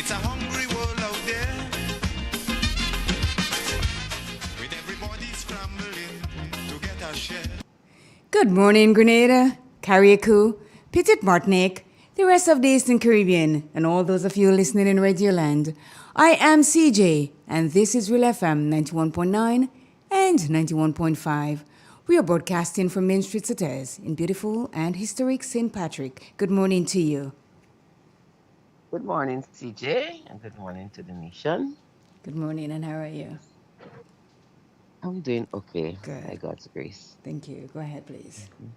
It's a hungry world out there, with everybody scrambling to get a share. Good morning, Grenada, Carriacou, Petit Martinique, the rest of the Eastern Caribbean, and all those of you listening in Radio Land. I am CJ, and this is Real FM 91.9 and 91.5. We are broadcasting from Main Street Hotels in beautiful and historic St. Patrick. Good morning to you. Good morning, CJ, and good morning to the nation. Good morning, and how are you? I'm doing okay by Good. God's grace. Thank you. Go ahead, please. Mhm.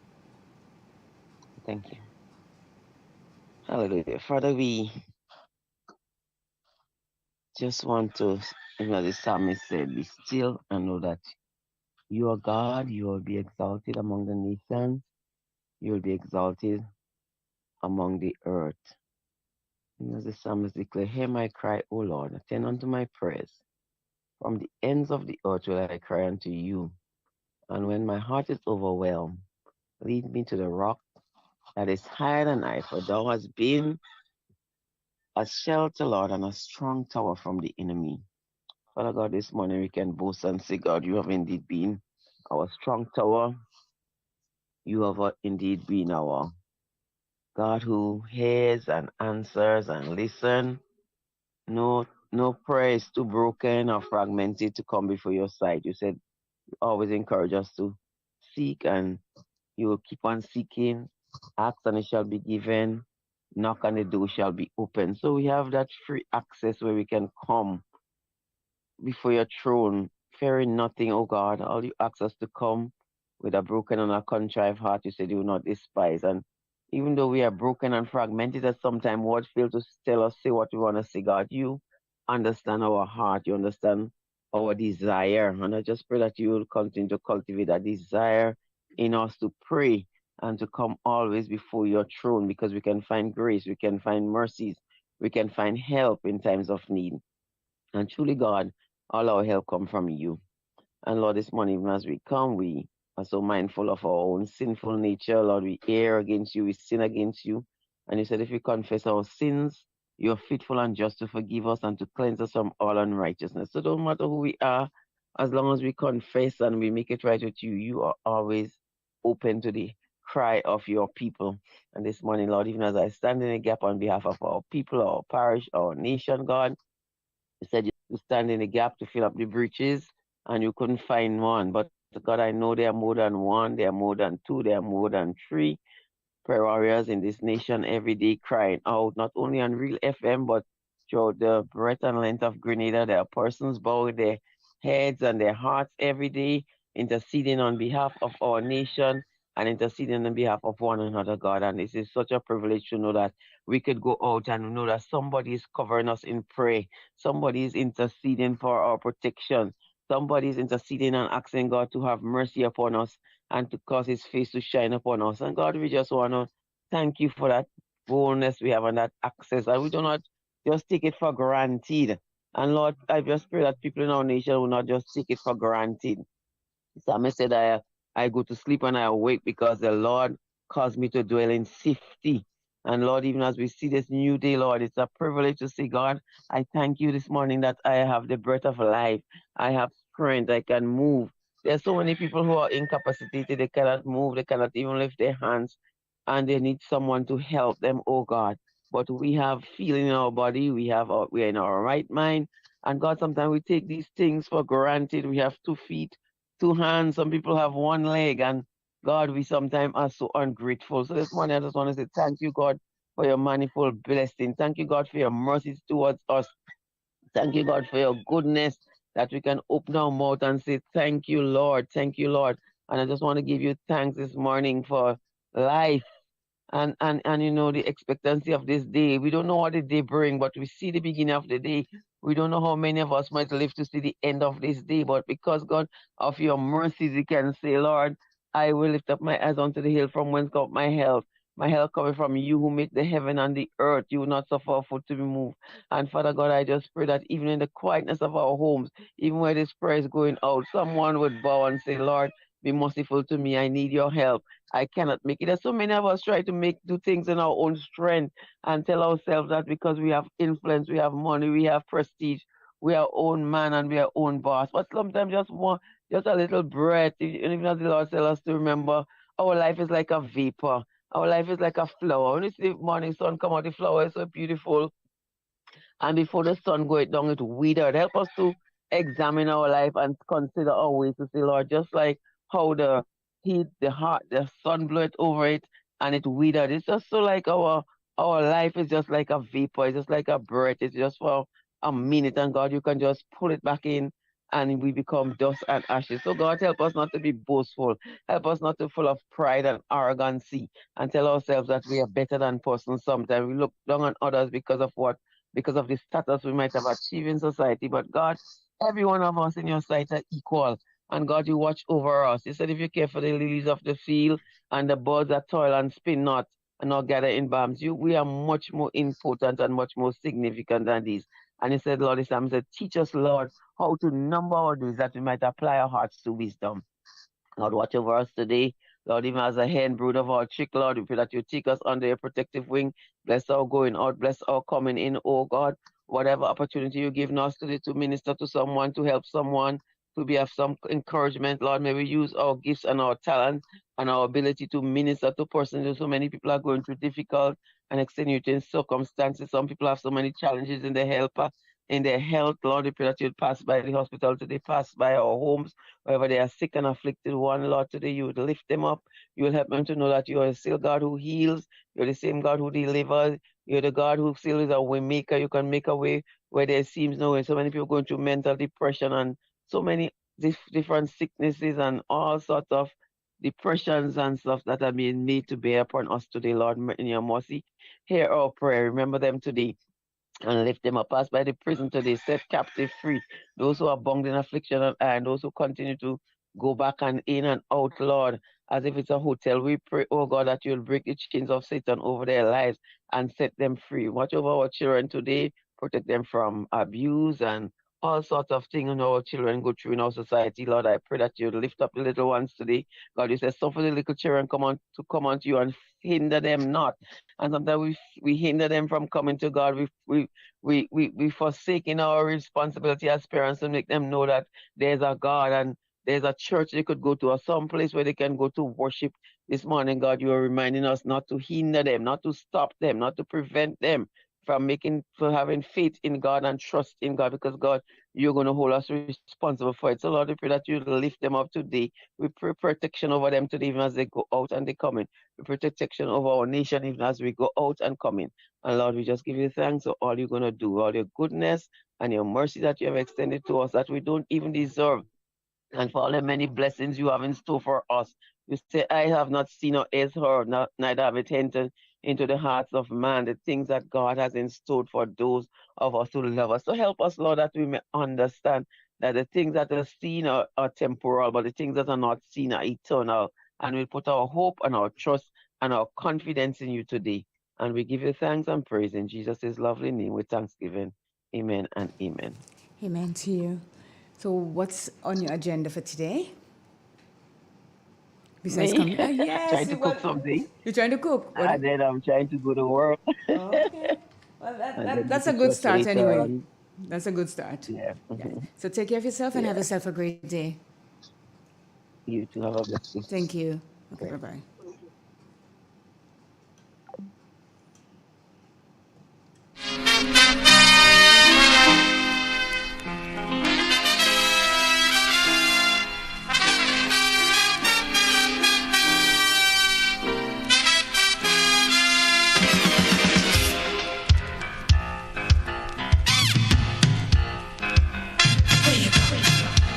Thank you. Hallelujah. Father, we just want to, the psalmist said, be still and know that you are God. You will be exalted among the nations. You will be exalted among the earth. And as the psalmist declared, hear my cry, O Lord, attend unto my prayers. From the ends of the earth will I cry unto you. And when my heart is overwhelmed, lead me to the rock that is higher than I, for thou hast been a shelter, Lord, and a strong tower from the enemy. Father God, this morning we can boast and say, God, you have indeed been our strong tower. You have indeed been our God who hears and answers and listens. No prayer is too broken or fragmented to come before your sight. You said you always encourage us to seek, and you will keep on seeking. Ask and it shall be given. Knock and the door shall be open. So we have that free access where we can come before your throne, fearing nothing, O God. All you ask us to come with a broken and a contrite heart, you said you will not despise. And even though we are broken and fragmented at some time, words fail to tell us, say what we want to say, God. You understand our heart, you understand our desire. And I just pray that you will continue to cultivate that desire in us to pray and to come always before your throne, because we can find grace, we can find mercies, we can find help in times of need. And truly, God, all our help come from you. And Lord, this morning, even as we come, we are so mindful of our own sinful nature. Lord, we err against you, we sin against you. And you said if we confess our sins, you are faithful and just to forgive us and to cleanse us from all unrighteousness. So don't matter who we are, as long as we confess and we make it right with you, you are always open to the cry of your people. And this morning, Lord, even as I stand in the gap on behalf of our people, our parish, our nation, God, you said you stand in the gap to fill up the breaches, and you couldn't find one. But God, I know there are more than one, there are more than two, there are more than three prayer warriors in this nation every day crying out, not only on Real FM, but throughout the breadth and length of Grenada. There are persons bowing their heads and their hearts every day, interceding on behalf of our nation and interceding on behalf of one another, God. And this is such a privilege to know that we could go out and know that somebody is covering us in prayer. Somebody is interceding for our protection. Somebody is interceding and asking God to have mercy upon us and to cause his face to shine upon us. And God, we just want to thank you for that boldness we have and that access. And we do not just take it for granted. And Lord, I just pray that people in our nation will not just take it for granted. Psalmist said, I go to sleep and I awake because the Lord caused me to dwell in safety. And Lord, even as we see this new day, Lord, it's a privilege to say, God, I thank you this morning that I have the breath of life. I have strength. I can move. There's so many people who are incapacitated. They cannot move. They cannot even lift their hands. And they need someone to help them, oh God. But we have feeling in our body. We're in our right mind. And God, sometimes we take these things for granted. We have 2 feet, 2 hands. Some people have one leg. And God, we sometimes are so ungrateful. So this morning, I just want to say thank you, God, for your manifold blessing. Thank you, God, for your mercies towards us. Thank you, God, for your goodness that we can open our mouth and say, thank you, Lord. Thank you, Lord. And I just want to give you thanks this morning for life and the expectancy of this day. We don't know what the day bring, but we see the beginning of the day. We don't know how many of us might live to see the end of this day, but because, God, of your mercies, we can say, Lord, I will lift up my eyes unto the hill from whence cometh my help. My help coming from you who made the heaven and the earth. You will not suffer a foot to be moved. And Father God, I just pray that even in the quietness of our homes, even where this prayer is going out, someone would bow and say, Lord, Be merciful to me. I need your help. I cannot make it. There's so many of us try to do things in our own strength and tell ourselves that because we have influence, we have money, we have prestige, we are own man and we are own boss. But sometimes just a little breath. Even as the Lord tells us to remember, our life is like a vapor. Our life is like a flower. When you see the morning sun come out, the flower is so beautiful, and before the sun goes down, it withered. Help us to examine our life and consider our ways to say, Lord, just like how the heat, the sun blew it over it and it withered. It's just so like our life is just like a vapor. It's just like a breath. It's just for a minute, and God, you can just pull it back in, and we become dust and ashes. So God, help us not to be boastful. Help us not to full of pride and arrogancy and tell ourselves that we are better than person. Sometimes we look down on others because of the status we might have achieved in society. But God, every one of us in your sight are equal. And God, you watch over us. You said if you care for the lilies of the field and the birds that toil and spin not and not gather in barns, we are much more important and much more significant than these. And he said, Lord, he said, teach us, Lord, how to number our days that we might apply our hearts to wisdom. Lord, watch over us today. Lord, even as a hen brood of our chick, Lord, we pray that you take us under your protective wing. Bless our going out, bless our coming in, oh God. Whatever opportunity you've given us today to minister to someone, to help someone, to be of some encouragement, Lord, may we use our gifts and our talents and our ability to minister to persons. So many people are going through difficult and extenuating circumstances. Some people have so many challenges in their health. Lord, we pray that you'd pass by the hospital today, pass by our homes, wherever they are sick and afflicted, one Lord, today you would lift them up. You will help them to know that you are still God who heals. You're the same God who delivers. You're the God who still is a way maker. You can make a way where there seems no way. So many people going through mental depression and so many different sicknesses and all sorts of depressions and stuff that are being made to bear upon us today, Lord, in your mercy. Hear our prayer. Remember them today and lift them up. Pass by the prison today, set captive free. Those who are bound in affliction and those who continue to go back and in and out, Lord, as if it's a hotel. We pray, oh God, that you'll break the chains of Satan over their lives and set them free. Watch over our children today, protect them from abuse and all sorts of things our children go through in our society. Lord, I pray that you lift up the little ones today. God, you said, suffer the little children come on to you and hinder them not. And sometimes we hinder them from coming to God. We forsaking our responsibility as parents to make them know that there's a God and there's a church they could go to or some place where they can go to worship. This morning, God, you are reminding us not to hinder them, not to stop them, not to prevent them for having faith in God and trust in God, because God, you're going to hold us responsible for it. So Lord, we pray that you lift them up today. We pray protection over them today, even as they go out and they come in. We pray protection over our nation, even as we go out and come in. And Lord, we just give you thanks for all you're going to do, all your goodness and your mercy that you have extended to us that we don't even deserve, and for all the many blessings you have in store for us. You say, I have not seen or ears heard, neither have it entered into the hearts of man, the things that God has in store for those of us who love us. So help us, Lord, that we may understand that the things that are seen are temporal, but the things that are not seen are eternal. And we put our hope and our trust and our confidence in you today. And we give you thanks and praise in Jesus' lovely name with thanksgiving. Amen and amen. Amen to you. So what's on your agenda for today? Besides Me? coming, yes, Trying to cook something. you're trying to cook. What? And then I'm trying to go to work. Okay. Well, And then that's go a to good church start later anyway. on. That's a good start. Yeah. Yeah. So take care of yourself and have Yeah. yourself a great day. You too, have a blessed day. Thank you. Okay, Okay. bye-bye.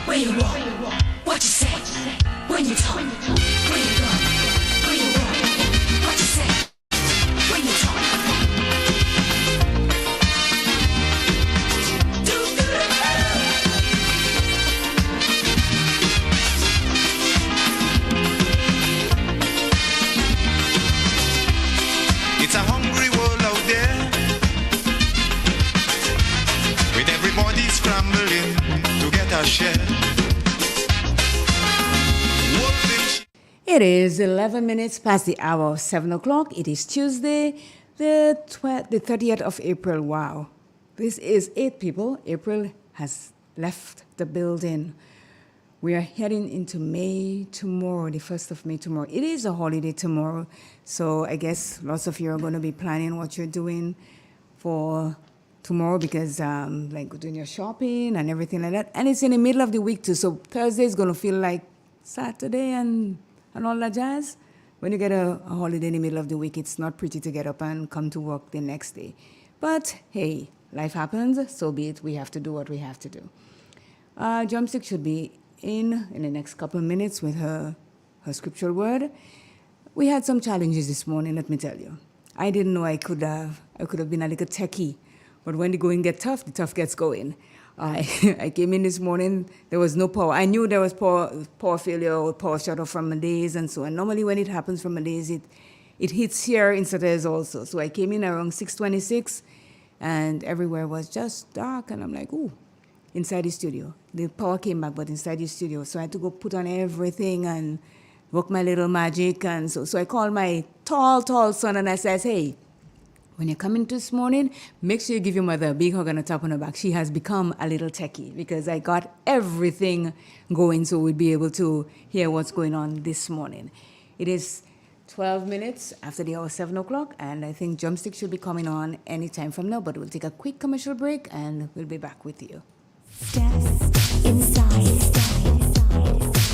Where you go? Where you walk? What you say? When you talk? Where you go? Where you walk? What you say? When you talk? It's a hungry world out there, with everybody scrambling to get a share. World It is 11 minutes past the hour of 7 o'clock. It is Tuesday, the 30th of April. Wow. This is it, people. April has left the building. We are heading into May tomorrow, the 1st of May tomorrow. It is a holiday tomorrow, so I guess lots of you are going to be planning what you're doing for tomorrow because like doing your shopping and everything like that. And it's in the middle of the week too, so Thursday is going to feel like Saturday and all that jazz. When you get a holiday in the middle of the week, it's not pretty to get up and come to work the next day. But hey, life happens, so be it. We have to do what we have to do. Drumstick should be in the next couple of minutes with her scriptural word. We had some challenges this morning, let me tell you. I didn't know I could have been a little techie, but when the going gets tough, the tough gets going. I came in this morning, there was no power. I knew there was power failure or power shut off from Malays and so on. Normally when it happens from Malays, it hits here in Saturdays also. So I came in around 6:26 and everywhere was just dark and I'm like, ooh, inside the studio. The power came back, but inside the studio. So I had to go put on everything and work my little magic. And so I called my tall son and I says, hey, when you come in this morning, make sure you give your mother a big hug and a tap on her back. She has become a little techie because I got everything going so we'll be able to hear what's going on this morning. It is 12 minutes after the hour 7 o'clock, and I think Drumstick should be coming on any time from now, but we'll take a quick commercial break and we'll be back with you. Steps inside.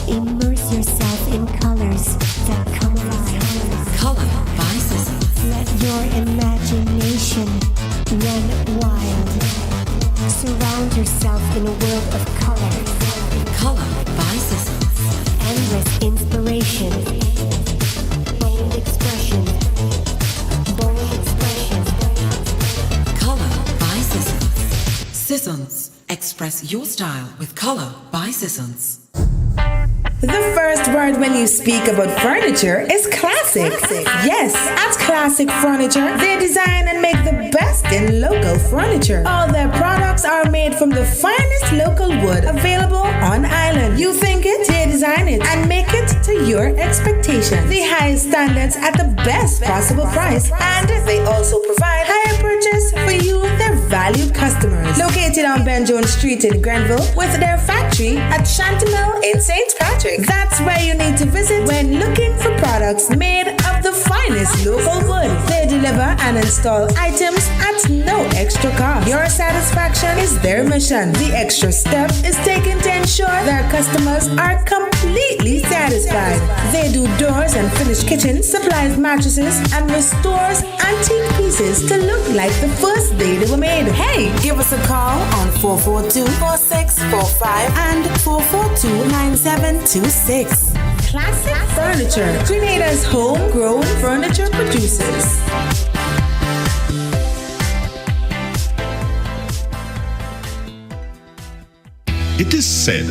Immerse yourself in colors that come alive. Color by Sissy. Let your imagination run wild. Surround yourself in a world of color. Color by Sissy. Endless inspiration. Bold expression. Bold expression. Color by Sissy. Sissons. Express your style with Color by Sissons. The first word when you speak about furniture is classic. Yes, at Classic Furniture, they design and make the best in local furniture. All their products are made from the finest local wood available on island. You think it, they design it and make it to your expectations. The highest standards at the best possible price, and they also provide higher purchase for you, their valued customers. Located on Ben Jones Street in Grenville, with their factory at Chantemelle in St. Patrick. That's where you need to visit when looking for products made of the finest local wood. They deliver and install items at no extra cost. Your satisfaction is their mission. The extra step is taken to ensure their customers are completely satisfied. They do doors and finished kitchen, supplies mattresses, and restores antique pieces to look like the first day they were made. Hey, give us a call on 442-4645 and 442-9726. Classic Furniture, Grenada's homegrown furniture producers. It is said,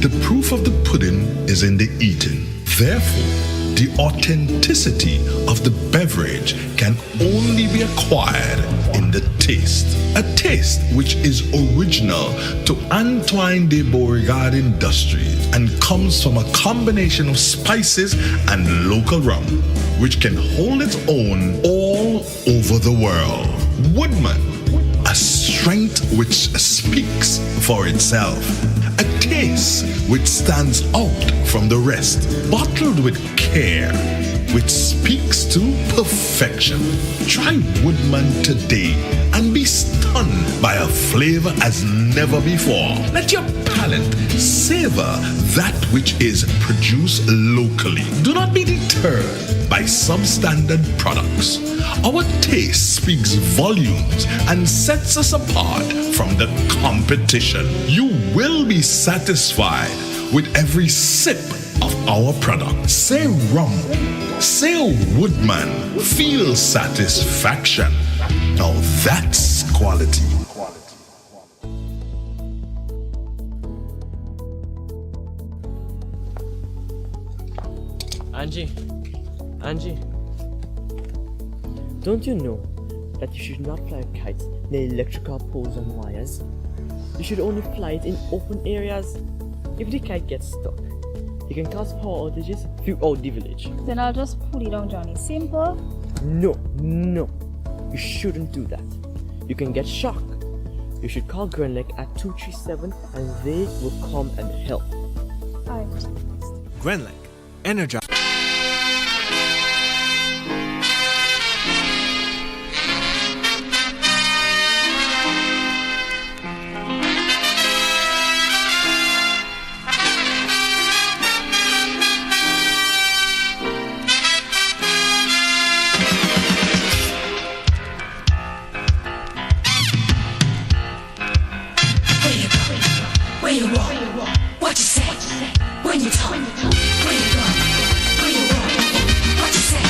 the proof of the pudding is in the eating. Therefore, the authenticity of the beverage can only be acquired in the taste. A taste which is original to Antoine de Beauregard Industries and comes from a combination of spices and local rum, which can hold its own all over the world. Woodman, a strength which speaks for itself. A taste which stands out from the rest, bottled with care, which speaks to perfection. Try Woodman today and be stunned by a flavor as never before. Let your palate savor that which is produced locally. Do not be deterred by substandard products. Our taste speaks volumes and sets us apart from the competition. You will be satisfied with every sip of our product. Say rum, say Woodman, feel satisfaction. Now that's quality. Angie, don't you know that you should not fly kites near electrical poles and wires? You should only fly it in open areas. If the kite gets stuck, You can cause power outages throughout the village. Then I'll just pull it down, Johnny. Simple. No. You shouldn't do that. You can get shocked. You should call Grenlec at 237 and they will come and help. Aye. Grenlec, energize. Where you walk, what you say, when you talk, where you go, where you walk, what you say,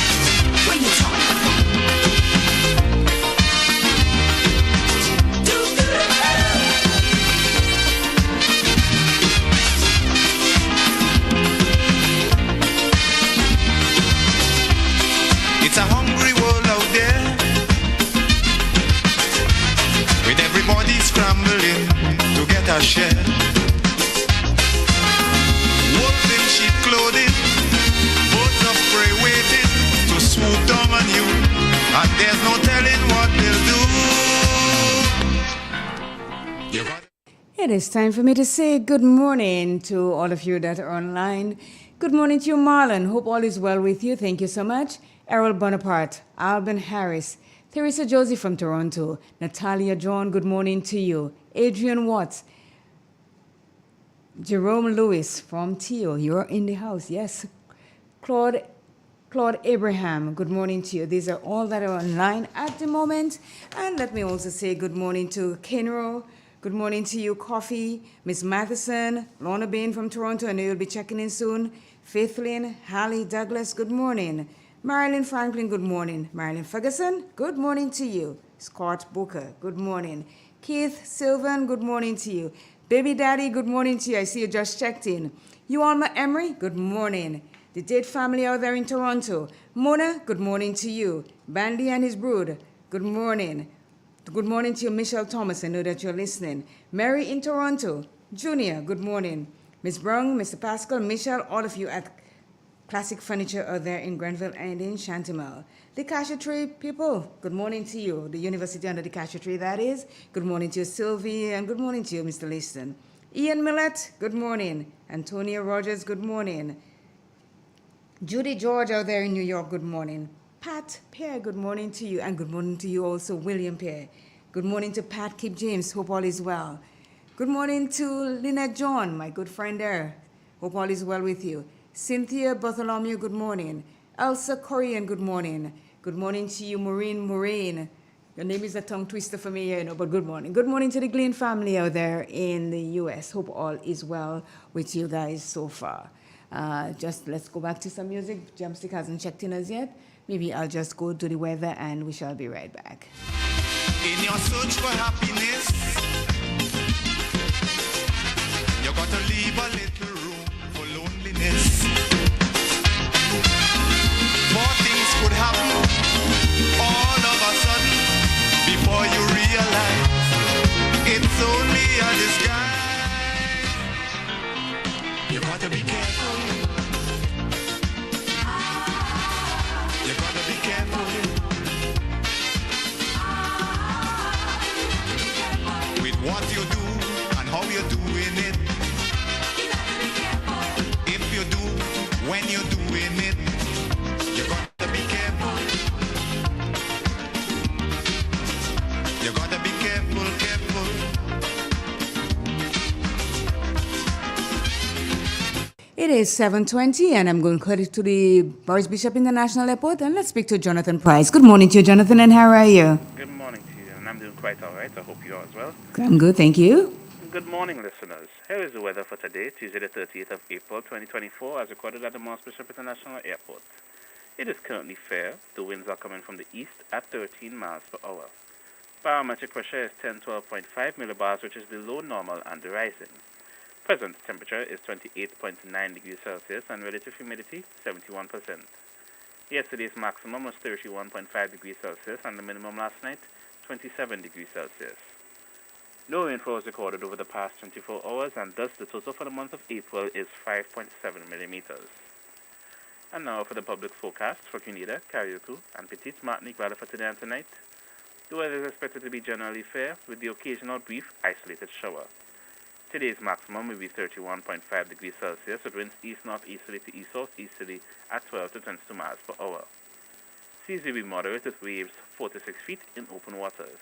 when you talk. It's a hungry world out there, with everybody scrambling to get a share. Wolves in sheep clothing, birds of prey waiting to swoop down on you, and there's no telling what they'll do. You got It is time for me to say good morning to all of you that are online. Good morning to you, Marlon. Hope all is well with you. Thank you so much. Errol Bonaparte, Alban Harris, Teresa Josie from Toronto, Natalia John, good morning to you. Adrian Watts, Jerome Lewis from Tio, you're in the house, yes. Claude Abraham, good morning to you. These are all that are online at the moment. And let me also say good morning to Kenro. Good morning to you, Coffee, Miss Matheson, Lorna Bain from Toronto, I know you'll be checking in soon. Faithlyn, Hallie Douglas, good morning. Marilyn Franklin, good morning. Marilyn Ferguson, good morning to you. Scott Booker, good morning. Keith Sylvan, good morning to you. Baby Daddy, good morning to you. I see you just checked in. You Alma Emery, good morning. The Date family out there in Toronto. Mona, good morning to you. Bandy and his brood, good morning. Good morning to you, Michelle Thomas. I know that you're listening. Mary in Toronto. Junior, good morning. Miss Brown, Mr. Pascal, Michelle, all of you at Classic Furniture are there in Grenville and in Chantimal. The Cassia Tree people, good morning to you. The university under the Cassia Tree, that is. Good morning to you, Sylvie, and good morning to you, Mr. Liston. Ian Millett, good morning. Antonia Rogers, good morning. Judy George out there in New York, good morning. Pat Pear, good morning to you. And good morning to you also, William Pear. Good morning to Pat Kip James, hope all is well. Good morning to Lynette John, my good friend there. Hope all is well with you. Cynthia Bartholomew, good morning. Elsa Korean, good morning. Good morning to you, Maureen Moraine. Your name is a tongue twister for me, you know, but good morning. Good morning to the Glean family out there in the U.S. Hope all is well with you guys so far. Just let's go back to some music. Jamstick hasn't checked in as yet. Maybe I'll just go to the weather and we shall be right back. in your search for happiness. You got to leave a little room for loneliness. More things could happen all of a sudden before you realize it's only a disguise. You got to be careful. You got to be careful. With what you do and how you're doing it. If you do, when you're doing it, you got to be careful. You got to be careful, careful. It is 7:20 and I'm going to cut it to the Boris Bishop International Airport and let's speak to Jonathan Price. Good morning to you, Jonathan, and how are you? Good morning to you, and I'm doing quite all right. I hope you are as well. I'm good, thank you. Good morning, listeners. Here is the weather for today, Tuesday the 30th of April, 2024, as recorded at the Boris Bishop International Airport. It is currently fair. The winds are coming from the east at 13 miles per hour. Barometric pressure is 1012.5 millibars, which is below normal and rising. Present temperature is 28.9 degrees Celsius and relative humidity 71%. Yesterday's maximum was 31.5 degrees Celsius and the minimum last night 27 degrees Celsius. No rainfall was recorded over the past 24 hours, and thus the total for the month of April is 5.7 millimeters. And now for the public forecast for Grenada, Carriacou, and Petite Martinique weather for today and tonight. The weather is expected to be generally fair, with the occasional brief, isolated shower. Today's maximum will be 31.5 degrees Celsius, with winds east-northeasterly to east-southeasterly at 12 to 22 miles per hour. Seas will be moderate with waves 4 to 6 feet in open waters.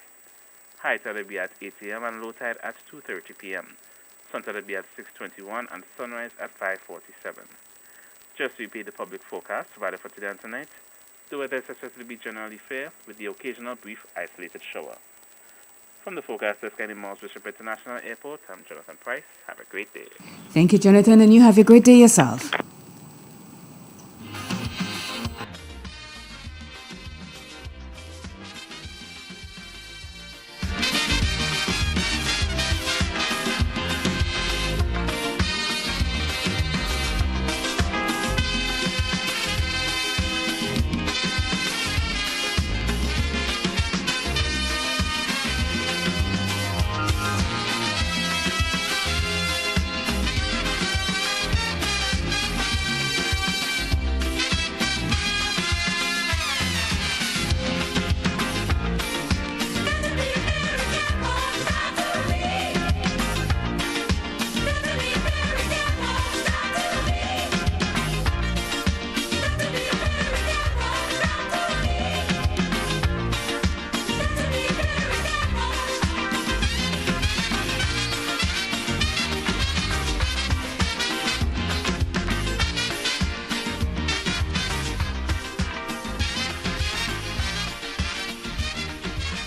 High tide will be at 8 a.m. and low tide at 2:30 p.m. Sunset will be at 6:21 and sunrise at 5:47. Just to repeat the public forecast provided for today and tonight, the weather is expected to be generally fair, with the occasional brief, isolated shower. From the forecast desk at the Mars Bishop International Airport, I'm Jonathan Price. Have a great day. Thank you, Jonathan, and you have a great day yourself.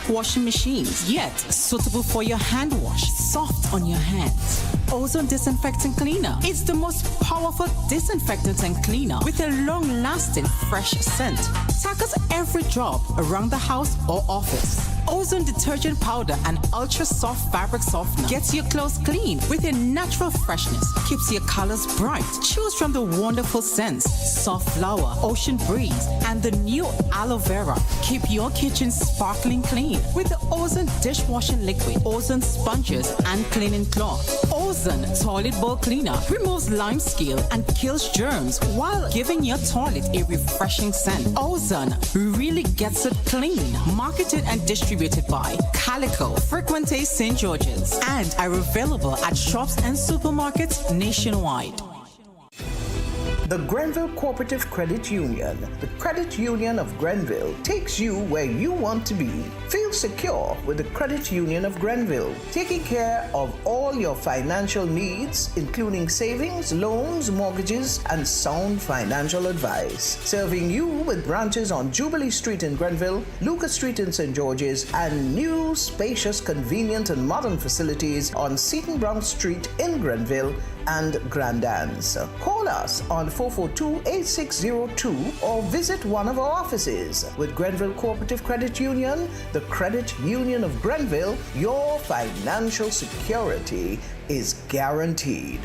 Washing machines, yet suitable for your hand wash, soft on your hands. Ozone Disinfectant Cleaner. It's the most powerful disinfectant and cleaner with a long-lasting fresh scent. Tackles every job around the house or office. Ozone detergent powder and ultra soft fabric softener gets your clothes clean with a natural freshness, keeps your colors bright. Choose from the wonderful scents: soft flower, ocean breeze, and the new aloe vera. Keep your kitchen sparkling clean with the Ozone dishwashing liquid, Ozone sponges, and cleaning cloth. Ozone toilet bowl cleaner removes lime scale and kills germs while giving your toilet a refreshing scent. Ozone really gets it clean. Marketed and distributed by Calico, Frequente St. George's, and are available at shops and supermarkets nationwide. The Grenville Cooperative Credit Union, the credit union of Grenville, takes you where you want to be. Feel secure with the Credit Union of Grenville, taking care of all your financial needs, including savings, loans, mortgages, and sound financial advice. Serving you with branches on Jubilee Street in Grenville, Lucas Street in St. George's, and new, spacious, convenient, and modern facilities on Seton Brown Street in Grenville and Grand Anse. Call us on 442-8602 or visit one of our offices. With Grenville Cooperative Credit Union, the Credit Union of Grenville, your financial security is guaranteed.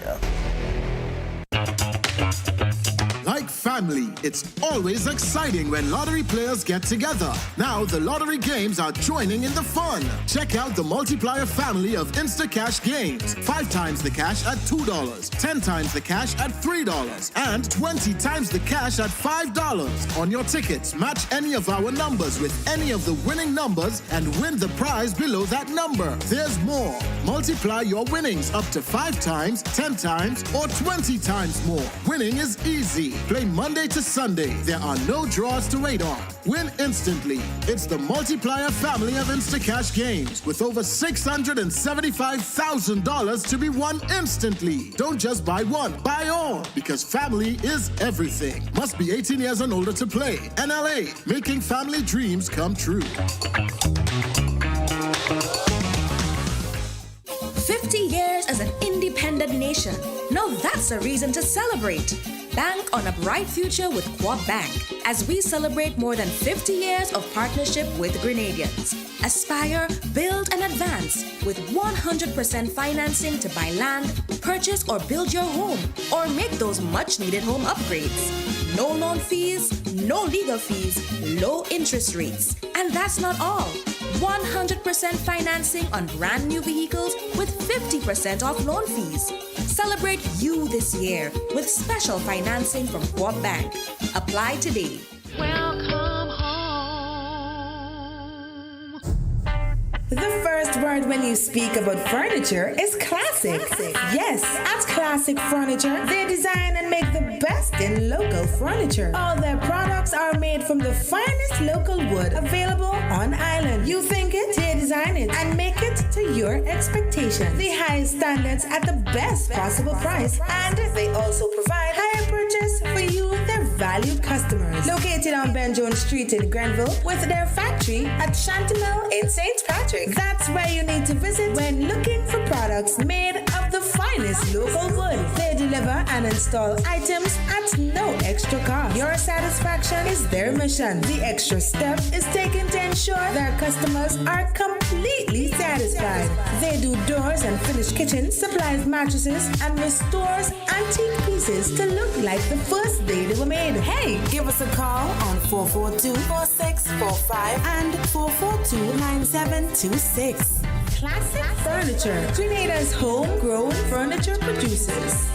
Like family, it's always exciting when lottery players get together. Now the lottery games are joining in the fun. Check out the multiplier family of Instacash games. 5 times the cash at $2, 10 times the cash at $3, and 20 times the cash at $5. On your tickets, match any of our numbers with any of the winning numbers and win the prize below that number. There's more. Multiply your winnings up to 5 times, 10 times, or 20 times more. Winning is easy. Play Monday to Sunday. There are no draws to wait on. Win instantly. It's the multiplier family of Instacash games with over $675,000 to be won instantly. Don't just buy one, buy all, because family is everything. Must be 18 years and older to play. NLA, making family dreams come true. 50 years as an independent nation. Now that's a reason to celebrate. Bank on a bright future with Quad Bank as we celebrate more than 50 years of partnership with Grenadians. Aspire, build, and advance with 100% financing to buy land, purchase or build your home, or make those much-needed home upgrades. No loan fees, no legal fees, low interest rates. And that's not all. 100% financing on brand new vehicles with 50% off loan fees. Celebrate you this year with special financing from Co-op Bank. Apply today. Welcome home. The first word when you speak about furniture is classic. Yes, at Classic Furniture, they design and make the best in local furniture. All their products are made from the finest local wood available on island. You think it, they design it and make it to your expectations. The highest standards at the best possible price, and they also provide higher purchase for you, their valued customers. Located on Ben Jones Street in Grenville, with their factory at Chantemelle in St. Patrick. That's where you need to visit when looking for products made of the finest local wood. They deliver and install items at no extra cost. Your satisfaction is their mission. The extra step is taken to ensure their customers are completely satisfied. They do doors and finished kitchen, supplies mattresses, and restores antique pieces to look like the first day they were made. Hey, give us a call on 442-4645 and 442-9726. Classic Furniture, Grenada's homegrown furniture producers.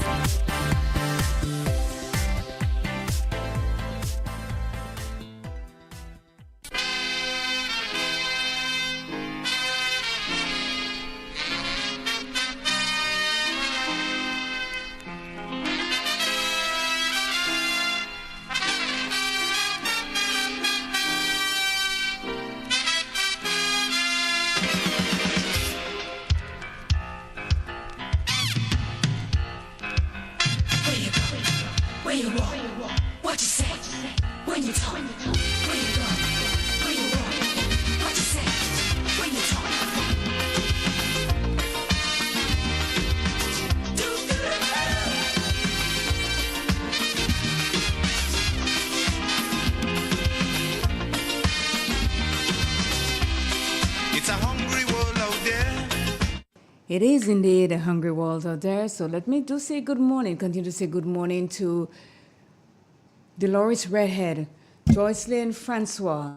Where you walk, what you say, when you talk, where you go, where you walk, what you say, when you talk. It's a hungry world out there. It is indeed a hungry world out there. So let me do say good morning. Continue to say good morning to Dolores Redhead, Joycelyn Francois,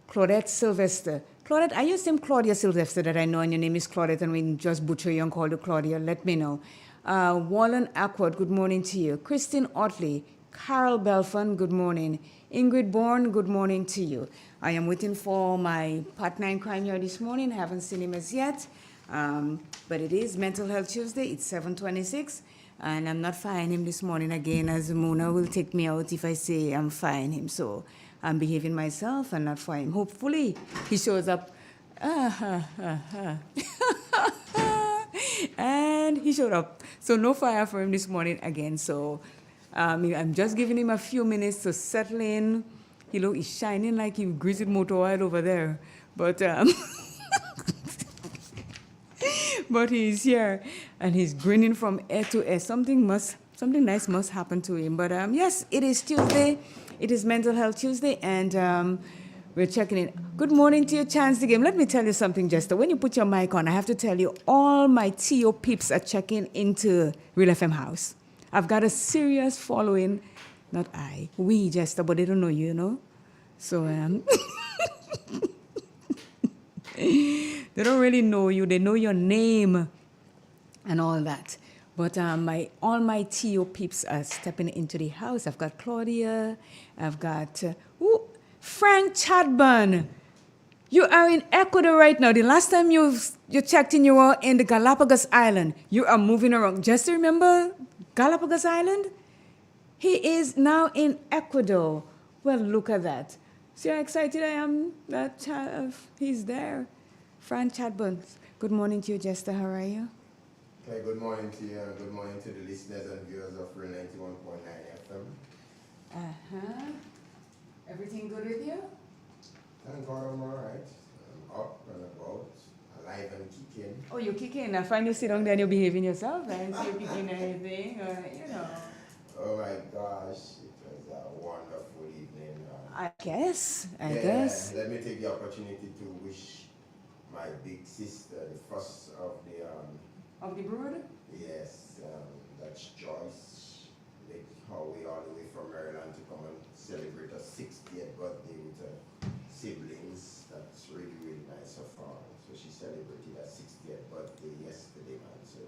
Claudette Sylvester. Claudette, are you the same Claudia Sylvester that I know and your name is Claudette and we just butcher you and call you Claudia? Let me know. Wallen Ackward, good morning to you. Christine Otley, Carol Belfon, good morning. Ingrid Bourne, good morning to you. I am waiting for my partner in crime here this morning. Haven't seen him as yet. But it is Mental Health Tuesday. It's 7:26, and I'm not firing him this morning again, as Mona will take me out if I say I'm firing him. So I'm behaving myself and not firing him. Hopefully he shows up. And he showed up. So no fire for him this morning again. So I'm just giving him a few minutes to settle in. He's shining like he greased motor oil over there. But but he's here and he's grinning from ear to ear. Something nice must happen to him. But yes, it is Tuesday. It is Mental Health Tuesday, and we're checking in. Good morning to your Chance the Game. Let me tell you something, Jester. When you put your mic on, I have to tell you, all my TO peeps are checking into Real FM House. I've got a serious following. Not I. We, Jester, but they don't know you, you know? So, they don't really know you. They know your name and all that. But all my TO peeps are stepping into the house. I've got Claudia. I've got Frank Chadburn. You are in Ecuador right now. The last time you checked in, you were in the Galapagos Island. You are moving around. Just remember Galapagos Island? He is now in Ecuador. Well, look at that. See how excited I am that he's there. Frank Chadburn. Good morning to you, Jester. How are you? Okay, good morning to you and good morning to the listeners and viewers of Real 91.9 FM. Everything good with you? Thank God I'm alright. I'm up and about, alive and kicking. Oh, you're kicking. I find you sit down there and you're behaving yourself. I didn't see you kicking anything, you know. Oh my gosh, it was a wonderful evening. I guess. Let me take the opportunity to wish my big sister, the first of the... of the brood? Yes, that's Joyce. Make her way all the way from Maryland to come and celebrate her 60th birthday with her siblings. that's really, really nice of her. So she celebrated her 60th birthday yesterday, man. So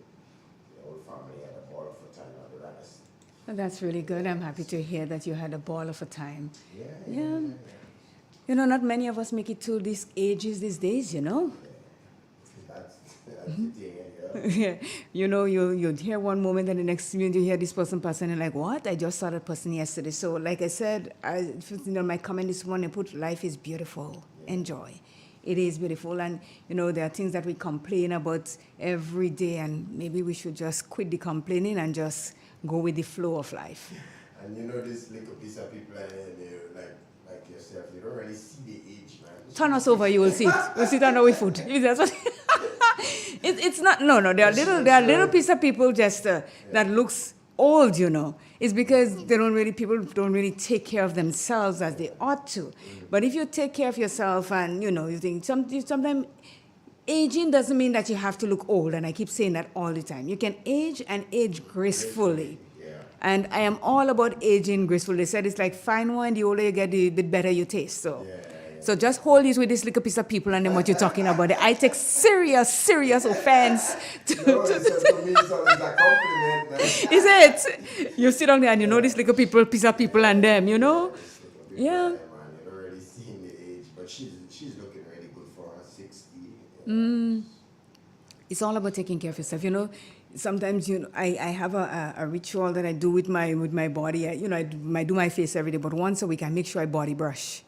the whole family had a ball of a time, I'd rather say. That's really good. I'm happy to hear that you had a ball of a time. Yeah. You know, not many of us make it to these ages these days, you know. That's the thing, Yeah. You know, you'd hear one moment and the next minute you hear this person passing and like, what? I just saw that person yesterday. So like I said, my comment this morning, put life is beautiful. Enjoy. It is beautiful. And, you know, there are things that we complain about every day and maybe we should just quit the complaining and just go with the flow of life. And you know this little piece of people like yourself, you don't really see the age, man. Turn us over, you will see it. We'll sit under our foot. If that's what it's not. No. There are little piece of people just that looks old. You know, it's because people don't really take care of themselves as they ought to. But if you take care of yourself and you think sometimes aging doesn't mean that you have to look old. And I keep saying that all the time. You can age and age gracefully. And I am all about aging gracefully. They said it's like fine wine. The older you get, the better you taste. So just hold this with this little piece of people and then what you're talking about. I take serious offense. To me, it's a compliment, man. Is it? You sit down there and you know this little piece of people and them, you know? Yeah. Man, you're already seeing the age, but she's looking really good for her 60. It's all about taking care of yourself, you know. Sometimes, I have a ritual that I do with my body. I do my face every day, but once a week I make sure I body brush.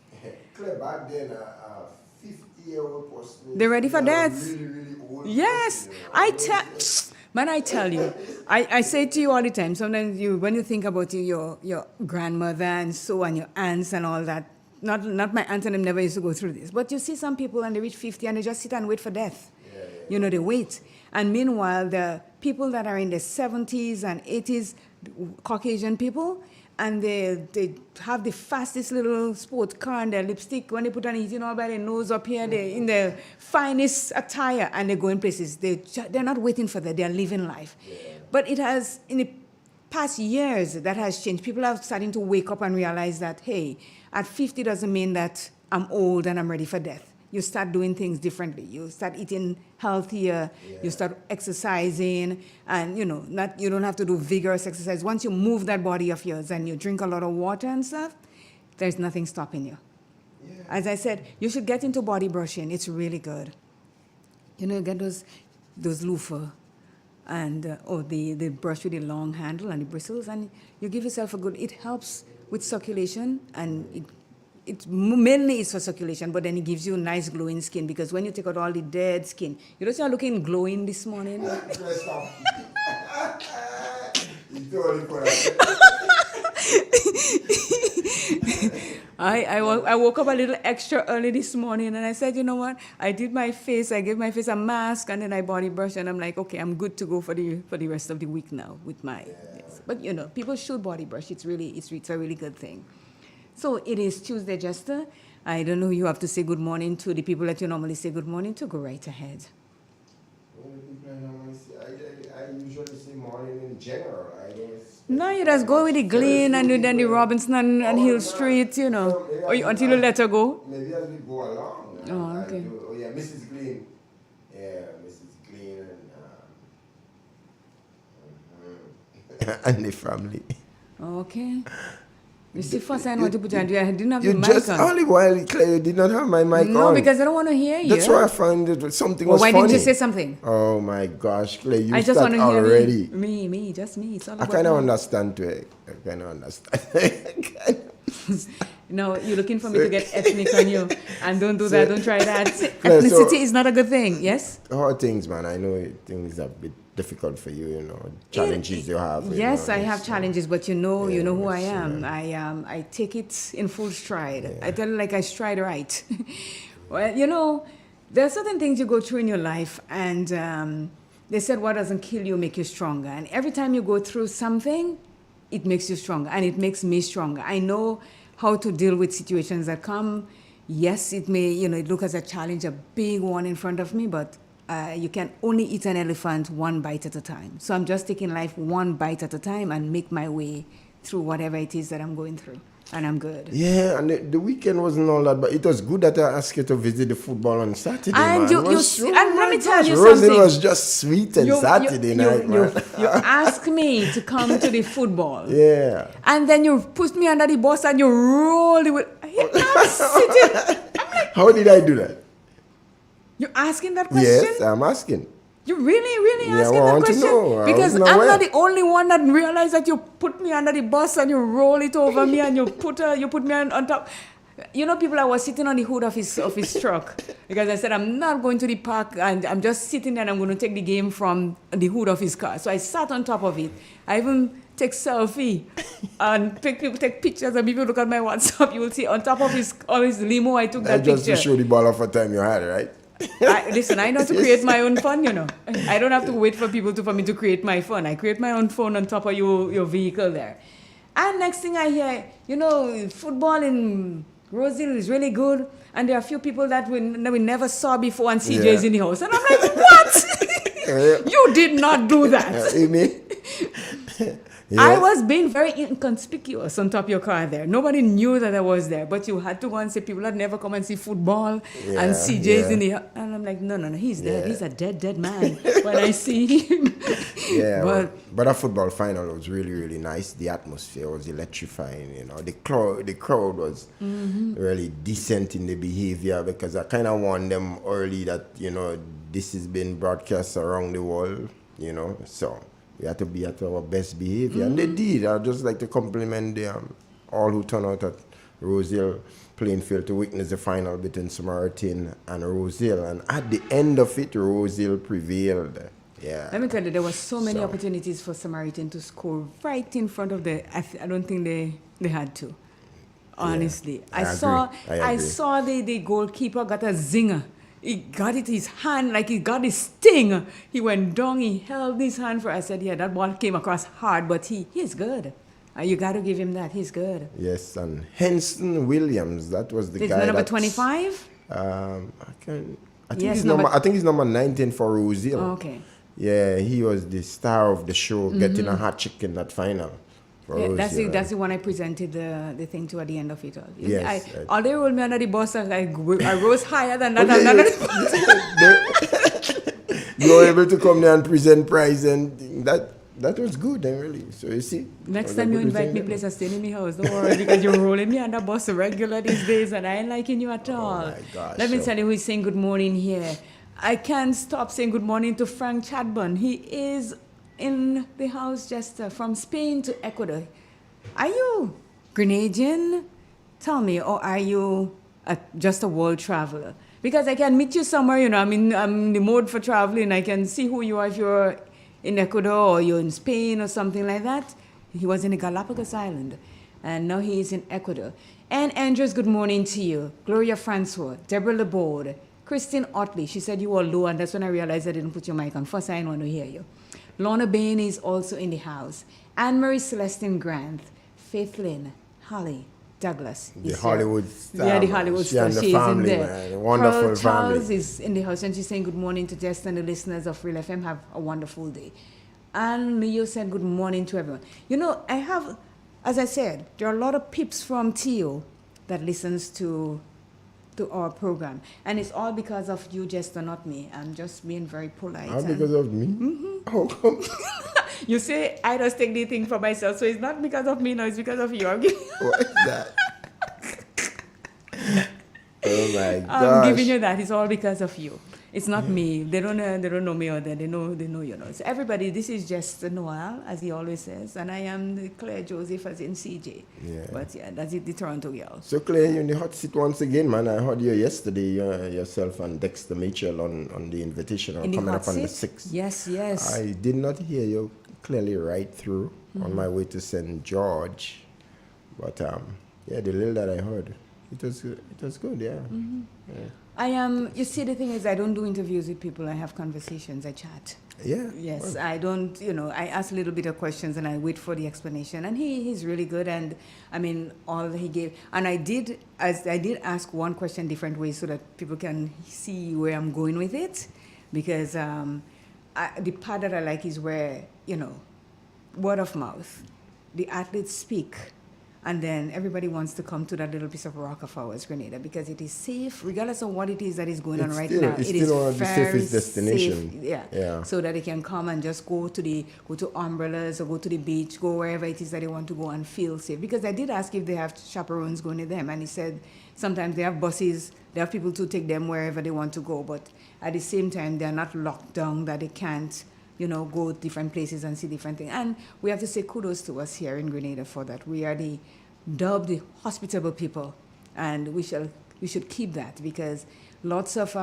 Claire, back then, a 50-year-old person. They're ready for death. Really, really old. Yes, person, I tell you, I say to you all the time. Sometimes when you think about your grandmother and so and your aunts and all that. Not my aunt and them never used to go through this, but you see some people and they reach 50 and they just sit and wait for death. They wait. And meanwhile, the people that are in their 70s and 80s, Caucasian people, and they have the fastest little sport car and their lipstick. When they put on eating all by their nose up here, they're in their finest attire and they go in places. They're not waiting for that. They're living life. But it has, in the past years, that has changed. People are starting to wake up and realize that, hey, at 50 doesn't mean that I'm old and I'm ready for death. You start doing things differently. You start eating healthier. You start exercising, and you don't have to do vigorous exercise. Once you move that body of yours and you drink a lot of water and stuff, there's nothing stopping you. As I said, you should get into body brushing. It's really good. You get those loofah and the brush with the long handle and the bristles, and you give yourself it helps with circulation, and it mainly is for circulation, but then it gives you nice glowing skin, because when you take out all the dead skin, you don't start looking glowing this morning. I woke up a little extra early this morning and I said, you know what? I did my face, I gave my face a mask and then I body brushed and I'm like, okay, I'm good to go for the rest of the week now with my yes. But people should body brush. It's a really good thing. So it is Tuesday, Jester. I don't know, you have to say good morning to the people that you normally say good morning to. Go right ahead. Well, the people I normally say, I usually say morning in general. No, you just go with the Glen and then the Robinson and Hill Street, until you let her go. Maybe as we go along. Oh, okay. Mrs. Glen. Yeah, Mrs. Glen and the family. Okay. You see, first I want to put you on. I didn't have the mic just on. only while Claire, you did not have my mic on. No, because I don't want to hear you. That's why I found it something was funny. funny. Why didn't you say something? Oh my gosh, Claire, you I just start want to hear already. Me, just me. It's all about I kind of understand to it. I kind of understand. No, you're looking for me to get ethnic on you. And don't do that. Don't try that. Ethnicity is not a good thing, yes? Hard things, man. I know things are a bit difficult for you, challenges you have. Yes, I have challenges, but you know who I am. I take it in full stride. Yeah. I tell you, like I stride right. Well, there are certain things you go through in your life, and they said what doesn't kill you make you stronger. And every time you go through something, it makes you stronger, and it makes me stronger. I know how to deal with situations that come. Yes, it may, it look as a challenge, a big one in front of me, but you can only eat an elephant one bite at a time. So I'm just taking life one bite at a time and make my way through whatever it is that I'm going through. and I'm good. Yeah, and the weekend wasn't all that, but it was good that I asked you to visit the football on Saturday, And man. and let me tell you Rosie something. was just sweet on Saturday night, man. You asked me to come to the football. Yeah. And then you put me under the bus and you rolled it with... I'm sitting... How did I do that? You're asking that question? Yes, I'm asking. You really Yeah, asking I that want to question? know. Because I'm aware. not the only one that realized that you put me under the bus and you roll it over me and you put me on top. You know, people, I was sitting on the hood of his truck because I said I'm not going to the park and I'm just sitting there and I'm going to take the game from the hood of his car. So I sat on top of it. I even take selfie and people take pictures and people look at my WhatsApp. You will see on top of his limo I took that picture. Just to show the ball of a time you had, right? Listen, I know how to create my own fun, you know. I don't have to wait for people for me to create my fun. I create my own fun on top of your vehicle there. And next thing I hear, you know, football in Rosehill is really good. And there are a few people that we never saw before and CJ's in the house. And I'm like, what? You did not do that. You mean? Yes. I was being very inconspicuous on top of your car there. Nobody knew that I was there, but you had to go and say people that never come and see football and CJ's in the... And I'm like, no, he's dead. He's a dead man when I see him. Yeah, but a football final was really, really nice. The atmosphere was electrifying, you know. The crowd was really decent in the behavior because I kind of warned them early that, you know, this has been broadcast around the world, you know, so... We had to be at our best behavior, and they did. I'd just like to compliment all who turned out at Rosehill playing field to witness the final between Samaritan and Rosehill. And at the end of it, Rosehill prevailed. Yeah. Let me tell you, there were so many opportunities for Samaritan to score right in front of the... I don't think they had to. Honestly, I saw the goalkeeper got a zinger. He got it his hand, like he got his sting. He went down, he held his hand for... I said, yeah, that ball came across hard, but he's good. You got to give him that. He's good. Yes, and Henson Williams, that was the guy number 25? I think he's number 19 for Rosehill. Oh, okay. Yeah, he was the star of the show, getting a hat trick in that final. Yeah, that's the one I presented the thing to at the end of it all. Yes. All they rolled me under the bus, and I rose higher than that. You were able to come there and present prize, and that was good, really. So you see. Next time you invite me, place, I stay in my house. Don't worry, because you're rolling me under bus regular these days, and I ain't liking you at all. Oh my gosh. Let me tell you who is saying good morning here. I can't stop saying good morning to Frank Chadburn. He is in the house just from Spain to Ecuador. Are you Grenadian? Tell me, or are you just a world traveler? Because I can meet you somewhere, you know, I'm in the mode for traveling. I can see who you are if you're in Ecuador or you're in Spain or something like that. He was in the Galapagos Island, and now he is in Ecuador. And Andrews, good morning to you. Gloria Francois, Deborah Laborde, Christine Otley. She said you were low, and that's when I realized I didn't put your mic on. First, I didn't want to hear you. Lorna Bain is also in the house. Anne-Marie Celestine Grant, Faith Lynn, Holly, Douglas. The Hollywood star. Yeah, the Hollywood star. She is family, in there. man. Wonderful Pearl Charles family. is in the house, and she's saying good morning to Jess and the listeners of Real FM. Have a wonderful day. And Leo said good morning to everyone. You know, I have, as I said, there are a lot of peeps from TO that listens to our program. And it's all because of you, Jester, not me. I'm just being very polite. All because of me? Mm-hmm. How come? You say I just take the thing for myself, so it's not because of me, no, it's because of you. What is that? Oh my gosh. I'm giving you that. It's all because of you. It's not me. They don't know me or they know you know. So everybody, this is just Noel, as he always says, and I am Claire Joseph, as in CJ. Yeah. But yeah, that's it, the Toronto girl. So Claire, you're in the hot seat once again, man. I heard you yesterday, yourself and Dexter Mitchell on the invitation coming up on the 6th. Yes, yes. I did not hear you clearly right through on my way to St. George, but yeah, the little that I heard, it was good, yeah. Mm-hmm. Yeah. I am. You see, the thing is, I don't do interviews with people. I have conversations. I chat. Yeah. Yes, well. I don't. You know, I ask a little bit of questions and I wait for the explanation. And he's really good. And I mean, all he gave. And I did ask one question different ways so that people can see where I'm going with it, because the part that I like is where, you know, word of mouth. The athletes speak. And then everybody wants to come to that little piece of rock of ours, Grenada, because it is safe, regardless of what it is that is going on right now. It's It is still one of the very safest destinations. safe, Yeah. so that they can come and just go to umbrellas or go to the beach, go wherever it is that they want to go and feel safe. Because I did ask if they have chaperones going to them, and he said sometimes they have buses, they have people to take them wherever they want to go, but at the same time they're not locked down that they can't, go different places and see different things. And we have to say kudos to us here in Grenada for that. We are dubbed the hospitable people, and we should keep that, because lots of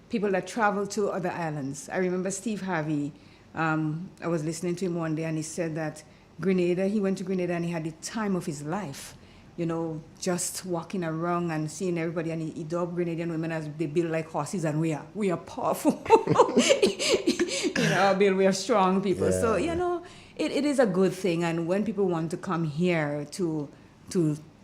people that travel to other islands. I remember Steve Harvey, I was listening to him one day, and he said that he went to Grenada and he had the time of his life, just walking around and seeing everybody, and he dubbed Grenadian women as they build like horses, and we are powerful. Bill, we are strong people. Yeah. So, it is a good thing. And when people want to come here to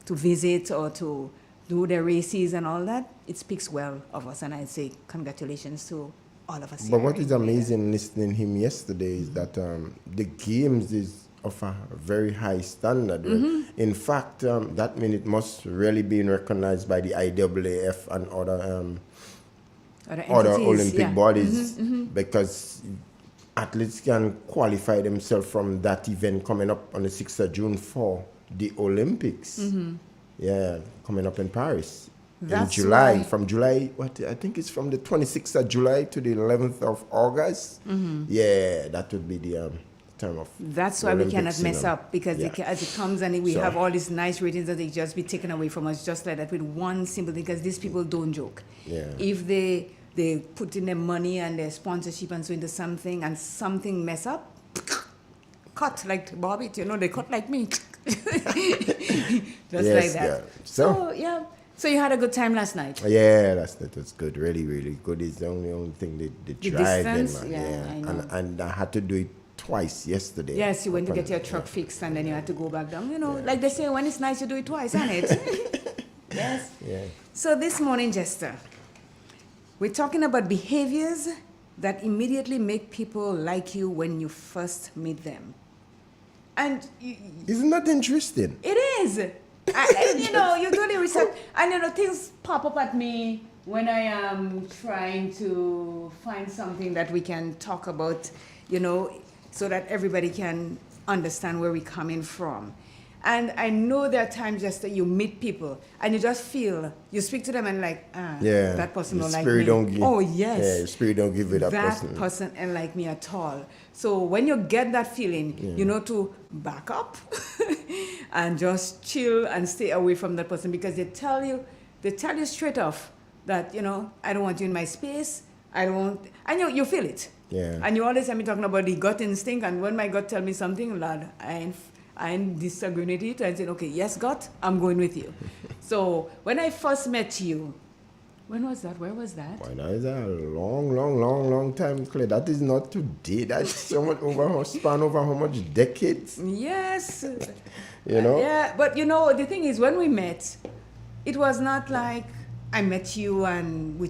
visit or to do their races and all that, it speaks well of us. And I'd say congratulations to all of us. But what is amazing listening to him yesterday is that the games is of a very high standard. Mm-hmm. In fact, that means it must really be recognized by the IAAF and other Olympic bodies, because athletes can qualify themselves from that event coming up on the 6th of June for the Olympics. Mm-hmm. Yeah, coming up in Paris. That's in July, why- from July, I think it's from the 26th of July to the 11th of August. Mhm. Yeah, that would be the time of That's why we cannot mess up, because as it comes and we So- have all these nice ratings that they just be taken away from us just like that with one simple thing, because these people don't joke. Yeah. If they put in their money and their sponsorship and so into something, and something mess up, cut like Bobby, they cut like me. Just like that. Yeah. So, yeah. So you had a good time last night? Yeah, that was good. Really, really good. It's the only thing the driving, distance? man. Yeah, I know. And I had to do it twice yesterday. Yes, you went to get your truck fixed and then you had to go back down. Like they say, when it's nice, you do it twice, isn't it? Yes. Yeah. So this morning, Jester, we're talking about behaviors that immediately make people like you when you first meet them. And isn't that interesting? it is. You do the research, and things pop up at me when I am trying to find something that we can talk about, so that everybody can understand where we're coming from. And I know there are times just that you meet people and you just feel, you speak to them and that person the don't like spirit me. don't give, Oh, yes. Yeah, the spirit don't give it that person. That person ain't like me at all. So when you get that feeling, to back up and just chill and stay away from that person, because they tell you straight off that, I don't want you in my space. I don't want, and you feel it. Yeah. And you always hear me talking about the gut instinct, and when my gut tell me something, lad, I ain't disagreeing with it. I said, okay, yes, gut, I'm going with you. So when I first met you, when was that? Where was that? Well, that is a long time, Clay. That is not today. That's so much over how much decades. Yes. Yeah, but the thing is, when we met, it was not like I met you and we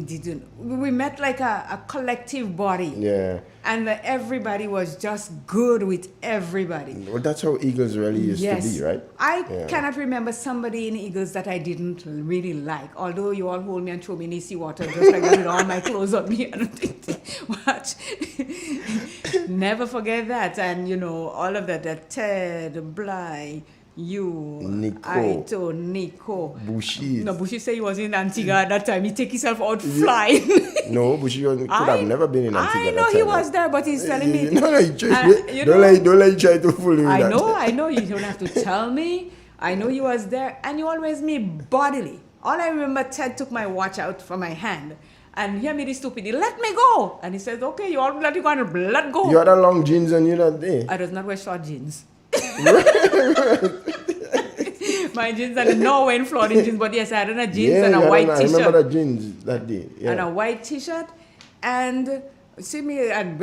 didn't. We met like a collective body. Yeah. And everybody was just good with everybody. Well, that's how Eagles really used to be, right? I cannot remember somebody in Eagles that I didn't really like. Although you all hold me and throw me in the seawater just like that with all my clothes on me. Watch. Never forget that. And, all of that Ted, Bly, you, Nico, Nico. Bushi. No, Bushi said he was in Antigua at that time. He take himself out flying. No, Bushi could have never been in Antigua. I know he was there, but he's telling me. No, don't let you try to fool you. I know. You don't have to tell me. I know he was there, and you always me bodily. All I remember, Ted took my watch out from my hand. And hear me, this stupid, he let me go. And he says, okay, you all let you go and let go. You had a long jeans on you that day. I does not wear short jeans. My jeans are no wearing floating jeans, but yes, I had on a jeans and a white t-shirt. I remember the jeans that day. Yeah. And a white t-shirt, and see me, and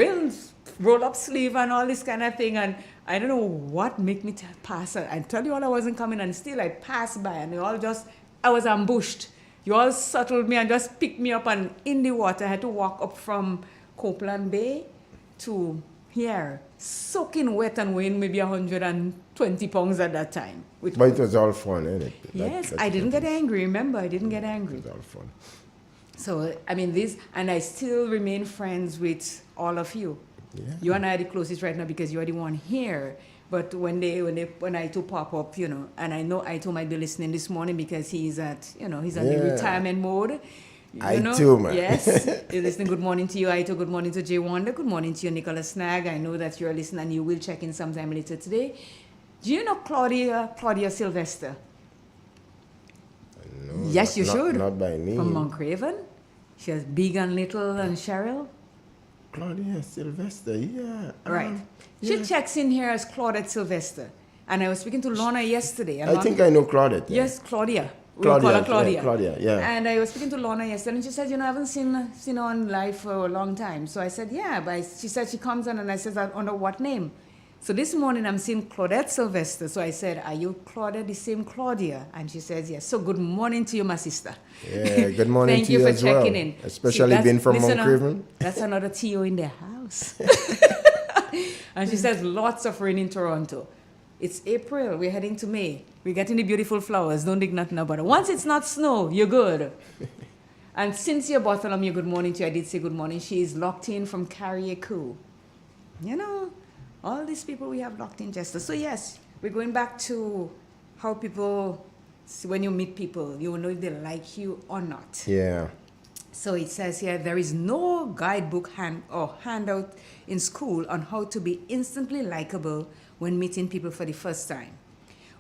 roll up sleeve and all this kind of thing. And I don't know what made me pass. I tell you all I wasn't coming, and still I passed by, and I was ambushed. You all settled me and just picked me up, and in the water, I had to walk up from Copeland Bay to here, soaking wet and weighing maybe 120 pounds at that time. But it was all fun, isn't it? Yes, I didn't get angry. Remember, I didn't get angry. It was all fun. So, I mean, and I still remain friends with all of you. Yeah. You and I are the closest right now because you're the one here. But when Ito pop up, and I know Ito might be listening this morning because he's at, he's on the retirement mode. Too, man. Yes. You're listening. Good morning to you, Ito. Good morning to Jay Wonder. Good morning to you, Nicholas Snag. I know that you're listening and you will check in sometime later today. Do you know Claudia Sylvester? No, Yes, you should. Not by me. From Moncraven. She has Big and Little and Cheryl. Claudia Sylvester, yeah. Right. She checks in here as Claudette Sylvester. And I was speaking to Lorna yesterday. I think I know Claudette. Yeah. Yes, Claudia. We call her Claudia. Yeah, Claudia, yeah. And I was speaking to Lorna yesterday, and she said, I haven't seen her on live for a long time. So I said, yeah, but she said she comes on, and I said, under what name? So this morning I'm seeing Claudette Sylvester. So I said, are you Claudette, the same Claudia? And she says, yes. So good morning to you, my sister. Yeah, good morning Thank to you for as checking well. in. Especially being from Moncraven. That's another TO in the house. And she says, lots of rain in Toronto. It's April. We're heading to May. We're getting the beautiful flowers. Don't think nothing about it. Once it's not snow, you're good. And Cynthia Bartholomew, good morning to you. I did say good morning. She is locked in from Carriacou. All these people we have locked in, Jester. So yes, we're going back to how people, when you meet people, you will know if they like you or not. Yeah. So it says here, there is no guidebook handout in school on how to be instantly likable when meeting people for the first time.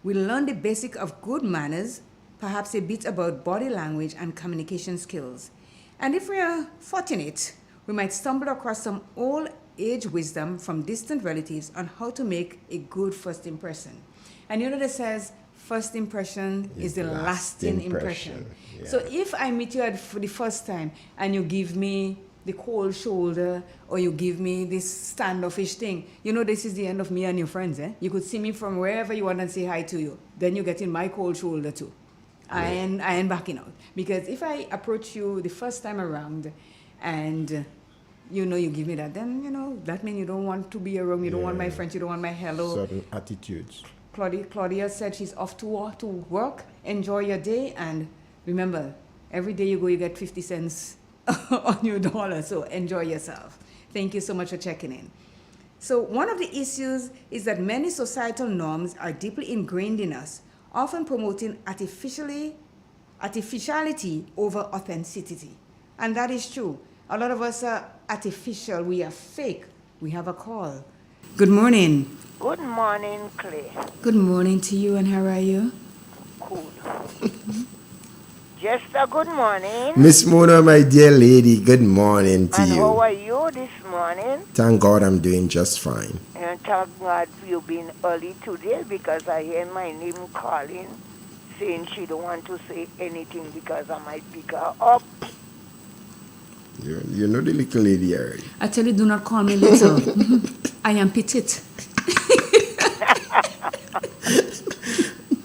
We learn the basic of good manners, perhaps a bit about body language and communication skills. And if we are fortunate, we might stumble across some old age wisdom from distant relatives on how to make a good first impression. And that says, first impression is the lasting impression. Yeah. So if I meet you for the first time and you give me the cold shoulder or you give me this standoffish thing, this is the end of me and your friends. You could see me from wherever you want and say hi to you. Then you get in my cold shoulder too. I ain't backing out. Because if I approach you the first time around and you give me that, then, that means you don't want to be around, you don't want my friends, you don't want my hello. Certain attitudes. Claudia said she's off to work. Enjoy your day. And remember, every day you go, you get 50 cents on your dollar. So enjoy yourself. Thank you so much for checking in. So one of the issues is that many societal norms are deeply ingrained in us, often promoting artificiality over authenticity. And that is true. A lot of us are artificial. We are fake. We have a call. Good morning. Good morning, Clay. Good morning to you, and how are you? Cool. Just a good morning. Miss Mona, my dear lady, good morning to you. And how are you this morning? Thank God I'm doing just fine. And thank God you being early today because I hear my name calling, saying she don't want to say anything because I might pick her up. You know the little lady already. I tell you, do not call me little. I am petite.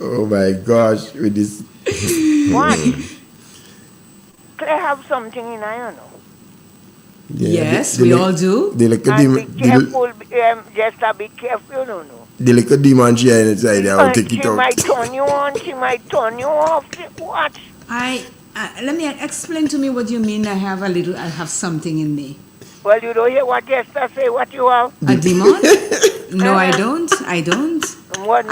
Oh my gosh, with this. What? Could I have something in I don't know? Yeah, yes, we all do. The little and be careful, just be careful, no. The little demon she inside there, I'll take it out. She might turn you on, she might turn you off. What? Let me explain to me what you mean. I have something in me. Well, you don't hear what Esther say, what you have? A demon? No, I don't. I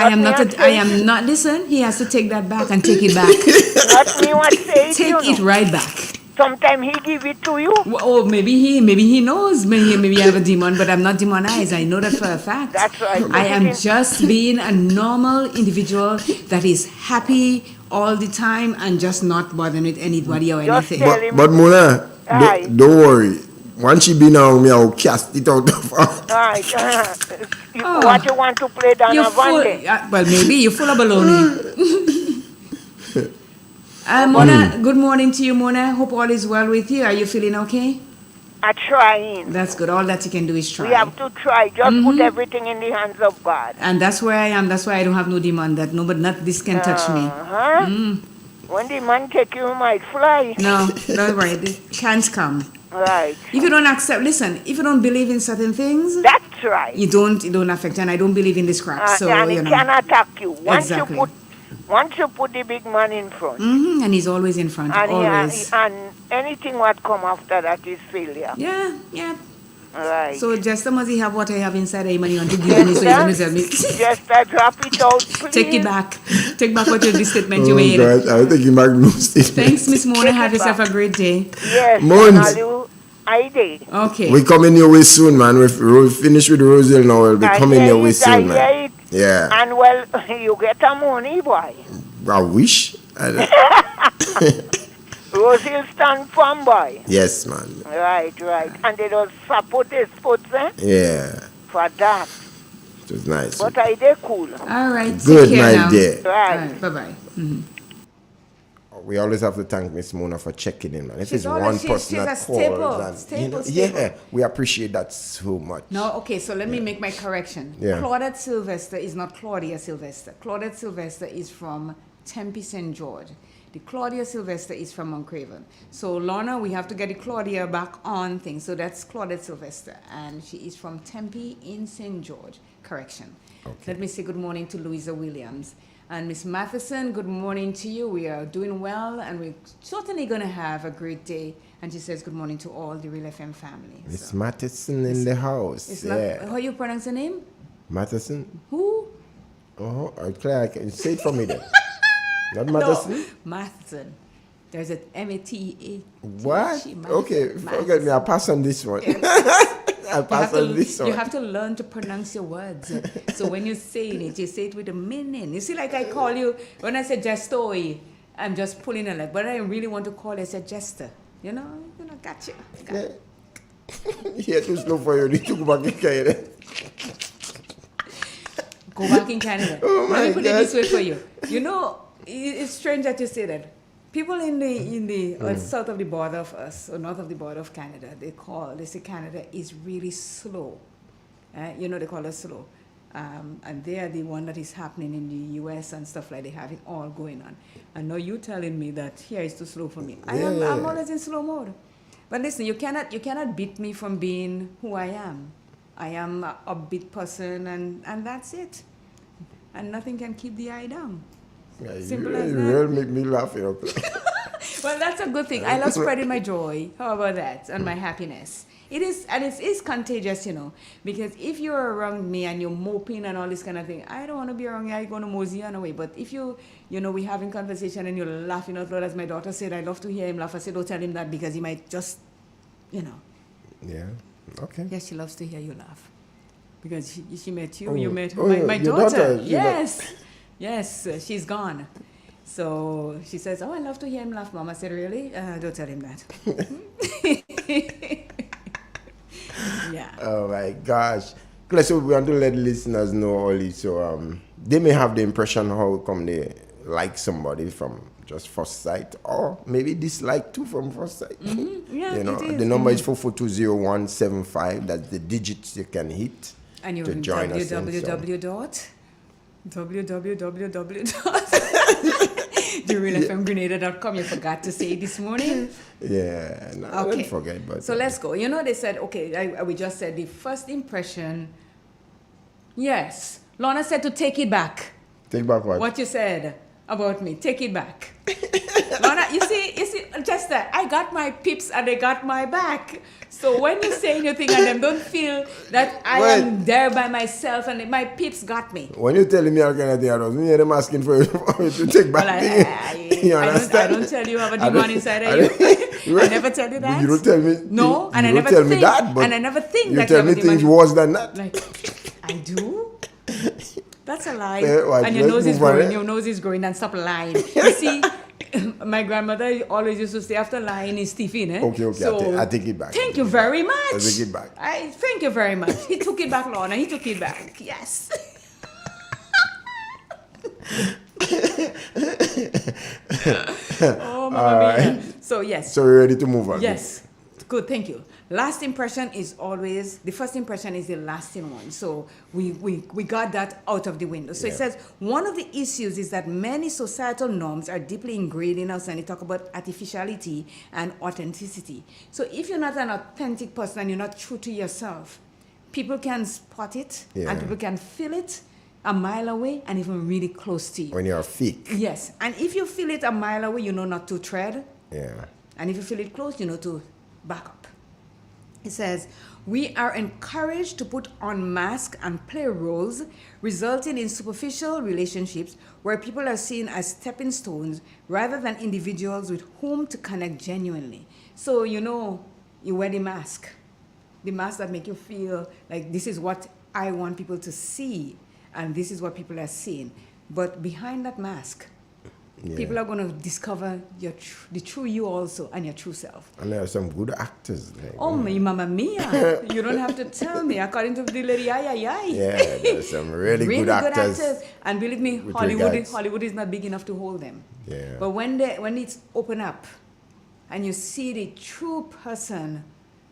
am not, listen, he has to take that back and take it back. Not me what say it, take it right back. Sometimes he give it to you. Oh, maybe he knows. Maybe I have a demon, but I'm not demonized. I know that for a fact. That's right. I am just being a normal individual that is happy all the time and just not bothering with anybody or anything. But Mona, don't worry. Once she be now, I'll cast it out of her. Alright. What you want to play down a Vande? Well, maybe you're full of baloney. Mona, good morning to you, Mona. Hope all is well with you. Are you feeling okay? I'm trying. That's good. All that you can do is try. We have to try. Just put everything in the hands of God. And that's where I am. That's why I don't have no demand. Not this can touch me. When the man take you, might fly. No, don't worry. The chance come. Right. If you don't accept, listen, if you don't believe in certain things, that's right. It don't affect you. And I don't believe in this crap. So, And it can attack you. Exactly. Once you put the big man in front. And he's always in front. And always. And anything what come after that is failure. Yeah. Right. So just must he have what I have inside the money on to give me, so you're going to tell me. Just drop it out, please. Take it back. Take back what the statement you made. God, I'm taking back no statement. Thanks, Miss Mona. Have yourself a great day. Yes. Mons. I did. Okay. We coming your way soon, man. We finish with Roselle now. We'll be coming your way soon, man. Yeah. And well, you get a money, boy. I wish. Roselle stand firm, boy. Yes, man. Right. And they don't support the sports, eh? Yeah. For that. It was nice. But I did cool. All right. Good night, dear. Right. Bye-bye. Mm-hmm. We always have to thank Miss Mona for checking in, man. If She's it's one person that calls, staple. yeah, we appreciate that so much. No, okay, so let me make my correction. Yeah. Claudette Sylvester is not Claudia Sylvester. Claudette Sylvester is from Tempe St. George. The Claudia Sylvester is from Mount Craven. So, Lorna, we have to get the Claudia back on thing. So that's Claudette Sylvester. And she is from Tempe in St. George. Correction. Okay. Let me say good morning to Louisa Williams. And Miss Matheson, good morning to you. We are doing well, and we're certainly going to have a great day. And she says good morning to all the Real FM family. Miss Matheson in the house. It's yeah. not, how you pronounce the name? Matheson. Who? Oh, okay. Say it for me then. Not Matheson? No, Matheson. There's a M-A-T-E-A. What? Okay, forget me. I'll pass on this one. I'll pass on this one. You have to learn to pronounce your words. So when you say it, you say it with a meaning. You see, like I call you, when I say gestoy, I'm just pulling a leg. But I really want to call you, I say jester. You know, gotcha. Yeah. Here too slow for you. You need to go back in Canada. Go back in Canada. Oh my Let me put God. it this way for you. You know, it's strange that you say that. People in the south of the border of us, or north of the border of Canada, they say Canada is really slow. They call us slow. And they are the one that is happening in the US and stuff like they have it all going on. And now you telling me that here is too slow for me. I'm always in slow mode. But listen, you cannot beat me from being who I am. I am a upbeat person, and that's it. And nothing can keep the eye down. Yeah, Simple as you that. really make me laugh, Well, that's a good thing. I love spreading my joy. How about that? And my happiness. It is contagious, because if you're around me and you're moping and all this kind of thing, I don't want to be around you. I'm going to mosey on away. But if we're having conversation and you're laughing out loud, as my daughter said, I love to hear him laugh. I said, don't tell him that because he might just, Yeah, okay. Yes, she loves to hear you laugh. Because she met you, Oh, you met her. oh, My your daughter. daughter, Yes, she's gone. So she says, I love to hear him laugh, Mom. I said, really? Don't tell him that. Yeah. Oh my gosh. So we want to let listeners know, Oli, so they may have the impression how come they like somebody from just first sight, or maybe dislike too from first sight. Mm-hmm. Yeah, it is. The number is 4420175. That's the digits you can hit and you to join us. www.therealfmgrenada.com. You forgot to say this morning. Yeah, no, I didn't forget. But so let's go. They said, okay, we just said the first impression. Yes, Lorna said to take it back. Take back what? What you said about me. Take it back. Lorna, you see, just that. I got my pips and they got my back. So when you say anything and them don't feel that I am there by myself and my pips got me. When you're telling me all kind of thing, I don't mean I'm asking for you to take back you understand? I don't tell you I have a demon inside of you. I never tell you that. You don't tell me. No, and I never tell think me that. But and I never think you that tell you have me a demon. things worse than that. Like, I do? That's a lie. Watch, and your nose is growing. Your nose is growing. And stop lying. You see, my grandmother always used to say, after lying is thieving. Okay. So, I take it back. Thank you very much. I take it back. Thank you very much. He took it back, Lorna. He took it back. Yes. Oh, Mama Mia. So, yes. So we're ready to move on. Yes. Good, thank you. last impression is always, the first impression is the lasting one. So we got that out of the window. So it says, one of the issues is that many societal norms are deeply ingrained in us, and they talk about artificiality and authenticity. So if you're not an authentic person and you're not true to yourself, people can spot it and people can feel it a mile away and even really close to you. When you're fake. Yes. And if you feel it a mile away, you know not to tread. Yeah. And if you feel it close, you know to back up. It says, we are encouraged to put on masks and play roles, resulting in superficial relationships where people are seen as stepping stones rather than individuals with whom to connect genuinely. So, you know, you wear the mask that make you feel like this is what I want people to see, and this is what people are seeing. But behind that mask, people are going to discover the true you also, and your true self. And there are some good actors. Like, oh, my mamma mia. You don't have to tell me. According to the lady, yeah, there's some really good actors. And believe me, Hollywood is not big enough to hold them. Yeah. But when it's open up and you see the true person,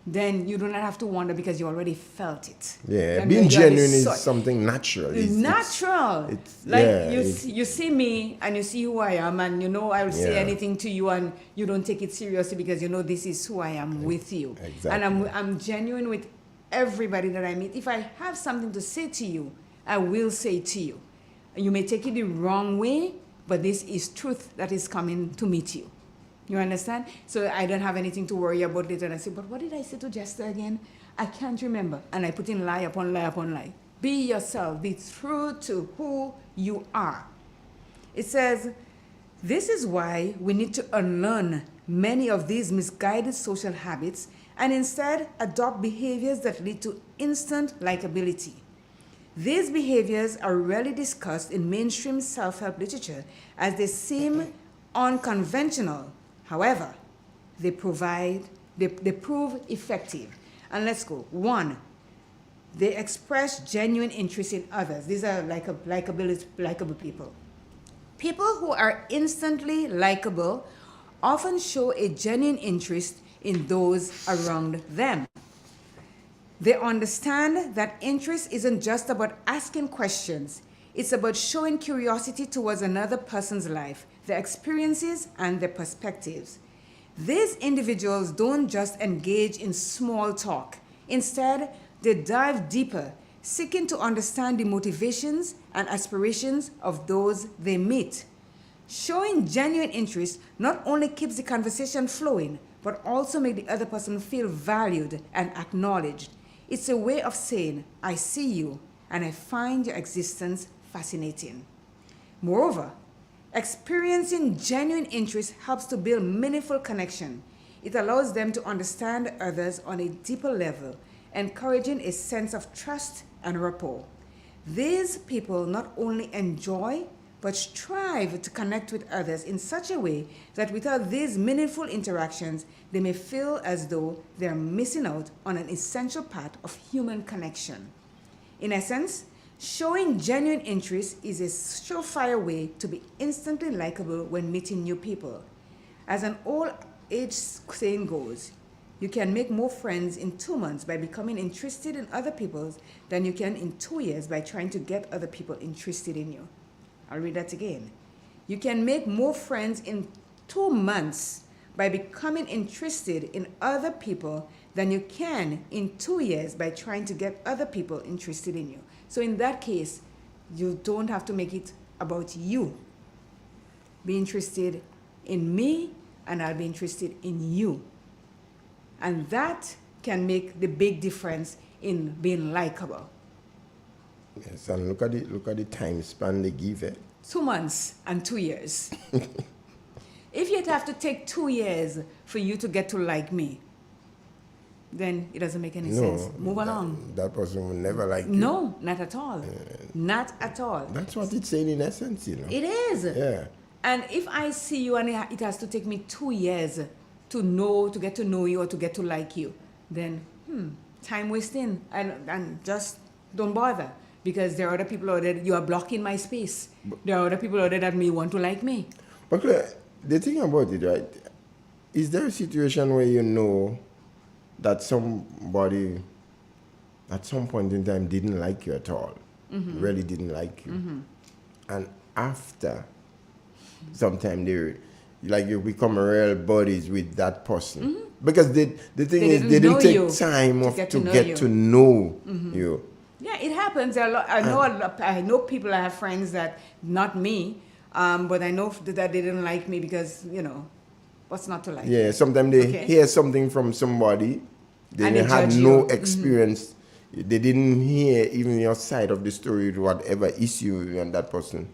then you do not have to wonder because you already felt it. Yeah, and being genuine is something natural. It's natural. You see me and you see who I am, and you know I will say anything to you and you don't take it seriously because you know this is who I am with you. Exactly. And I'm genuine with everybody that I meet. If I have something to say to you, I will say it to you. You may take it the wrong way, but this is truth that is coming to meet you. You understand? So I don't have anything to worry about later. And I say, but what did I say to Jester again? I can't remember. And I put in lie upon lie upon lie. Be yourself. Be true to who you are. It says, this is why we need to unlearn many of these misguided social habits and instead adopt behaviors that lead to instant likability. These behaviors are rarely discussed in mainstream self-help literature as they seem unconventional. However, they prove effective. And let's go. 1, they express genuine interest in others. These are likable people. People who are instantly likable often show a genuine interest in those around them. They understand that interest isn't just about asking questions. It's about showing curiosity towards another person's life, their experiences, and their perspectives. These individuals don't just engage in small talk. Instead, they dive deeper, seeking to understand the motivations and aspirations of those they meet. Showing genuine interest not only keeps the conversation flowing, but also makes the other person feel valued and acknowledged. It's a way of saying, I see you, and I find your existence fascinating. Moreover, experiencing genuine interest helps to build meaningful connection. It allows them to understand others on a deeper level, encouraging a sense of trust and rapport. These people not only enjoy, but strive to connect with others in such a way that without these meaningful interactions, they may feel as though they're missing out on an essential part of human connection. In essence, showing genuine interest is a surefire way to be instantly likable when meeting new people. As an old-age saying goes, you can make more friends in 2 months by becoming interested in other people than you can in 2 years by trying to get other people interested in you. I'll read that again. You can make more friends in 2 months by becoming interested in other people than you can in 2 years by trying to get other people interested in you. So in that case, you don't have to make it about you. Be interested in me, and I'll be interested in you. And that can make the big difference in being likable. Yes, and look at the time span they give it. 2 months and 2 years. If you'd have to take 2 years for you to get to like me, then it doesn't make any sense. Move along. That person will never like you. No, not at all. Not at all. That's what it's saying in essence, you know. It is. Yeah. And if I see you and it has to take me 2 years to get to know you or to get to like you, then time wasting and just don't bother. Because there are other people out there, you are blocking my space. There are other people out there that may want to like me. But the thing about it, right, is there a situation where you know that somebody at some point in time didn't like you at all, really didn't like you, and after some time you become real buddies with that person because the thing is they didn't take time off to get to know you. Yeah, it happens. I know people. I have friends that not me, but I know that they didn't like me because what's not to like. Yeah, sometimes they hear something from somebody, they had no experience. They didn't hear even your side of the story, whatever issue and that person.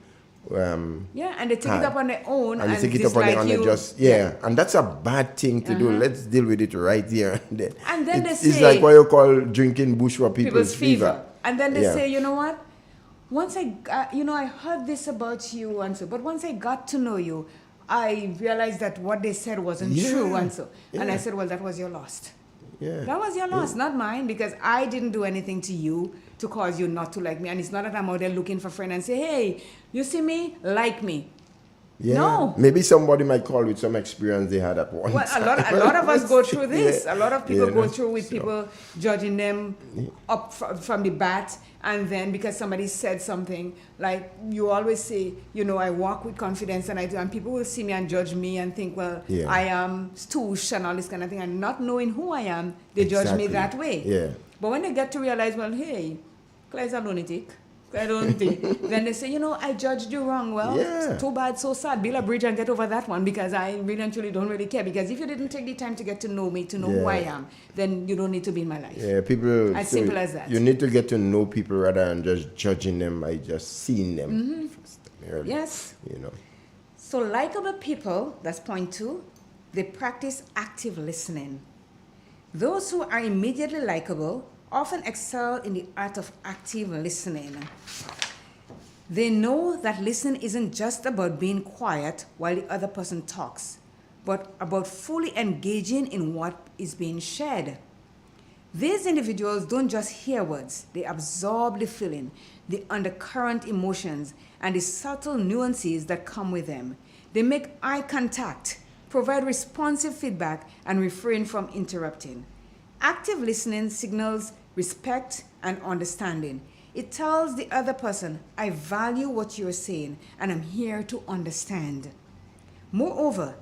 And they take it up on their own and they take it up on their own and and that's a bad thing to do. Let's deal with it right there and then. And then it's like what you call drinking bourgeois people's fever. And then they say, you know what? Once I heard this about you and so, but once I got to know you, I realized that what they said wasn't true and so. And I said, well, that was your loss. Yeah. That was your loss, not mine, because I didn't do anything to you to cause you not to like me. And it's not that I'm out there looking for a friend and say, hey, you see me? Like me. Yeah. No. Maybe somebody might call with some experience they had at one time. A lot of us go through this. A lot of people go through with people judging them up from the bat. And then because somebody said something, like you always say, I walk with confidence and people will see me and judge me and think, well, I am stoosh and all this kind of thing. And not knowing who I am, they judge me that way. Yeah. But when they get to realize, well, hey, Claire's a lunatic. Then they say, I judged you wrong. Well, too bad, so sad. Build a bridge and get over that one because I really and truly don't really care. Because if you didn't take the time to get to know me, to know who I am, then you don't need to be in my life. Yeah, people. As simple as that. You need to get to know people rather than just judging them by just seeing them. Yes. So likable people, that's point 2, they practice active listening. Those who are immediately likable often excel in the art of active listening. They know that listening isn't just about being quiet while the other person talks, but about fully engaging in what is being shared. These individuals don't just hear words, they absorb the feeling, the undercurrent emotions, and the subtle nuances that come with them. They make eye contact, provide responsive feedback, and refrain from interrupting. Active listening signals respect and understanding. It tells the other person, I value what you're saying and I'm here to understand. Moreover,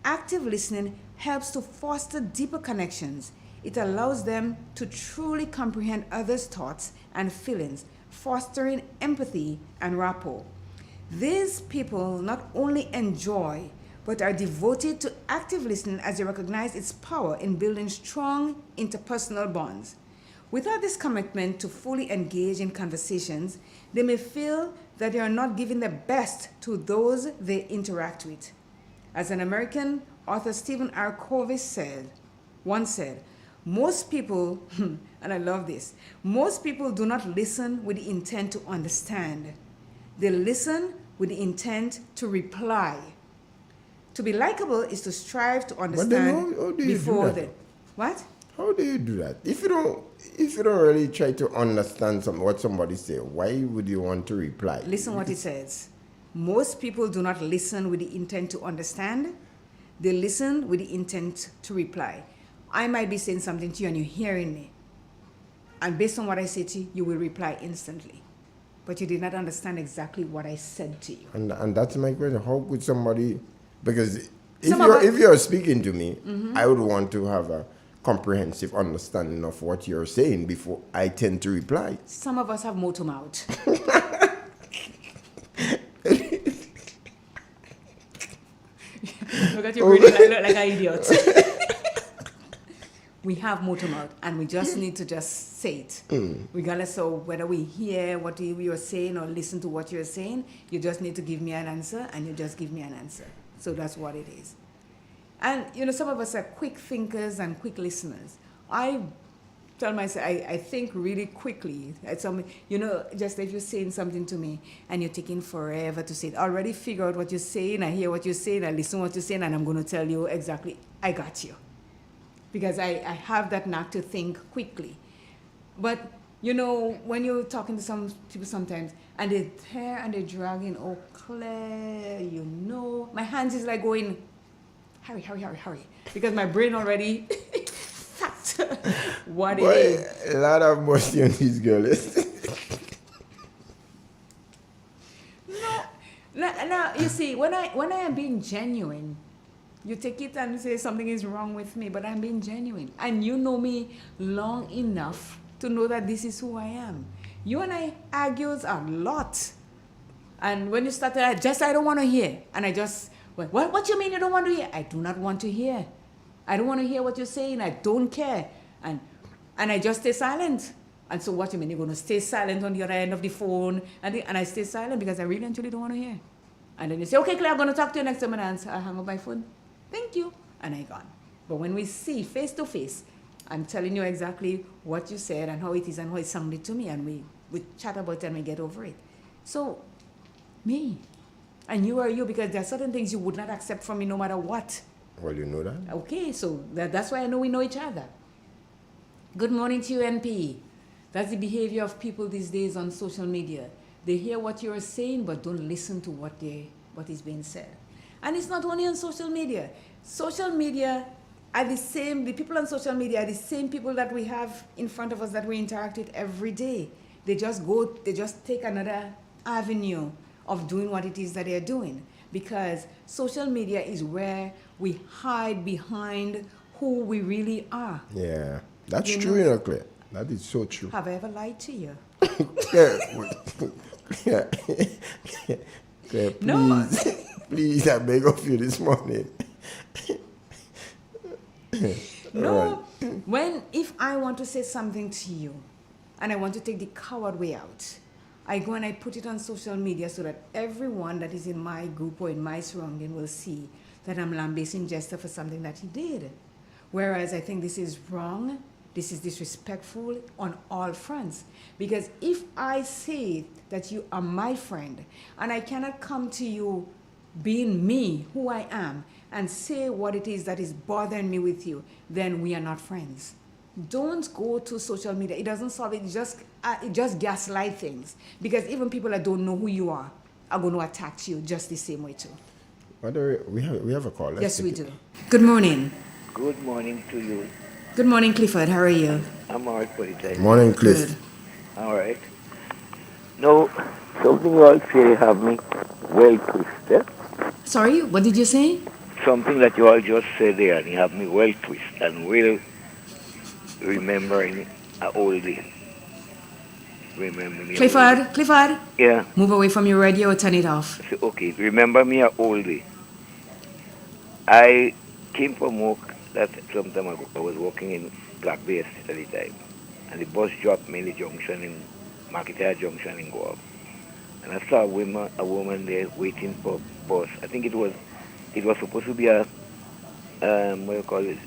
active listening helps to foster deeper connections. It allows them to truly comprehend others' thoughts and feelings, fostering empathy and rapport. These people not only enjoy but are devoted to active listening as they recognize its power in building strong interpersonal bonds. Without this commitment to fully engage in conversations, they may feel that they are not giving their best to those they interact with. As an American author, Stephen R. Covey once said, most people, and I love this, most people do not listen with the intent to understand. They listen with the intent to reply. To be likable is to strive to understand before them. What? How do you do that? If you don't really try to understand what somebody say, why would you want to reply? Listen what it says. Most people do not listen with the intent to understand. They listen with the intent to reply. I might be saying something to you and you're hearing me. And based on what I say to you, you will reply instantly. But you did not understand exactly what I said to you. And that's my question. How could somebody... Because if you're speaking to me, I would want to have a comprehensive understanding of what you're saying before I tend to reply. Some of us have motor mouth. Look at you breathing like an idiot. We have motor mouth and we just need to just say it. Regardless of whether we hear what you're saying or listen to what you're saying, you just need to give me an answer and you just give me an answer. So that's what it is. And, some of us are quick thinkers and quick listeners. I tell myself, I think really quickly. Just if you're saying something to me and you're taking forever to say it, I already figure out what you're saying, I hear what you're saying, I listen to what you're saying, and I'm going to tell you exactly, I got you. Because I have that knack to think quickly. But, when you're talking to some people sometimes, and they tear and they're dragging, oh, Claire, my hands is like going, hurry. Because my brain already, fact, what it Boy, is. a lot of mercy on these girls. Now, you see, when I am being genuine, you take it and say something is wrong with me, but I'm being genuine. And you know me long enough to know that this is who I am. You and I argues a lot. And when you started, I don't want to hear. And I just, what you mean you don't want to hear? I do not want to hear. I don't want to hear what you're saying. I don't care. And I just stay silent. And so what you mean? You're going to stay silent on the other end of the phone? And I stay silent because I really and truly don't want to hear. And then you say, okay, Claire, I'm going to talk to you next time. And I answer, I hang up my phone. Thank you. And I gone. But when we see face to face, I'm telling you exactly what you said and how it is and how it sounded to me. And we chat about it and we get over it. So, me. And you are you, because there are certain things you would not accept from me no matter what. Well, you know that. Okay, so that's why I know we know each other. Good morning to you, NP. That's the behavior of people these days on social media. They hear what you're saying, but don't listen to what is being said. And it's not only on social media. Social media are the people on social media are the same people that we have in front of us that we interact with every day. They just take another avenue of doing what it is that they're doing. Because social media is where we hide behind who we really are. Yeah, that's true, Claire. That is so true. Have I ever lied to you? Claire, please, no. Please, I beg of you this morning. No, if I want to say something to you and I want to take the coward way out, I go and I put it on social media so that everyone that is in my group or in my surrounding will see that I'm lambasting Jester for something that he did. Whereas I think this is wrong, this is disrespectful on all fronts. Because if I say that you are my friend and I cannot come to you being me, who I am, and say what it is that is bothering me with you, then we are not friends. Don't go to social media. It doesn't solve it. It just gaslight things. Because even people that don't know who you are going to attack you just the same way too. We have a call. Yes, we do. Good morning. Good morning to you. Good morning, Clifford. How are you? I'm all right for the time. Morning, Cliff. Good. All right. No, something you all say have me well twisted. Sorry, what did you say? Something that you all just said there, and you have me well twisted and well remembering an oldie. Remember me. Clifford. Yeah. Move away from your radio or turn it off. Okay, remember me an oldie. I came from work that some time ago. I was working in Black Bay Estate at the time. And the bus dropped me in the junction in Marketer Junction in Goa. And I saw a woman there waiting for bus. I think it was supposed to be a what do you call it?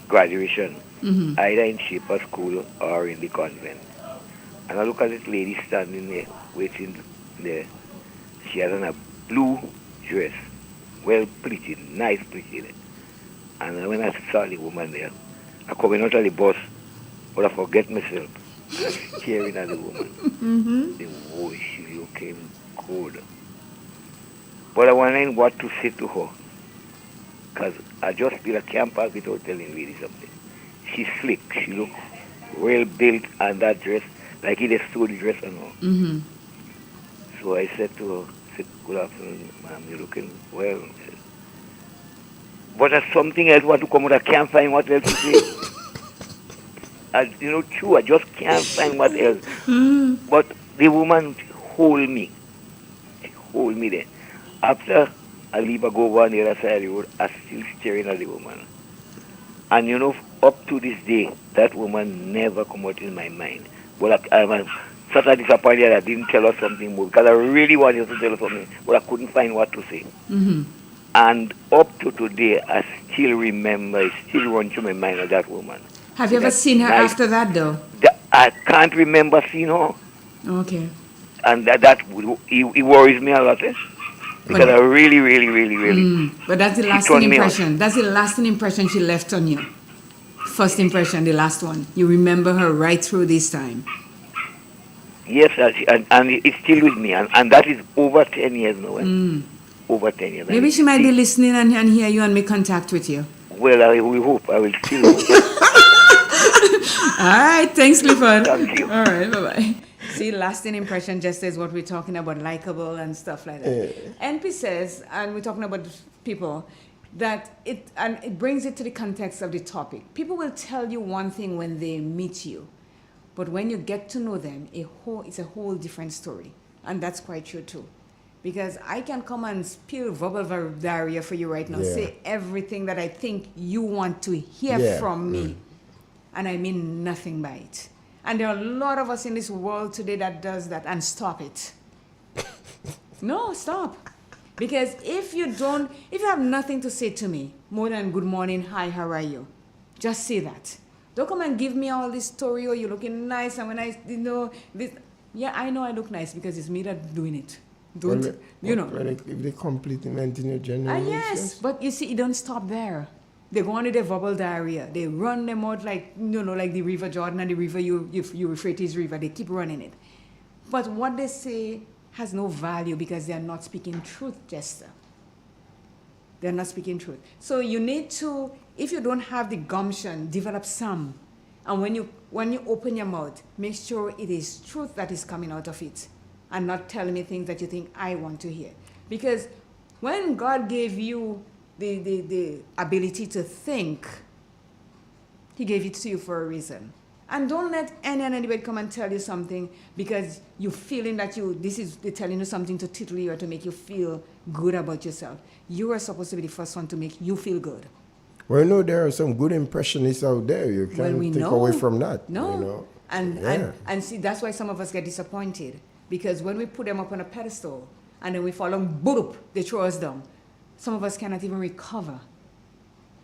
Graduation. Mm-hmm. Either in Shaper School or in the convent. And I look at this lady standing there, waiting there. She has on a blue dress, well pleated, nice pleated. And when I saw the woman there, I come out of the bus, but I forget myself. Staring at the woman. Mm-hmm. The voice, she looking good. But I wondering what to say to her. Because I just feel I can't pass without telling lady something. She's slick. She looks well built, and that dress, like he just stole the dress on her. Mm-hmm. So I said to her, good afternoon, ma'am, you're looking well. But there's something else want to come out, I can't find what else to say. True, I just can't find what else. Mm. But the woman hold me there. After I leave, I go over on the other side of the road, I'm still staring at the woman. And up to this day, that woman never come out in my mind. But I'm such a disappointed that I didn't tell her something more, because I really wanted to tell her something, but I couldn't find what to say. Mm-hmm. And up to today, I still remember, it still runs through my mind of that woman. Have you ever seen her after that, though? I can't remember seeing her. Okay. And that it worries me a lot, because I really, really, really, really... But that's the lasting impression. That's the lasting impression she left on you. First impression, the last one. You remember her right through this time. Yes, and it's still with me. And that is over 10 years now. Over 10 years. Maybe she might be listening and hear you and make contact with you. Well, I will hope. I will still hope. All right, thanks, Clifford. Thank you. All right, bye-bye. See, lasting impression just is what we're talking about, likable and stuff like that. NP says, and we're talking about people, that it brings it to the context of the topic. People will tell you one thing when they meet you, but when you get to know them, it's a whole different story. And that's quite true too. Because I can come and spill verbal diarrhea for you right now, say everything that I think you want to hear from me, and I mean nothing by it. And there are a lot of us in this world today that does that, and stop it. No, stop. Because if you have nothing to say to me more than good morning, hi, how are you? Just say that. Don't come and give me all this story, oh, you're looking nice, and when I know I look nice because it's me that's doing it. If they compliment in your general. Yes, but you see, it don't stop there. They go on with their verbal diarrhea. They run them out like the River Jordan and the river Euphrates River. They keep running it. But what they say has no value because they are not speaking truth, Jester. They're not speaking truth. So you need to, if you don't have the gumption, develop some. And when you open your mouth, make sure it is truth that is coming out of it, and not tell me things that you think I want to hear. Because when God gave you the ability to think, He gave it to you for a reason. And don't let anybody come and tell you something because you're feeling that they're telling you something to tickle you or to make you feel good about yourself. You are supposed to be the first one to make you feel good. Well, no, there are some good impressionists out there. You can't take away from that. No. And see, that's why some of us get disappointed. Because when we put them up on a pedestal and then we fall on, boop, they throw us down. Some of us cannot even recover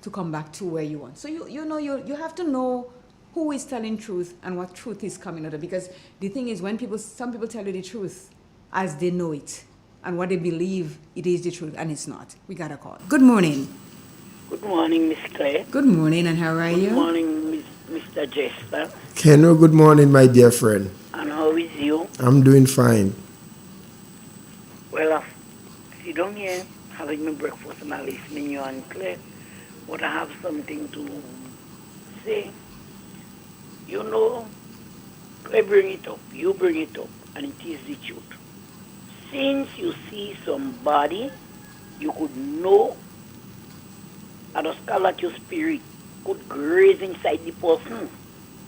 to come back to where you want. So you have to know who is telling truth and what truth is coming out of. Because the thing is, some people tell you the truth as they know it and what they believe it is the truth, and it's not. We got a call. Good morning. Good morning, Miss Claire. Good morning, and how are you? Good morning, Mr. Jester. Hello, good morning, my dear friend. And how is you? I'm doing fine. Well, I sit down here having my breakfast and I'm listening to you and Claire, but I have something to say. Claire bring it up, you bring it up, and it is the truth. Since you see somebody, you could know at a skull that your spirit could graze inside the person.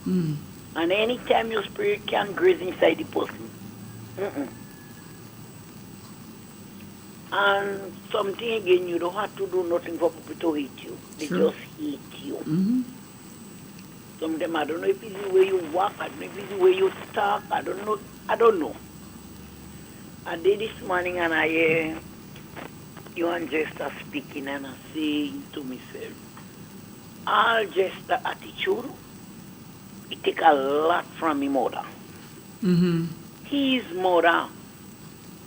And anytime your spirit can graze inside the person, and something again, you don't have to do nothing for people to hate you. They just hate you. Sometimes I don't know if it's the way you walk, I don't know if it's the way you talk, I don't know. I did this morning and I hear you and Jester speaking and I saying to myself, all Jester attitude, it take a lot from his mother. His mother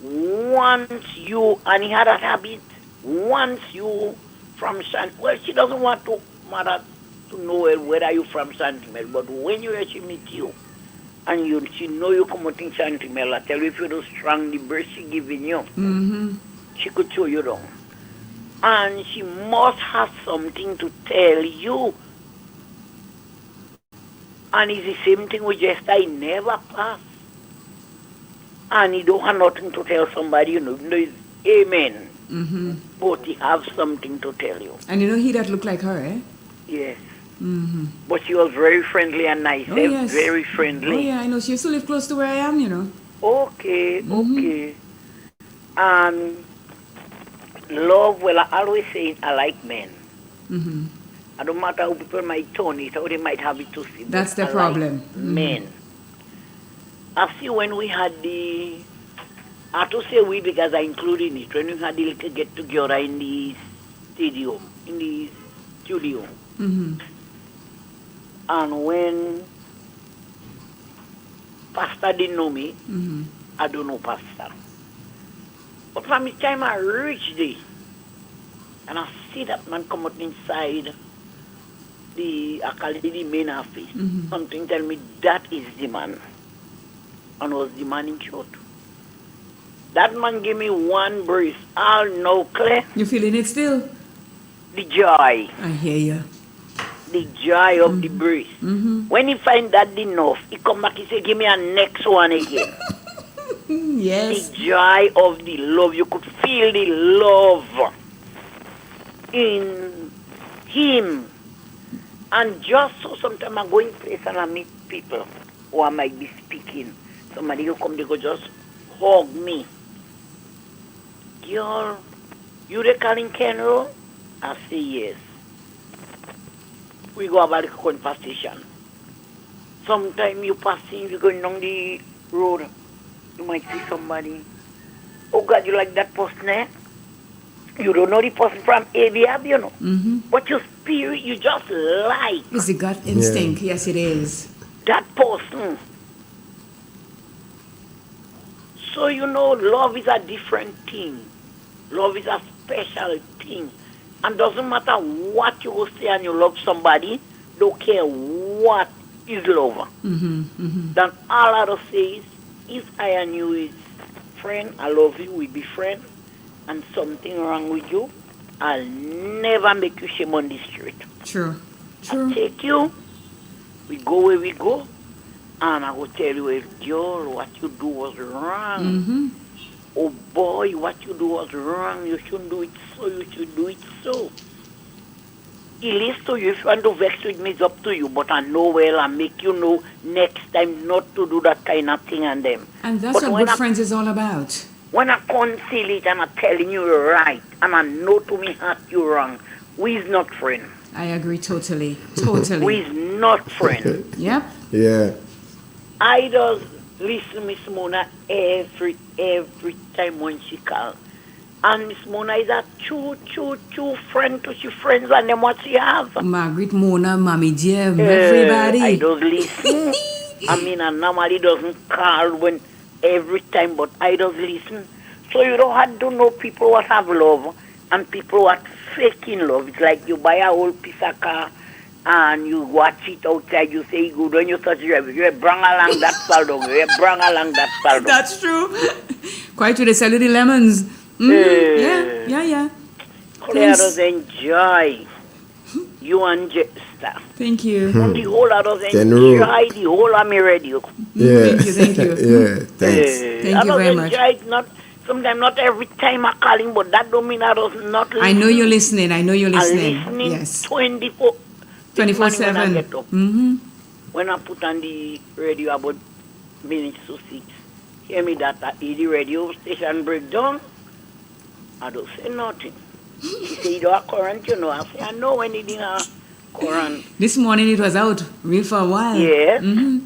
wants you, and he had that habit, wants you from San. Well, she doesn't want to mother to know whether you from Santimel, but when you actually meet you, and she know you come out in Santimel, I tell you if you do strong the breast she giving you, she could show you down. And she must have something to tell you. And it's the same thing with Jester, he never pass. And he don't have nothing to tell somebody, amen. But he have something to tell you. And he that look like her, eh? Yes. But she was very friendly and nice. Yes. Very friendly. Oh, yeah, I know. She used to live close to where I am, Okay, okay. And love, well, I always say I like men. I don't matter how people might turn it, how they might have it to see. That's the problem. Like men. I see when we had I have to say we because I included it, when we had the little get together in the studio. And when Pastor didn't know me, I don't know Pastor. But from the time I reached there, and I see that man come out inside I call it the main office, something tell me that is the man. And was the man in short. That man gave me one brace. All no clear. You feeling it still? the joy. I hear you. The joy of the breeze. When he find that enough, he come back, he say, give me a next one again. Yes. The joy of the love. You could feel the love in him. And just so sometimes I go in place and I meet people who I might be speaking. Somebody who come, they go just hug me. Girl, you the calling Kenro? I say yes. We go about the conversation. Sometimes you passing, you're going down the road, you might see somebody. Oh God, you like that person there? You don't know the person from ABF, you know. But your spirit, you just like. It's the gut instinct. Yes, it is. That person. So, you know, love is a different thing. Love is a special thing. And doesn't matter what you will say and you love somebody, don't care what is love. Then all I will say is, if I and you is friend, I love you, we be friends, and something wrong with you, I'll never make you shame on the street. True. I'll take you, we go where we go, and I will tell you, hey, girl, what you do was wrong. Oh boy, what you do was wrong. You shouldn't do it so. You should do it so. It is to you. If you want to vex with me, it's up to you. But I know well, I make you know next time not to do that kind of thing on them. And that's what good friends is all about. When I conceal it and I'm telling you you're right, and I know to me heart you're wrong, we is not friend. I agree totally. Totally. We is not friend. Yep. Yeah. I just listen Miss Mona every time when she calls. And Miss Mona is a true friend to she friends and them what she have. Margaret, Mona, Mommy Jim, everybody. I just listen. I mean, I normally doesn't call when every time, but I just listen. So you don't have to know people what have love and people what faking love. It's like you buy a old piece of car and you watch it outside, you say good when you touch it, you bring along that saldo, you bring along that saldo. That's true. Quite with the sell you the lemons. Yeah. Let us enjoy you and Jester. Thank you. And the whole others enjoy the whole of my radio. Yeah. Thank you. Yeah, thanks. Thank you very much. Enjoy it, sometimes not every time I call him, but that don't mean I was not listening. I know you're listening. I'm listening yes. 24/7. When I put on the radio about minutes to 6, hear me that at the radio station breakdown, I don't say nothing. She say, you don't have current, you know. I say, I know when it didn't have current. This morning it was out real for a while. Yes. And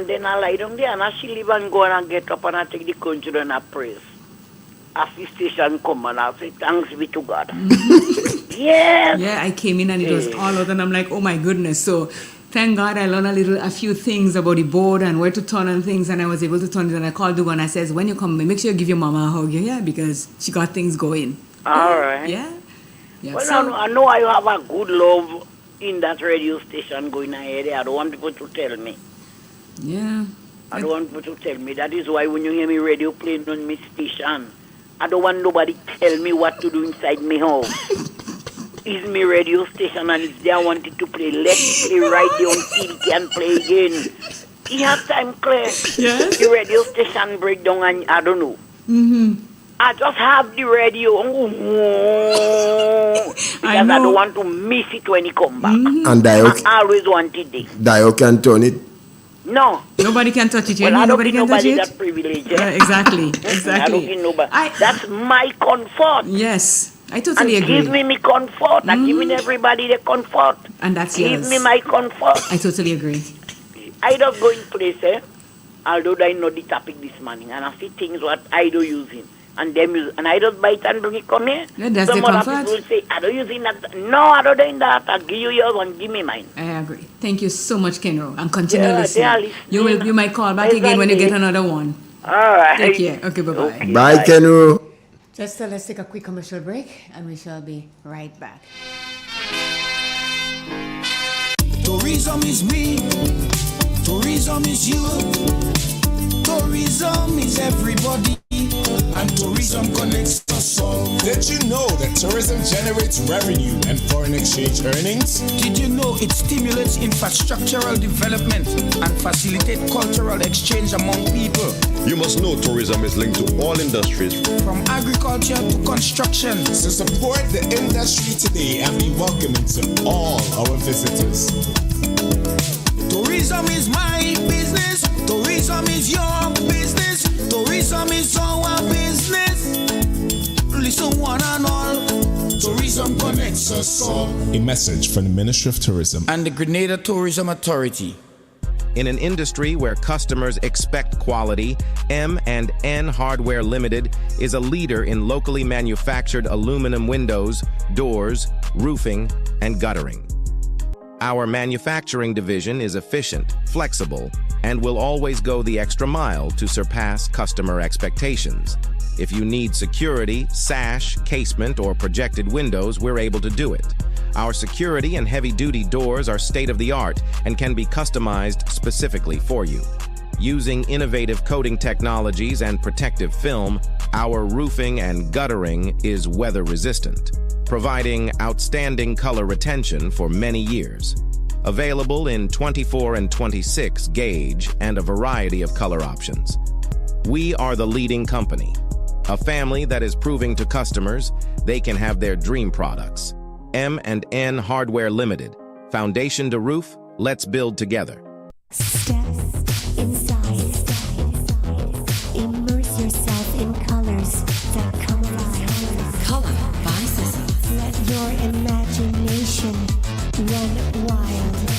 then I lie down there and I she leave and go and get up and I take the country and I praise. After the station come and I say, thanks be to God. Yes. Yeah, I came in and it was all out and I'm like, oh my goodness. So thank God I learned a few things about the board and where to turn and things, and I was able to turn it. And I called Dugo and I says, when you come, make sure you give your mama a hug. Yeah, because she got things going. All right. Yeah. Well, so, I know I have a good love in that radio station going ahead. I don't want people to tell me. Yeah. I don't want people to tell me. That is why when you hear me radio playing on my station, I don't want nobody tell me what to do inside my house. It's my radio station and it's there I wanted to play. Let's play right there until it can play again. He has time clear. Yes. The radio station breakdown and I don't know. I just have the radio because I don't want to miss it when he come back. And I always want it there. Dio can turn it. No. Nobody can touch it. Well, I don't nobody give can touch nobody it. that privilege. Eh? Exactly. I don't give nobody. That's my comfort. Yes. I totally and agree. Give me comfort. I'm giving everybody the comfort. And that's Give yours. me my comfort. I totally agree. I don't go in place, although I know the topic this morning, and I see things what I do using. And them use, and I don't buy it and bring it come here. Yeah, that's some the other comfort. people will say, I don't use that. No, I don't do that. I'll give you yours and give me mine. I agree. Thank you so much, Kenro. And continue Yeah, they are listening. You might call back again when you get another one. All right. Take care. Okay, bye-bye. Okay, Bye, Kenro. Just let's take a quick commercial break and we shall be right back. Tourism is me. Tourism is you. Tourism is everybody. And tourism connects us all. Did you know that tourism generates revenue and foreign exchange earnings? Did you know it stimulates infrastructural development and facilitates cultural exchange among people? You must know tourism is linked to all industries, from agriculture to construction. So support the industry today and be welcoming to all our visitors. Tourism is my business. Tourism is your business. Tourism is our business. Listen one and all. Tourism connects us all. A message from the Ministry of Tourism and the Grenada Tourism Authority. In an industry where customers expect quality, M&N Hardware Limited is a leader in locally manufactured aluminum windows, doors, roofing, and guttering. Our manufacturing division is efficient, flexible, and will always go the extra mile to surpass customer expectations. If you need security, sash, casement, or projected windows, we're able to do it. Our security and heavy-duty doors are state-of-the-art and can be customized specifically for you. Using innovative coating technologies and protective film, our roofing and guttering is weather-resistant, providing outstanding color retention for many years. Available in 24 and 26 gauge and a variety of color options. We are the leading company, a family that is proving to customers they can have their dream products. M&N Hardware Limited. Foundation to roof, let's build together. Step inside. Immerse yourself in colors that come alive. Color by Sissons. Let your imagination run wild.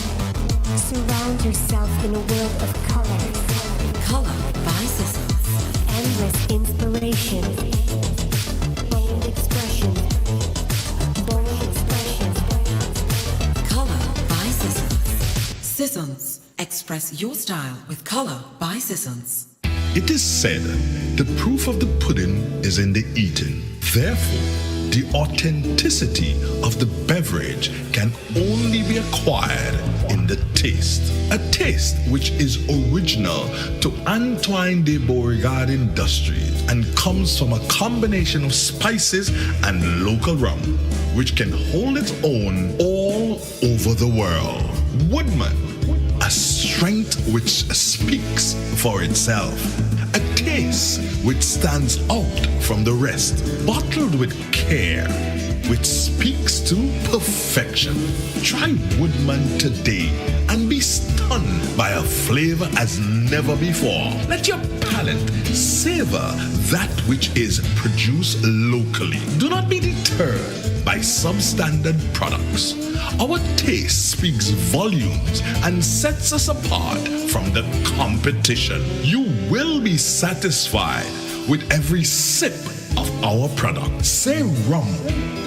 Surround yourself in a world of color. Color by Sissons. Endless inspiration. Bold expression. Color by Sissons. Sissons. Express your style with Color by Sissons. It is said the proof of the pudding is in the eating. Therefore, the authenticity of the beverage can only be acquired in the taste. A taste which is original to Antoine de Beauregard Industries and comes from a combination of spices and local rum, which can hold its own all over the world. Woodman, a strength which speaks for itself. A taste which stands out from the rest, bottled with care, which speaks to perfection. Try Woodman today and be stunned by a flavor as never before. Let your palate savor that which is produced locally. Do not be deterred by substandard products. Our taste speaks volumes and sets us apart from the competition. You will be satisfied with every sip of our product. Say rum,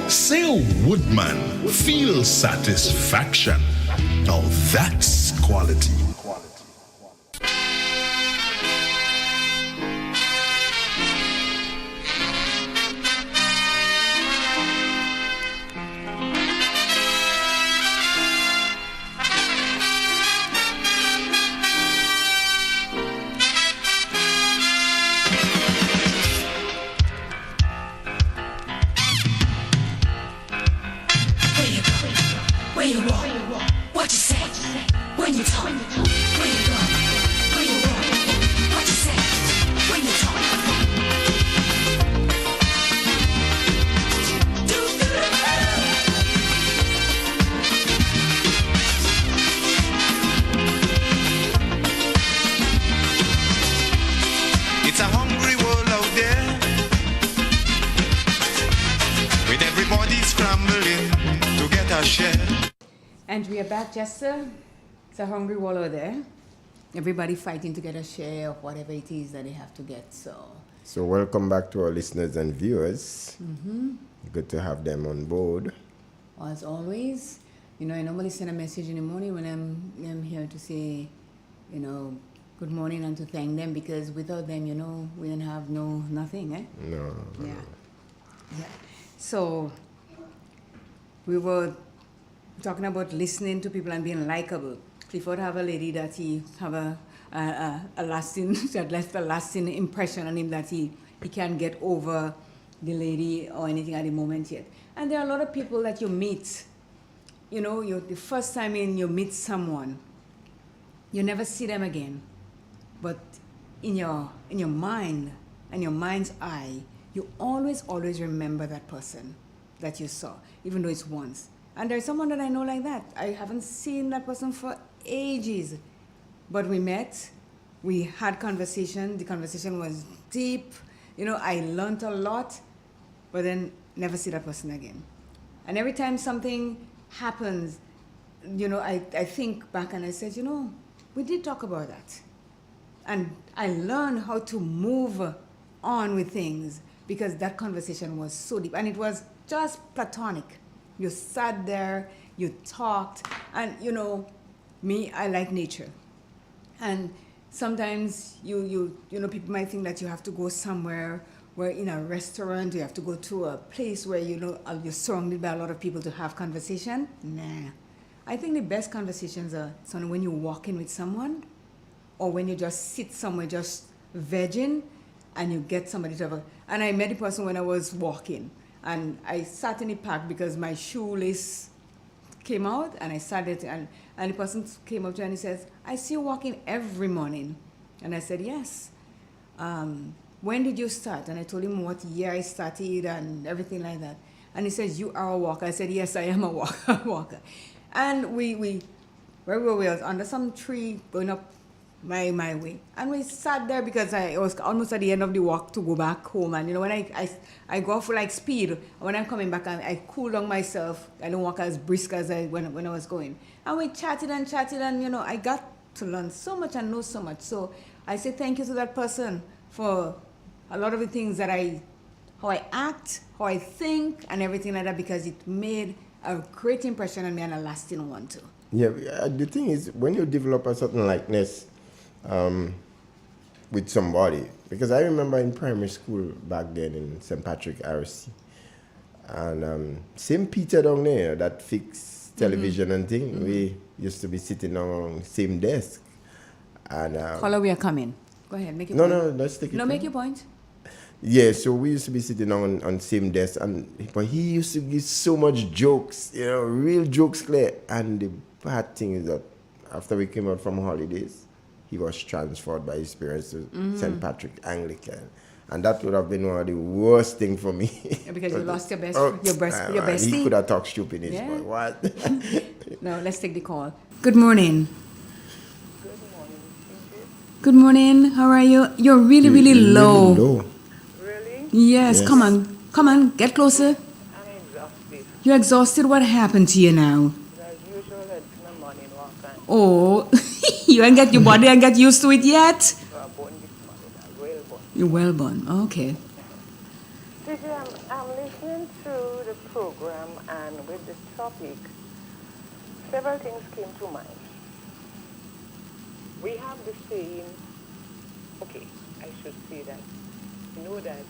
say Woodman, feel satisfaction. Now that's quality. It's a hungry world out there, with everybody scrambling to get a share. And we are back, Jester. It's a hungry wall over there. Everybody fighting to get a share of whatever it is that they have to get. So welcome back to our listeners and viewers. Mm-hmm. Good to have them on board. As always, I normally send a message in the morning when I'm here to say, good morning and to thank them, because without them, we don't have nothing, eh? No. Yeah. So we were talking about listening to people and being likable. Clifford have a lady that he have a lasting, that left a lasting impression on him that he can get over the lady or anything at the moment yet. And there are a lot of people that you meet. You know, the first time you meet someone, you never see them again. But in your mind and your mind's eye, you always remember that person that you saw, even though it's once. And there's someone that I know like that. I haven't seen that person for ages. But we met, we had conversation, the conversation was deep, you know, I learned a lot, but then never see that person again. And every time something happens, you know, I think back and I said, you know, we did talk about that. And I learned how to move on with things because that conversation was so deep. And it was just platonic. You sat there, you talked, and you know, me, I like nature. And sometimes you know, people might think that you have to go somewhere where in a restaurant, you have to go to a place where, you know, you're surrounded by a lot of people to have conversation. Nah. I think the best conversations are when you walk in with someone or when you just sit somewhere just vegging and you get somebody to have a... And I met the person when I was walking. And I sat in the park because my shoelace came out and I sat it and the person came up to me and he says, I see you walking every morning. And I said, yes. When did you start? And I told him what year I started and everything like that. And he says, you are a walker. I said, yes, I am a walker. And where were we? I was under some tree going up my way. And we sat there because I was almost at the end of the walk to go back home. And you know, when I go for like speed, when I'm coming back, I cool down myself. I don't walk as brisk as when I was going. And we chatted and you know, I got to learn so much and know so much. So I say thank you to that person for a lot of the things that how I act, how I think, and everything like that, because it made a great impression on me and a lasting one too. Yeah, the thing is, when you develop a certain likeness with somebody, because I remember in primary school back then in St. Patrick, RC, and St. Peter down there, that fixed television and thing, we used to be sitting on the same desk. And Caller, we are coming. Go ahead, make your point. No, let's take it. No, make your point. Yeah, so we used to be sitting on same desk, but he used to give so much jokes, you know, real jokes, clear. And the bad thing is that after we came out from holidays, he was transferred by his parents to St. Patrick Anglican. And that would have been one of the worst things for me. Yeah, because you lost your bestie. He could have talked stupid, yeah. Boy. What? No, let's take the call. Good morning. Good morning. How are you? You're really, really low. Really? Yes, come on, get closer. I'm exhausted. You're exhausted? What happened to you now? As usual, it's my morning walk. Oh, you ain't get your body ain't get used to it yet? You're well born. Okay. I'm listening to the program, and with the topic, several things came to mind. We have the saying, okay, I should say that, you know that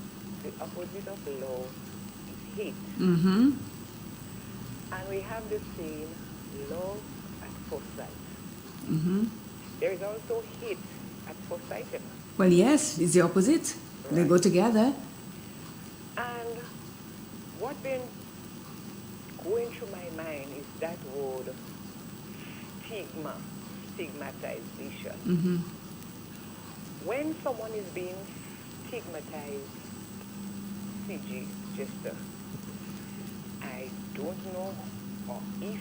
the opposite of love is hate. Mm-hmm. And we have the saying, love at first sight. Mm-hmm. There is also hate at first sight. Well, yes, it's the opposite. Right. They go together. And what been going through my mind is that word stigmatization. Mm-hmm. When someone is being stigmatized, CG, Jester, I don't know or if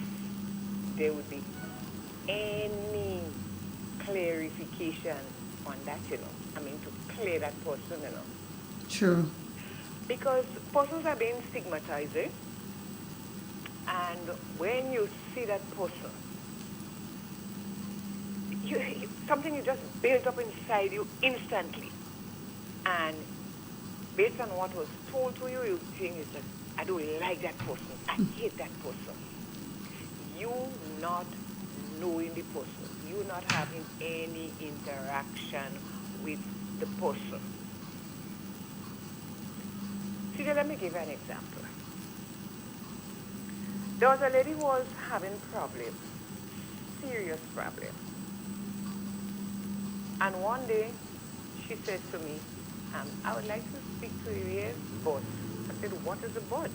there would be any clarification on that, you know. I mean, to clear that person, you know. True. Because persons are being stigmatized, and when you see that person, something is just built up inside you instantly. And based on what was told to you, you think it's just, I don't like that person. I hate that person. You not knowing the person. You not having any interaction with the person. See, let me give you an example. There was a lady who was having problems, serious problems. And one day, she said to me, I would like to speak to you, yes, but said, what is a bud?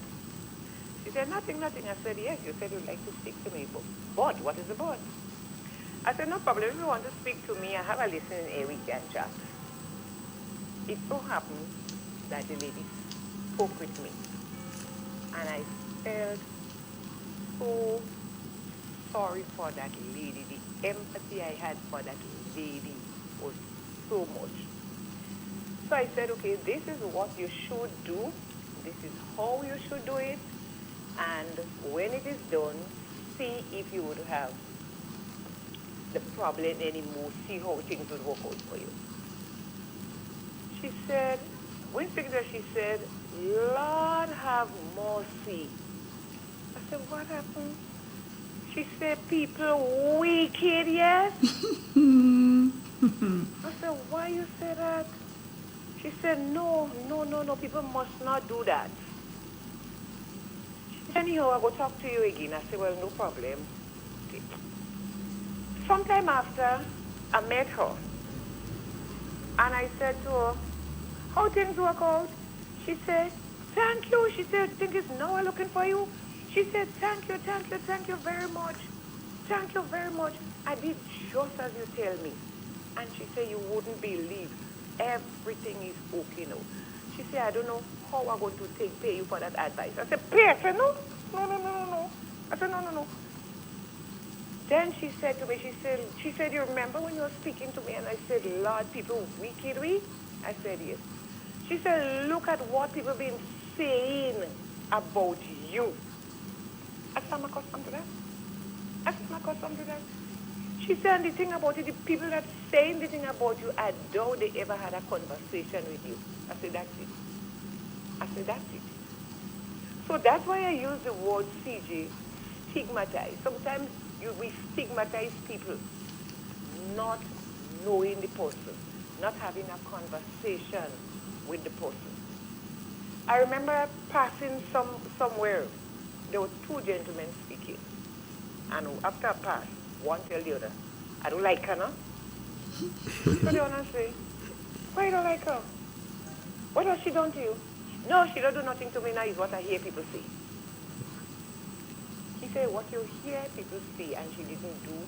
She said, nothing, nothing. I said, yes, you said you'd like to speak to me. But bud, what is a bud? I said, no problem. If you want to speak to me, I have a listening ear, we can chat. It so happened that the lady spoke with me. And I felt so sorry for that lady. The empathy I had for that lady was so much. So I said, okay, this is what you should do. This is how you should do it. And when it is done, see if you would have the problem anymore. See how things would work out for you. She said, when speaking to her, she said, Lord have mercy. I said, what happened? She said, people wicked, yes? I said, why you say that? She said, no, people must not do that. She said, anyhow, I go talk to you again. I said, well, no problem. Sometime after, I met her. And I said to her, how things work out? She said, thank you. She said, think it's Noah looking for you? She said, thank you very much. Thank you very much. I did just as you tell me. And she said, you wouldn't believe. Everything is okay now. She said, I don't know how I'm going to pay you for that advice. I said, pay? I said, no. I said, no. Then she said to me, she said, you remember when you were speaking to me? And I said, Lord, people wicked we? I said, yes. She said, look at what people been saying about you. I said, I'm accustomed to that. She said, and the thing about it, the people that saying the thing about you, I doubt they ever had a conversation with you. I said, that's it. So that's why I use the word, CJ, stigmatize. Sometimes we stigmatize people not knowing the person, not having a conversation with the person. I remember passing somewhere. There were two gentlemen speaking. And after I passed, one tell the other, I don't like her, no? So the other say, why you don't like her? What has she done to you? No, she don't do nothing to me now, is what I hear people say. He said, what you hear people say, and she didn't do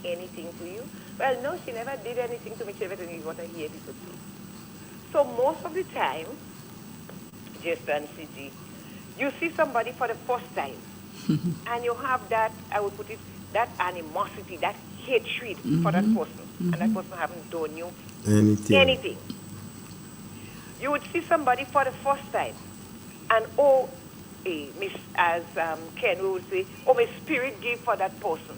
anything to you? Well, no, she never did anything to me. Everything is what I hear people say. So most of the time, just and CG, you see somebody for the first time, and you have that, I would put it, that animosity, that hatred for that person, and that person haven't done you anything. You would see somebody for the first time, and as Ken would say, my spirit gave for that person,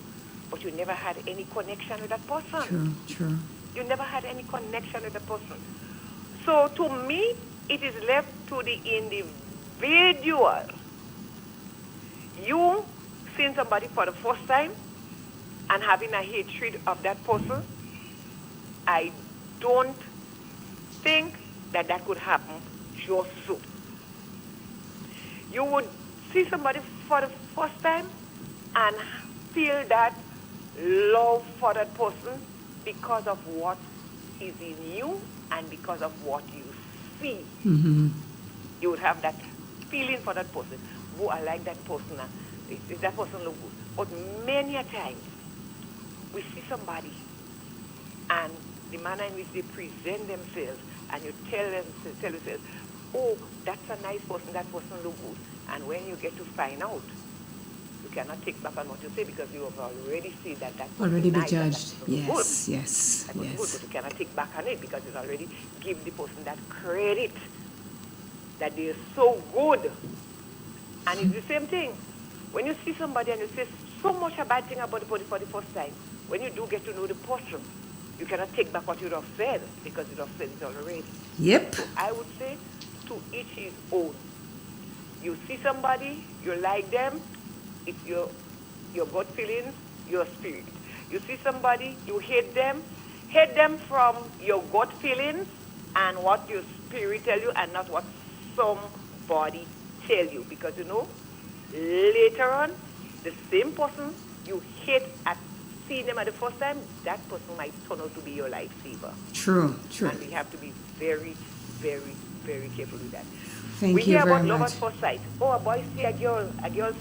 but you never had any connection with that person. True. You never had any connection with the person. So to me, it is left to the individual. You seeing somebody for the first time and having a hatred of that person, I don't think that could happen just so. You would see somebody for the first time and feel that love for that person because of what is in you and because of what you see. You would have that feeling for that person. Oh, I like that person. That person look good. But many a times, we see somebody and the manner in which they present themselves, and you tell yourself, oh, that's a nice person, that person look good. And when you get to find out, you cannot take back on what you say because you have already seen that person Already be nice, judged. Yes. Yes. Good, but you cannot take back on it because it's already give the person that credit that they are so good. And it's the same thing. When you see somebody and you say so much a bad thing about the body for the first time, when you do get to know the person, you cannot take back what you have said because you have said it already. Yep. So I would say to each his own. You see somebody, you like them, it's your gut feelings, your spirit. You see somebody, you hate them from your gut feelings and what your spirit tell you and not what somebody tell you. Because later on, the same person you hate at seeing them at the first time, that person might turn out to be your lifesaver. True. And we have to be very, very, very careful with that. Thank we you hear very about love much. at first sight. Oh, a boy see a girl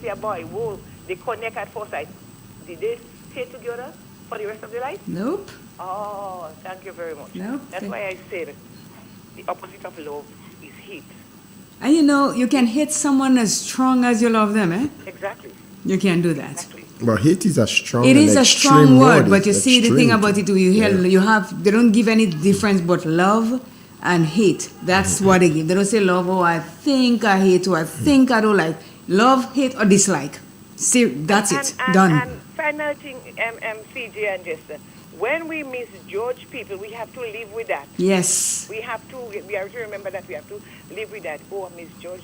see a boy. Whoa, they connect at first sight. Did they stay together for the rest of their life? Nope. Oh, thank you very much. Nope. That's why I said the opposite of love is hate. And you can hate someone as strong as you love them, eh? Exactly. You can do that. But hate is a strong. It is a strong word, but you It's see the thing extreme about too. it, they don't give any difference but love and hate. That's what they give. They don't say love, oh, I think I hate, or I think I don't like. Love, hate, or dislike. See, that's it. Done. And final thing, CJ and Jester, when we misjudge people, we have to live with that. Yes. We have to remember that we have to live with that. Oh, I misjudged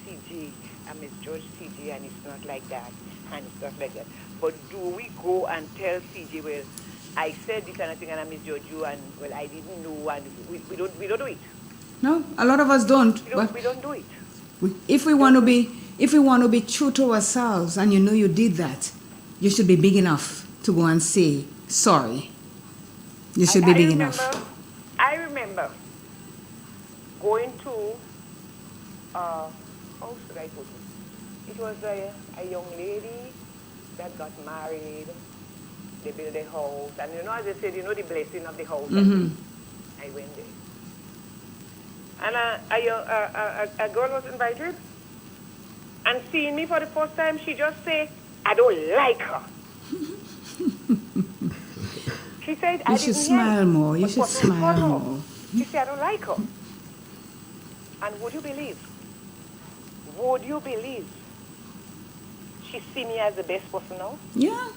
CJ, and it's not like that, and it's not like that. But do we go and tell CJ, well, I said this kind of thing and I misjudged you, and well, I didn't know, and we don't do it. No, a lot of us don't. We don't do it. If we want to be true to ourselves, and you know you did that, you should be big enough to go and say sorry. You should be big enough. I remember going to, how should I put it? It was a young lady that got married. They built a house. And as I said, the blessing of the house. Mm-hmm. I went there. And a girl was invited. And seeing me for the first time, she just said, I don't like her. She said, You should smile more. You should smile more. She said, I don't like her. And would you believe? She see me as the best person now? Yeah.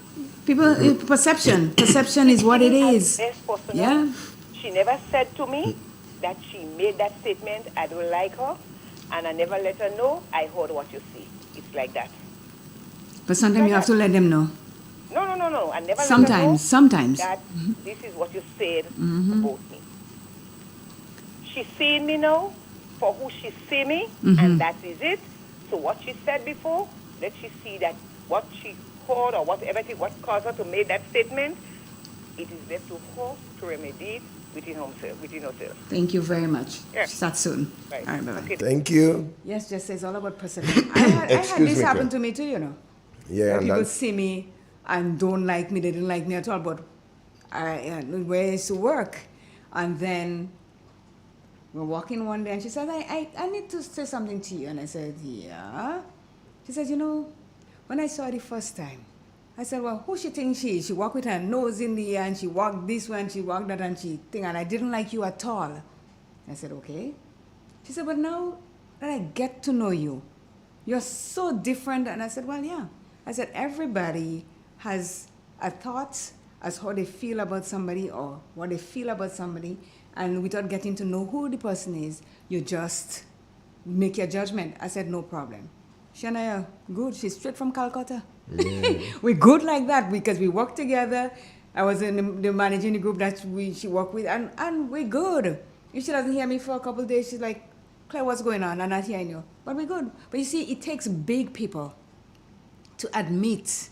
People, perception. Perception is what it is. Best person Yeah. now. She never said to me that she made that statement, I don't like her. And I never let her know, I heard what you say. It's like that. But sometimes you have to let them know. No. I never Sometimes. That this is what you said Mm-hmm. about me. She's seeing me now for who she see me, Mm-hmm. and that is it. So what she said before, let she see that what she heard or whatever it is, what caused her to make that statement, it is left to her to remedy it within herself. Thank you very much. Yeah. Start soon. Right. All right, bye-bye. Okay. Thank you. Yes, just it's all about perception. I had Excuse this me, happen Claire. to me too, Yeah, Where and people that's- see me and don't like me, they didn't like me at all, but where I used to work. And then we're walking one day and she said, I need to say something to you. And I said, yeah. She said, when I saw her the first time, I said, well, who she think she is? She walked with her nose in the air and she walked this way and she walked that and and I didn't like you at all. I said, okay. She said, but now that I get to know you, you're so different. And I said, well, yeah. I said, everybody has a thought as how they feel about somebody or what they feel about somebody. And without getting to know who the person is, you just make your judgment. I said, no problem. She and I are good. She's straight from Calcutta. We're good like that because we work together. I was in the managing the group that she worked with, and we're good. If she doesn't hear me for a couple of days, she's like, Claire, what's going on? I'm not hearing you. But we're good. But you see, it takes big people to admit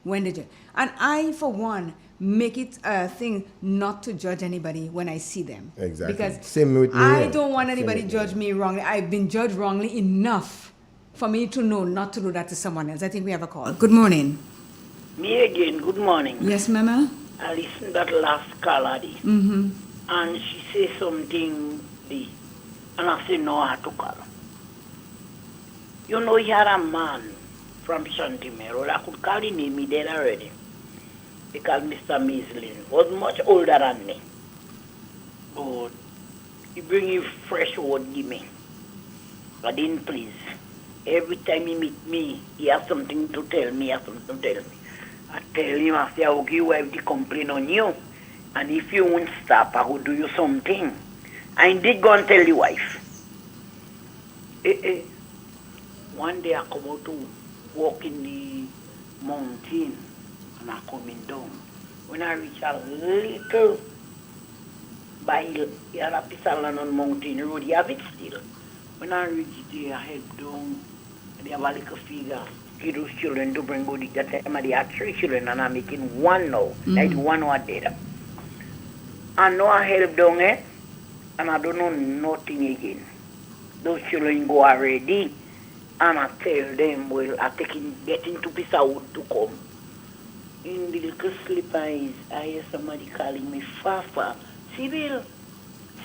when they judge. And I, for one, make it a thing not to judge anybody when I see them. Exactly. Because Same with me. I don't want anybody to judge me wrongly. I've been judged wrongly enough for me to know not to do that to someone else. I think we have a call. Good morning. Me again, good morning. Yes, Mama? I listened that last caller, Mm-hmm. and she said something, and I said, no, I had to call. He had a man from Shantimero. I could call him name, he dead already. He called Mr. Maislin. Was much older than me. But he bring him fresh word, give me. I didn't please. Every time he meet me, he has something to tell me, I tell him, I say, okay, you have to complain on you. And if you won't stop, I will do you something. I did go and tell the wife. One day I come out to walk in the mountain, and I'm coming down. When I reach a little by here a piece of land on mountain road, you have it still. When I reach there, I head down, and they have a little figure. Those children to bring good. That time they had 3 children, and I'm making 1 now. Like 1 who are dead. And now I help down and I don't know nothing again. those children go already. And I tell them, well, I getting to piece of wood to come. In the little slipper I hear somebody calling me Fafa. Sibyl.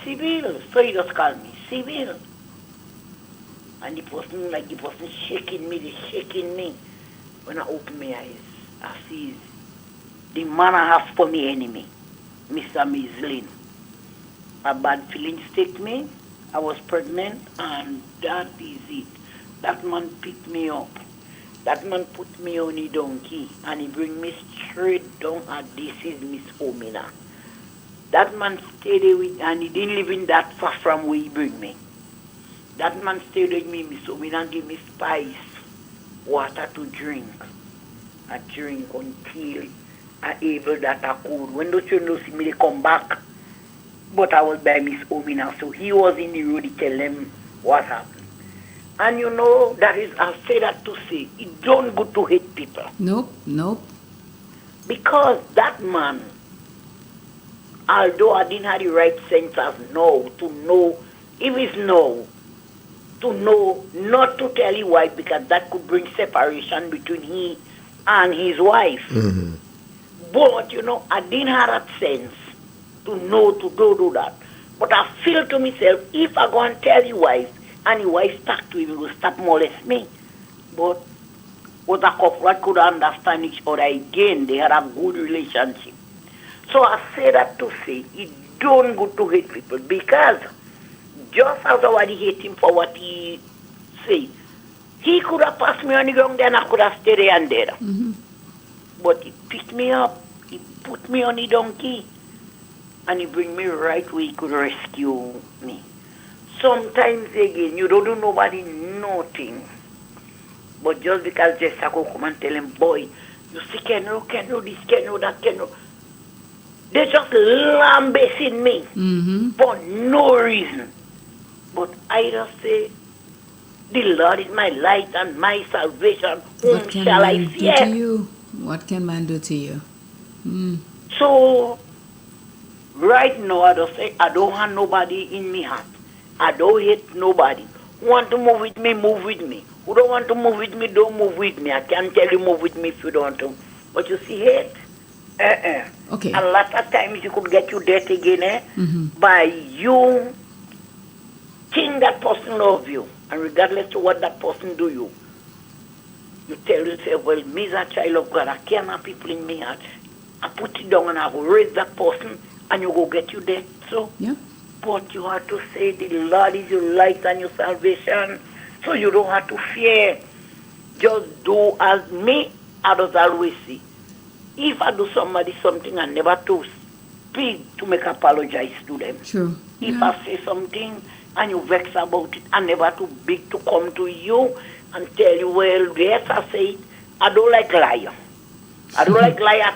So he just called me Sibyl. And the person shaking me. When I open my eyes, I see the man I have for me enemy, Mr. Mislin. A bad feeling take me. I was pregnant, and that is it. That man picked me up. That man put me on a donkey, and he bring me straight down, and this is Miss Omina. That man stayed there with, and he didn't live in that far from where he bring me. That man stayed with me, Miss Omina, and give me spice, water to drink. I drink until I able that I could. When those children see me, they come back. But I was by Miss Omina, so he was in the road to tell them what happened. And you know, that is, I say that to say, it don't go to hate people. Nope. Because that man, although I didn't have the right sense of to know, if it's to know not to tell his wife, because that could bring separation between he and his wife. Mm-hmm. But, you know, I didn't have that sense to know to do that. But I feel to myself, if I go and tell his wife, and his wife stuck to him, he will stop molest me. But was a couple that could understand each other again. They had a good relationship. So I say that to say, it don't go to hate people, because just as I hate him for what he say, he could have passed me on the ground, then I could have stayed there and there. Mm-hmm. But he picked me up, he put me on the donkey, and he bring me right where he could rescue me. Sometimes again, you don't do nobody nothing. But just because Jessica could come and tell him, boy, you see, can you this, can you that, can you. They just lambasting me for no reason. But I just say, the Lord is my light and my salvation. Whom shall I fear? What can man do to you? So, right now, I just say, I don't have nobody in me heart. I don't hate nobody. Who want to move with me, move with me. Who don't want to move with me, don't move with me. I can't tell you move with me if you don't want to. But you see, hate. Okay. A lot of times you could get you death again, by you think that person love you. And regardless of what that person do you tell yourself, well, me is a child of God. I can't have people in me heart. I put it down and I will raise that person, and you go get you death. So, yeah. But you have to say the Lord is your light and your salvation. So you don't have to fear. Just do as me, others always see. If I do somebody something, I never to speak to make apologize to them. True. If I say something and you vex about it, I never too big to come to you and tell you, well, yes, I say it. I don't like liar. I don't like liar.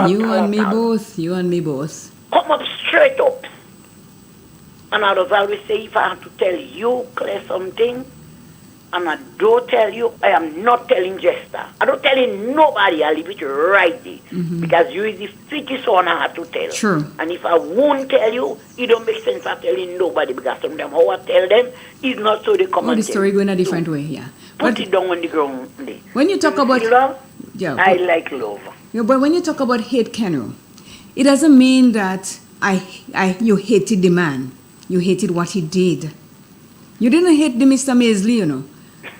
You and me both. Come up straight up. And I always say, if I have to tell you, Claire, something, and I don't tell you, I am not telling Jester. I don't tell nobody, I leave it right there. Because you is the fittest one I have to tell. True. And if I won't tell you, it don't make sense of telling nobody, because sometimes how I tell them is not so they come and the story going a different way, yeah. Put it down on the ground. When you talk about love, I like love. Yeah, but when you talk about hate, Kenro, it doesn't mean that you hated the man. You hated what he did. You didn't hate the Mr. Maisley, you know.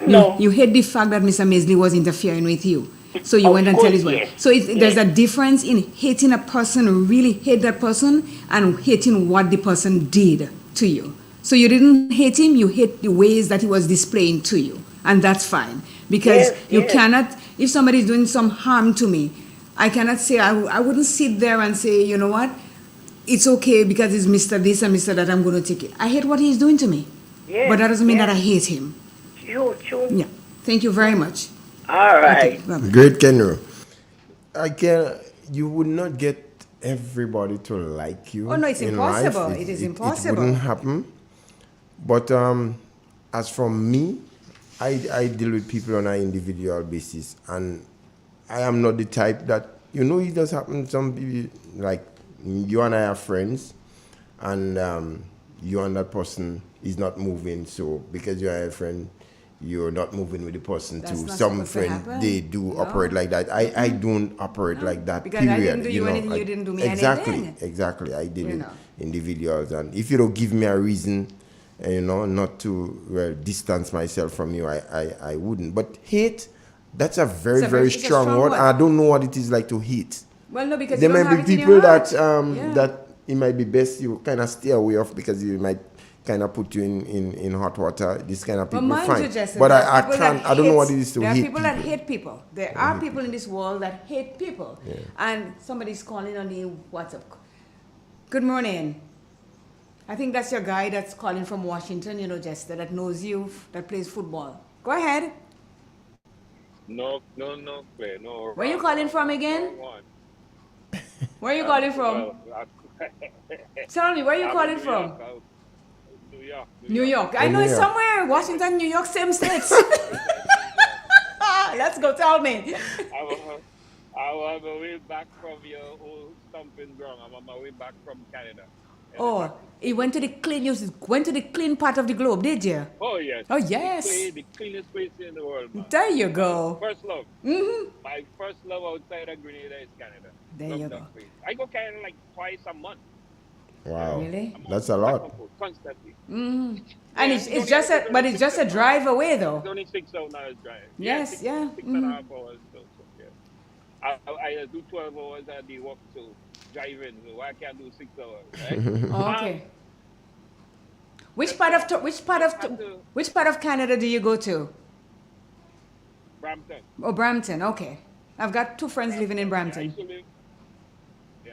No. You hate the fact that Mr. Maisley was interfering with you. So you went and tell his wife. Yes. So there's a difference in hating a person, really hate that person, and hating what the person did to you. So you didn't hate him, you hate the ways that he was displaying to you. And that's fine. Because you cannot, if somebody is doing some harm to me, I cannot say, I wouldn't sit there and say, you know what, it's okay because it's Mr. this and Mr. that, I'm going to take it. I hate what he's doing to me. Yes, but that doesn't mean that I hate him. True. Yeah. Thank you very much. All right. Okay, Great, Kenro. You would not get everybody to like you. Oh, no, it's in impossible. life. It is It impossible. wouldn't happen. But as from me, I deal with people on an individual basis. And I am not the type that, it does happen. Some people, like you and I are friends. And you and that person is not moving, so because you are a friend, you're not moving with the person That's too. not Some supposed to friends, happen. they do No. operate like that. I don't operate like that, Because period. I didn't do you anything, you didn't do me anything. Exactly. I deal You with know. individuals. And if you don't give me a reason, not to distance myself from you, I wouldn't. But hate, that's a very, very it's a strong word. word. I don't know what it is like to hate. Well, no, because There you don't might have be it in people your that heart. that it might be best you kind of stay away of, because you might kind of put you in hot water. This kind of But people, mind fine. you, Justin, But there are I people can't. that I don't know what hate- it is to there are hate people that hate people. There are people in this world that hate people. Yeah. And somebody's calling on the WhatsApp. Good morning. I think that's your guy that's calling from Washington, Jester, that knows you, that plays football. Go ahead. No, play, no. Where you calling from again? Where are you calling from? Tell me, where are you calling from? New York. New York. I know it's somewhere. Washington, New York, same states. Let's go. Tell me. I was on my way back from your old stomping ground. I'm on my way back from Canada. Oh, he went to the clean. You went to the clean part of the globe, did you? Oh, yes. Oh, yes. The cleanest place in the world, man. There you go. First love. Mm-hmm. My first love outside of Grenada is Canada. There Love you that go. place. I go Canada like twice a month. Wow. Really? That's a lot. Constantly. Mm-hmm. Yeah, And it's just a drive away, though. It's only 6 hours drive. Yes, yeah. Six and a half hours. So, yeah. I do 12 hours a day walk, so driving. So I can't do 6 hours. Right? Oh, okay. Which part of Canada do you go to? Brampton. Oh, Brampton. Okay. I've got two friends living in Brampton.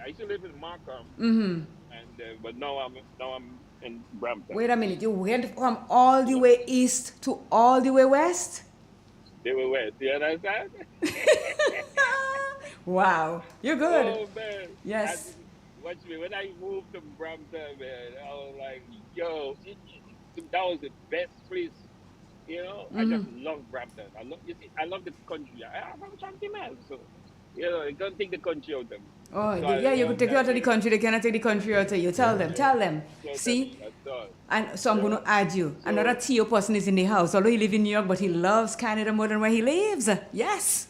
I used to live in Markham. Mm-hmm. And but now I'm in Brampton. Wait a minute. You went from all the way east to all the way west? They were west. You understand? Wow. You're good. Oh man. Yes. Watch me. When I moved to Brampton, man, I was like, yo, that was the best place. I just love Brampton. I love the country. I'm from Chantimel, so I don't take the country out of them. Oh, So yeah, you I could take you out of the country. They cannot take the country out of you. Tell them. See? That's all. And so I'm going to add you. Another TO person is in the house. Although he lives in New York, but he loves Canada more than where he lives. Yes.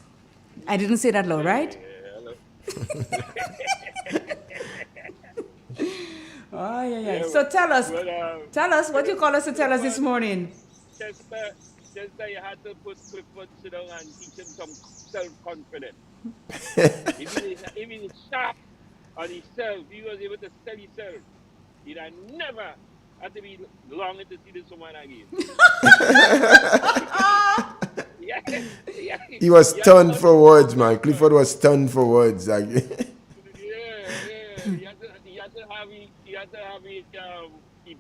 I didn't say that loud, right? Oh, yeah. So tell us what you call us to tell us this morning. Chester, you had to put Clifford sit down and teach him some self-confidence. if he is sharp on himself, he was able to sell himself. He'd have never had to be longing to see this woman again. He was stunned for words, man. Clifford was stunned for words. Like, He had to have his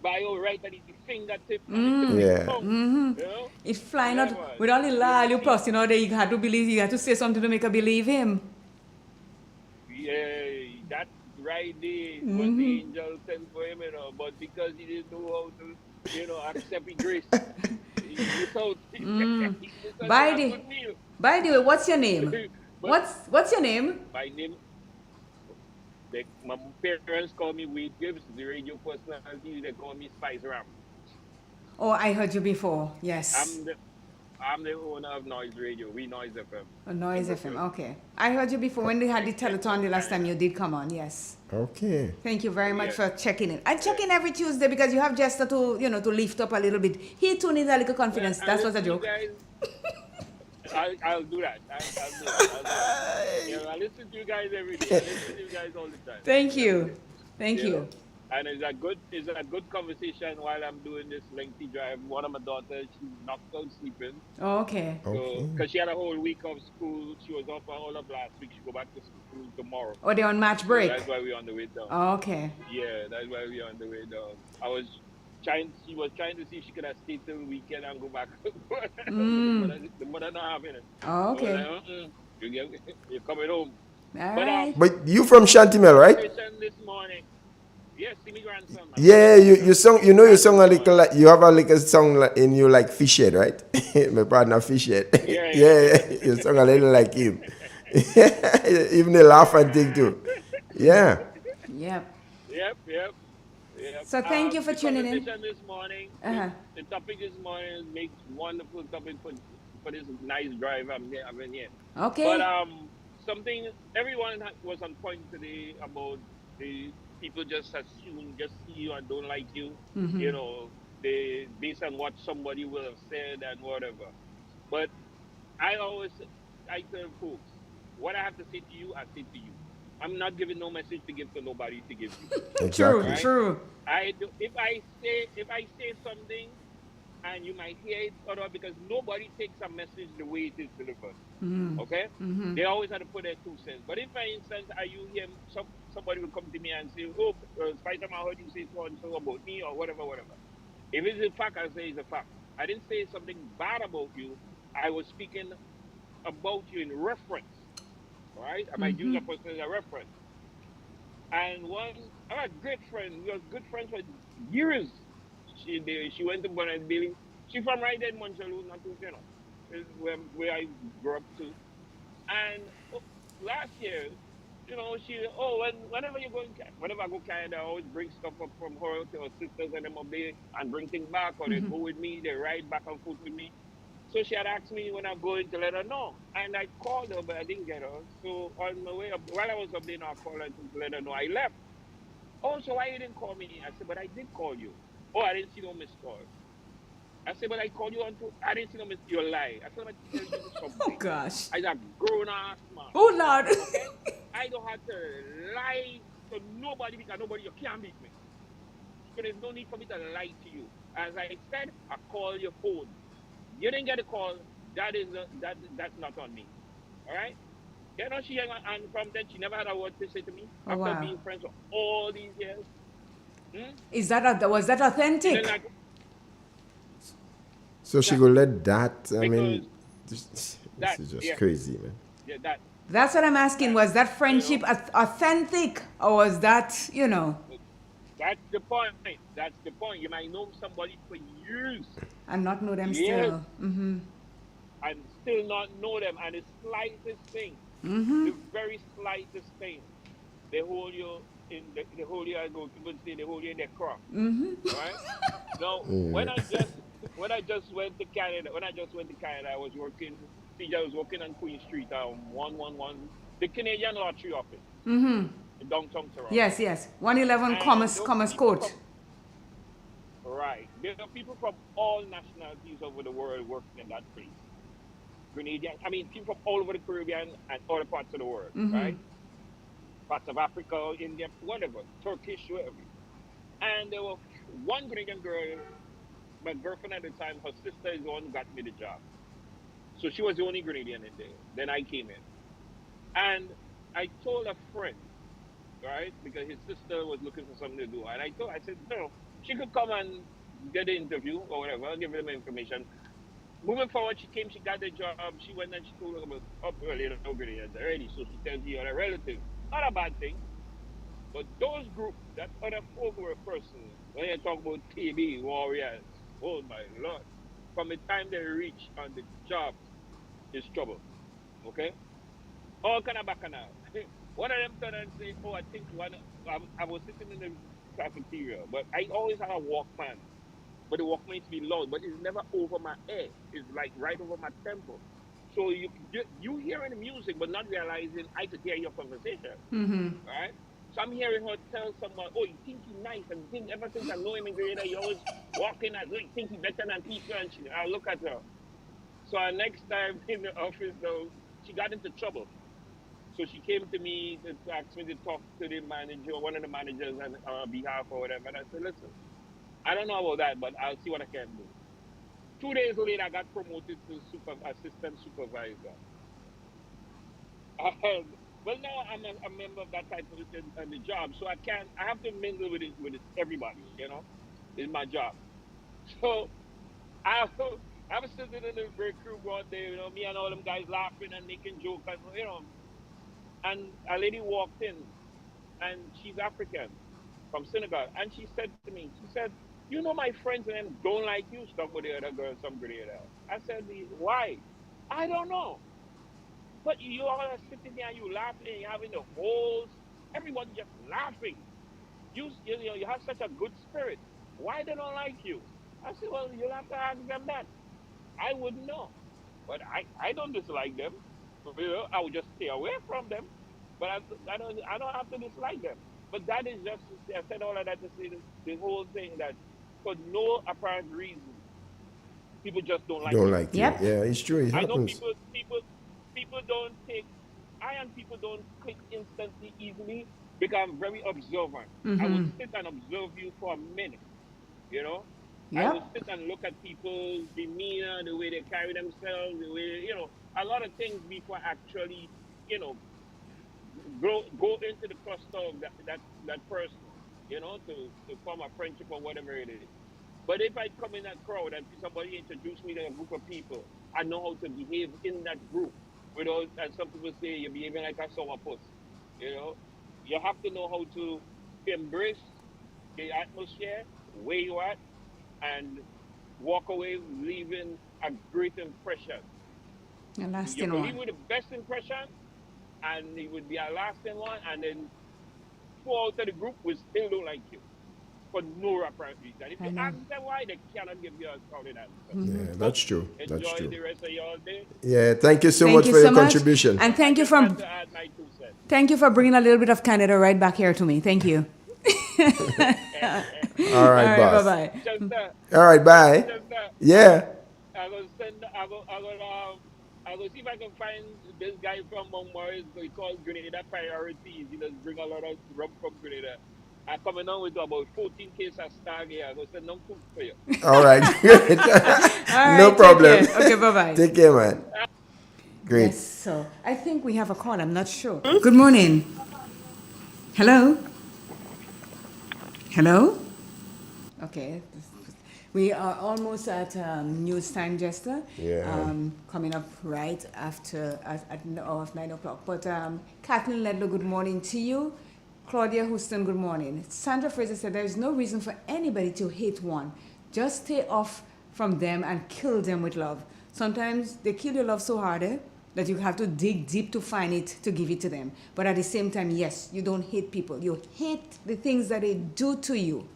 bio right at his fingertip. It's flying out with all the lie you plus, they had to believe, you had to say something to make her believe him. Yeah, that right there was the angel sent for him, but because he didn't know how to, accept his grace, he missed out. By the way, what's your name? What's your name? My name, my parents call me Wade Gibbs, the radio personality, they call me Spice Ram. Oh, I heard you before, yes. I'm the owner of Noise Radio. We Noise FM. Oh, Noise FM, okay. I heard you before when they had the telethon the last time you did come on, yes. Okay. Thank you very much for checking in. I check in every Tuesday because you have Jester to, to lift up a little bit. He too needs a little confidence. That was a joke. I'll do that. I'll do that. I listen to you guys every day. I listen to you guys all the time. Thank you. Thank you. And it's a good conversation while I'm doing this lengthy drive. One of my daughters, she's knocked out sleeping. Oh, okay. So, because she had a whole week of school, she was off all of last week. She go back to school tomorrow. Oh, they're on match break. So that's why we're on the way down. Oh, okay. Yeah, that's why we're on the way down. She was trying to see if she could have stayed till the weekend and go back. The mother not having it. Oh, okay. So you're coming home. All right. But you from Chantimel, right? This morning. Yes, see me grandson. Man. Yeah, you sung. You sung a little. Like, you have a little song in you like Fishhead, right? My partner Fishhead. Yeah. You sung a little like him. Even they laugh and think too. Yeah. Yep. Yeah. So thank you for The tuning in. conversation this morning, Uh-huh. the topic this morning makes wonderful topic for this nice drive I'm in here. But Okay. something everyone was on point today about the people just assume, just see you and don't like you. You Mhm. know, they based on what somebody will have said and whatever. But I always I tell folks, what I have to say to you, I say to you. I'm not giving no message to give to nobody to give you. True, Exactly. Right? true. I do if I say something and you might hear it or not because nobody takes a message the way it is delivered. Mm. Okay? Mhm. They always have to put their 2 cents. But if, for instance, you hear somebody will come to me and say, "Oh, Spider Man, I heard you say so and so about me," or whatever, whatever. If it's a fact, I say it's a fact. I didn't say something bad about you. I was speaking about you in reference. All right? I might use a Mhm. person as a reference. And I had a great friend. We were good friends for years. She went to Bonnet Billy. She from right there in Montreal, not too, is where I grew up to. And last year, whenever you go whenever I go Canada, I always bring stuff up from her to her sisters and them up there and bring things back, or they Mhm. go with me, they ride back and forth with me. So she had asked me when I'm going to let her know. And I called her, but I didn't get her. So on my way up, while I was up there, I called her to let her know I left. Oh, so why you didn't call me? I said, but I did call you. Oh, I didn't see no missed call. I said, but I called you on to, I didn't see no missed. You're lying. I said, let me tell you Oh something. gosh. I a grown ass man. Oh Lord. Okay? I don't have to lie to nobody because nobody, you can't beat me. So there's no need for me to lie to you. As I said, I call your phone. You didn't get a call. That's not on me. All right? She and from then she never had a word to say to me Oh after wow. being friends for all these years. Hmm? Was that She didn't authentic? like So she that will let that. I because mean, this that is just yeah crazy, man. yeah that That's what I'm asking. that Was that you friendship know authentic, or was that, that's the point. That's the point. You might know somebody for years, and not know them years, still? Mm-hmm. and still not know them. And the slightest thing, Mm-hmm. the very slightest thing, they hold you. I go people say they hold you in their crop. Mm-hmm. All right. Now, Yeah. when I just went to Canada, I was working. I was working on Queen Street, 111, the Canadian Lottery office Mm-hmm. in downtown Toronto. Yes, yes. 111 And Commerce there were Commerce people Court. from right, there are people from all nationalities over the world working in that place. Grenadian, I mean, people from all over the Caribbean and other parts of the world, Mm-hmm. right? Parts of Africa, India, whatever, Turkish, whatever. And there were one Grenadian girl, my girlfriend at the time, her sister is the one who got me the job. So she was the only Grenadian in there. Then I came in. And I told a friend, right, because his sister was looking for something to do. And I said, no, she could come and get the interview or whatever, I'll give them information. Moving forward, she came, she got the job. She went and she told her about up early, no Grenadians already. So she tells you you're a relative. Not a bad thing. But those group, that other folk were persons, when you talk about TB warriors, oh my lord, from the time they reach on the job, is trouble. Okay? All kind of bacchanal. One of them turned and say, oh, I think I was sitting in the cafeteria, but I always had a Walkman. But the Walkman used to be loud, but it's never over my ear. It's like right over my temple. So you hearing the music, but not realizing I could hear your conversation. Mm-hmm. Right? So I'm hearing her tell someone, oh, you think he's nice, and think ever since I know him in Grenada, he always walking as though he think he's better than people, and I look at her. So our next time in the office, though, she got into trouble. So she came to me to ask me to talk to the manager, one of the managers on her behalf or whatever. And I said, listen, I don't know about that, but I'll see what I can do. 2 days later, I got promoted to assistant supervisor. And, well, now I'm a member of that type of the job, so I have to mingle with everybody, it's my job. So I, I was sitting in the break room one day, me and all them guys laughing and making jokes, and a lady walked in, and she's African from Senegal, and she said to me, she said, my friends and them don't like you, stuck with the other girl, some Grenada. I said, why? I don't know. But you all are sitting there, you laughing, and you having the holes, everybody just laughing. you have such a good spirit. Why they don't like you? I said, well, you'll have to ask them that. I wouldn't know. But I don't dislike them. I would just stay away from them. But I don't have to dislike them. But that is just, I said all of that to say the whole thing that for no apparent reason, people just don't like Don't you. like you. Yeah, it's true. It I know happens. people don't take, I and people don't click instantly easily because I'm very observant. I will Mm-hmm. sit and observe you for a minute, you know. I will Yep. sit and look at people's demeanor, the way they carry themselves, the way, a lot of things before actually, you know, go into the cluster of that person, to form a friendship or whatever it is. But if I come in that crowd and somebody introduce me to a group of people, I know how to behave in that group without, as some people say, you're behaving like a sourpuss. You know, you have to know how to embrace the atmosphere where you at and walk away leaving a great impression. A You lasting can leave one. with the best impression, and it would be a lasting one, and then 4 out of the group will still don't like you for no apparent reason. If I you know. ask them why, they cannot give you a solid answer. Yeah, But that's true. That's enjoy true. the rest of your day. Yeah, thank you so Thank much you for so your much. contribution. And thank you for Had to add my 2 cents. thank you for bringing a little bit of Canada right back here to me. Thank you. All right, boss. Bye-bye. Just, All right, bye. Yeah. I go see if I can find this guy from Mount Morris. He calls Grenada priorities. He does bring a lot of rum from Grenada. I'm coming on with about 14 cases of stag here. I go send them food for you. All right. Good. All No right, problem. take care. Okay, bye-bye. Take care, man. Great. Yes, so I think we have a call. I'm not sure. Good morning. Hello? Hello? Okay. We are almost at news time, Jester. Yeah. Coming up right after at 9 o'clock. But Kathleen Ledlow, good morning to you. Claudia Houston, good morning. Sandra Fraser said there is no reason for anybody to hate one. Just stay off from them and kill them with love. Sometimes they kill your love so hard that you have to dig deep to find it to give it to them. But at the same time, yes, you don't hate people. You hate the things that they do to you,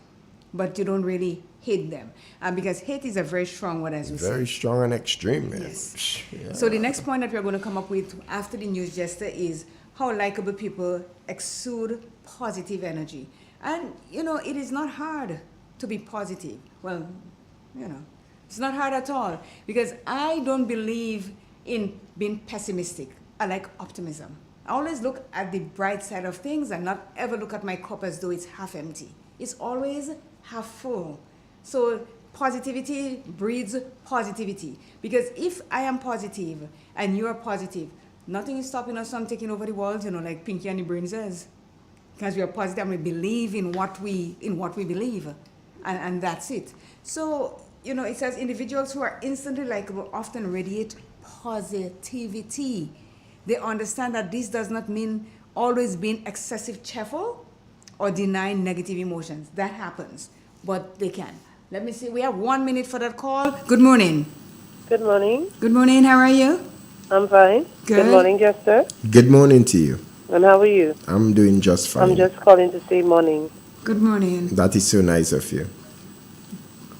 but you don't really hate them. Because hate is a very strong word, as we say. Very strong and extreme, man. Yes. Yeah. So the next point that we're going to come up with after the news, Jester, is how likable people exude positive energy. And, it is not hard to be positive. Well, it's not hard at all. Because I don't believe in being pessimistic. I like optimism. I always look at the bright side of things and not ever look at my cup as though it's half empty. It's always half full. So positivity breeds positivity. Because if I am positive and you are positive, nothing is stopping us from taking over the world, like Pinky and the Brain says. Because we are positive and we believe in what we believe. And that's it. So, it says individuals who are instantly likable often radiate positivity. They understand that this does not mean always being excessive cheerful or denying negative emotions. That happens, but they can. Let me see. We have 1 minute for that call. Good morning. Good morning. Good morning. How are you? I'm fine. Good. Good morning, Jester. Good morning to you. And how are you? I'm doing just fine. I'm just calling to say morning. Good morning. That is so nice of you.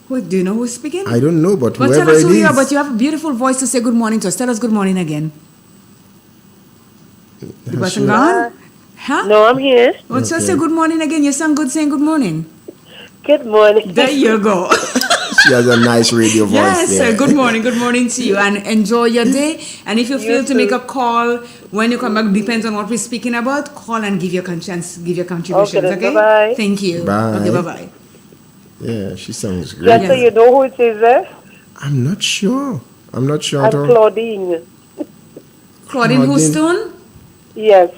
Do you know who's speaking? I don't know, but Tell whoever us it who you are, is. but you have a beautiful voice to say good morning to us. Tell us good morning again. The person gone? Huh? No, I'm here. Well, just say good morning again. You sound good saying good morning. Good morning. There you go. She has a nice radio voice. Yes, yeah. good morning to you, and enjoy your day. And if you feel to make a call when you come back, depends on what we're speaking about, call and give your contributions. Okay, Okay? bye-bye. Thank you. Bye. Okay, bye-bye. Yeah, she sounds great. Jester, you know who it is, eh? I'm not sure. I'm not sure And at all. Claudine. Claudine Houston? Yes.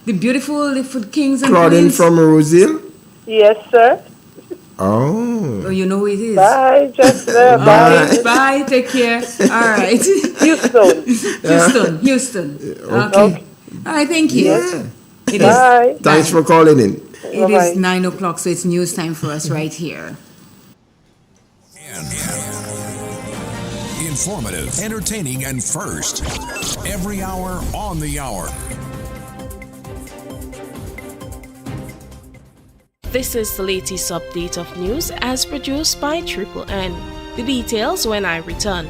The beautiful Food Kings and Claudine Queens? from Rosehill? Yes, sir. Oh. Oh, you know who it is. Bye, Jester. Bye. Okay, bye. Take care. All right. Houston. Houston. Okay. All right, thank you. Yeah. It Bye. is. Thanks for calling in. It is 9 o'clock, so it's news time for us right here. Informative, entertaining, and first. Every hour on the hour. This is the latest update of news as produced by Triple N. The details when I return.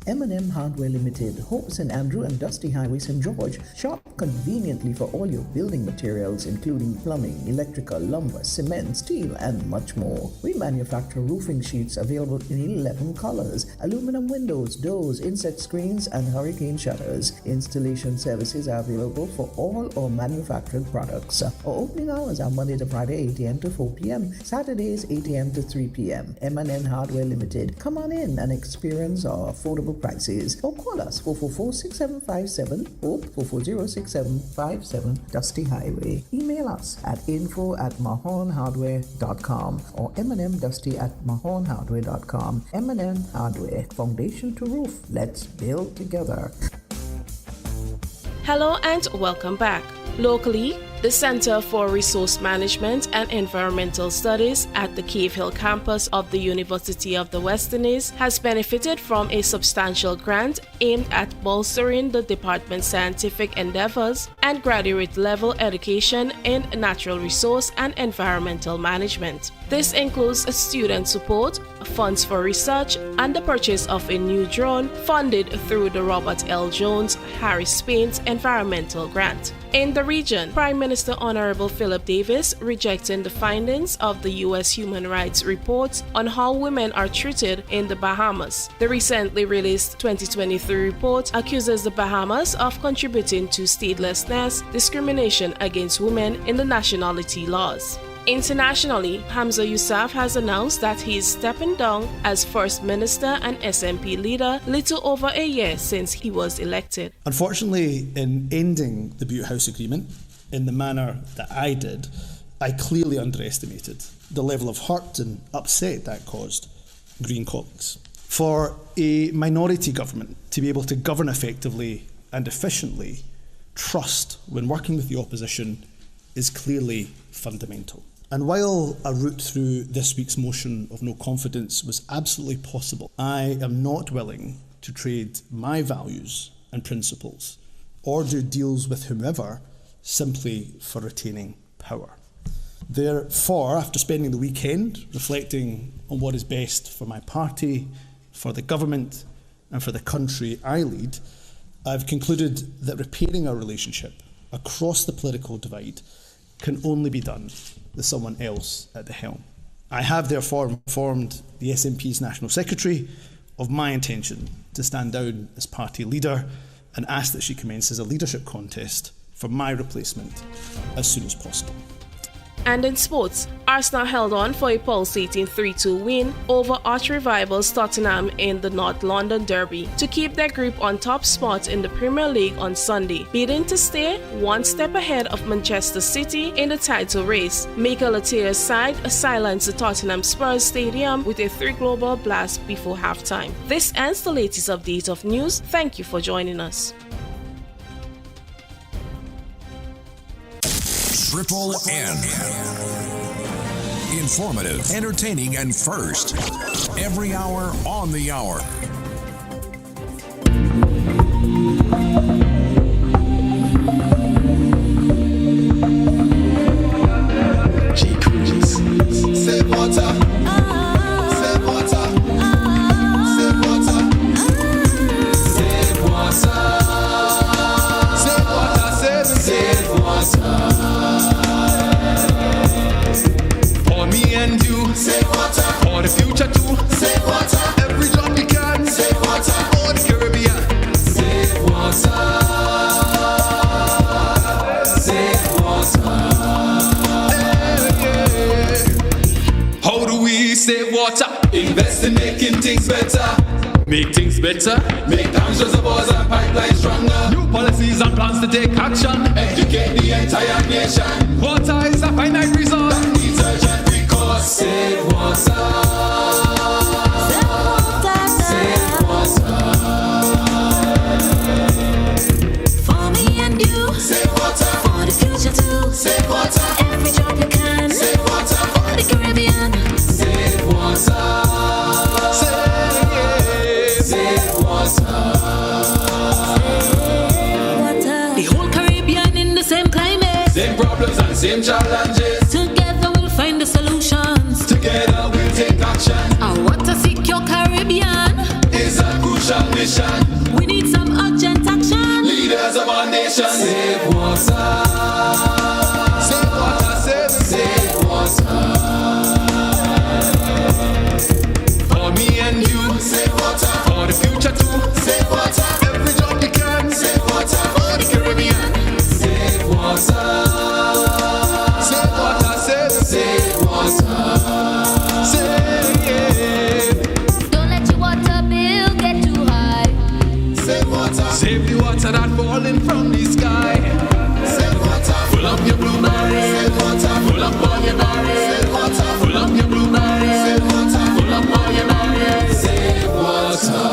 M&M Hardware Limited, Hope St. Andrew and Dusty Highway St. George. Shop conveniently for all your building materials including plumbing, electrical, lumber, cement, steel and much more. We manufacture roofing sheets available in 11 colors, aluminum windows, doors, insect screens and hurricane shutters. Installation services are available for all our manufactured products. Our opening hours are Monday to Friday 8 a.m. to 4 p.m., Saturdays 8 a.m. to 3 p.m. M&M Hardware Limited. Come on in and experience our affordable prices or call us 444-6757 or 440-6757 Dusty Highway. Email us at info@mahonhardware.com or mnmdusty@mahonhardware.com. M&M Hardware, foundation to roof. Let's build together. Hello and welcome back. Locally, the Center for Resource Management and Environmental Studies at the Cave Hill campus of the University of the West Indies has benefited from a substantial grant aimed at bolstering the department's scientific endeavors and graduate-level education in natural resource and environmental management. This includes student support, funds for research, and the purchase of a new drone funded through the Robert L. Jones Harris Paint Environmental Grant. In the region, Prime Minister Honorable Philip Davis rejecting the findings of the U.S. Human Rights Report on how women are treated in the Bahamas. The recently released 2023 report accuses the Bahamas of contributing to statelessness, discrimination against women in the nationality laws. Internationally, Hamza Yousaf has announced that he is stepping down as First Minister and SNP leader little over a year since he was elected. Unfortunately, in ending the Butte House Agreement in the manner that I did, I clearly underestimated the level of hurt and upset that caused Green colleagues. For a minority government to be able to govern effectively and efficiently, trust when working with the opposition is clearly fundamental. And while a route through this week's motion of no confidence was absolutely possible, I am not willing to trade my values and principles or do deals with whomever simply for retaining power. Therefore, after spending the weekend reflecting on what is best for my party, for the government and for the country I lead, I've concluded that repairing our relationship across the political divide can only be done with someone else at the helm. I have therefore informed the SNP's National Secretary of my intention to stand down as party leader and ask that she commences a leadership contest for my replacement as soon as possible. And in sports, Arsenal held on for a pulsating 3-2 win over arch rivals Tottenham in the North London Derby to keep their grip on top spot in the Premier League on Sunday, bidding to stay one step ahead of Manchester City in the title race. Mikel Arteta's side silenced the Tottenham Spurs Stadium with a 3-global blast before halftime. This ends the latest update of news. Thank you for joining us. Triple N. Informative, entertaining, and first. Every hour on the hour. G-Cruise. Save water. Save water. Save water. Save water. Save water. Save water. For me and you. Save water. For the future too. Save water. Every drop you can. Save water. For the Caribbean. Save water. Save water. How do we save water? Invest in making things better. Make things better. Make dams, reservoirs and pipelines stronger. New policies and plans to take action. Educate the entire nation. Water is a finite resource that needs urgent recourse. Save water. Save water. For me and you. Save water. For the future too. Save water. Every drop you can. Save water. For the Caribbean. Save water. Save water. The whole Caribbean in the same climate. Same problems and same challenges. To Don't let your water bill get too high. Save water. Save the water that falling from the sky. Save water. Full up your blue barrel. Save water. Full up all your barrels. Save water. Full up your blue barrel. Save water. Full up all your barrels. Save water.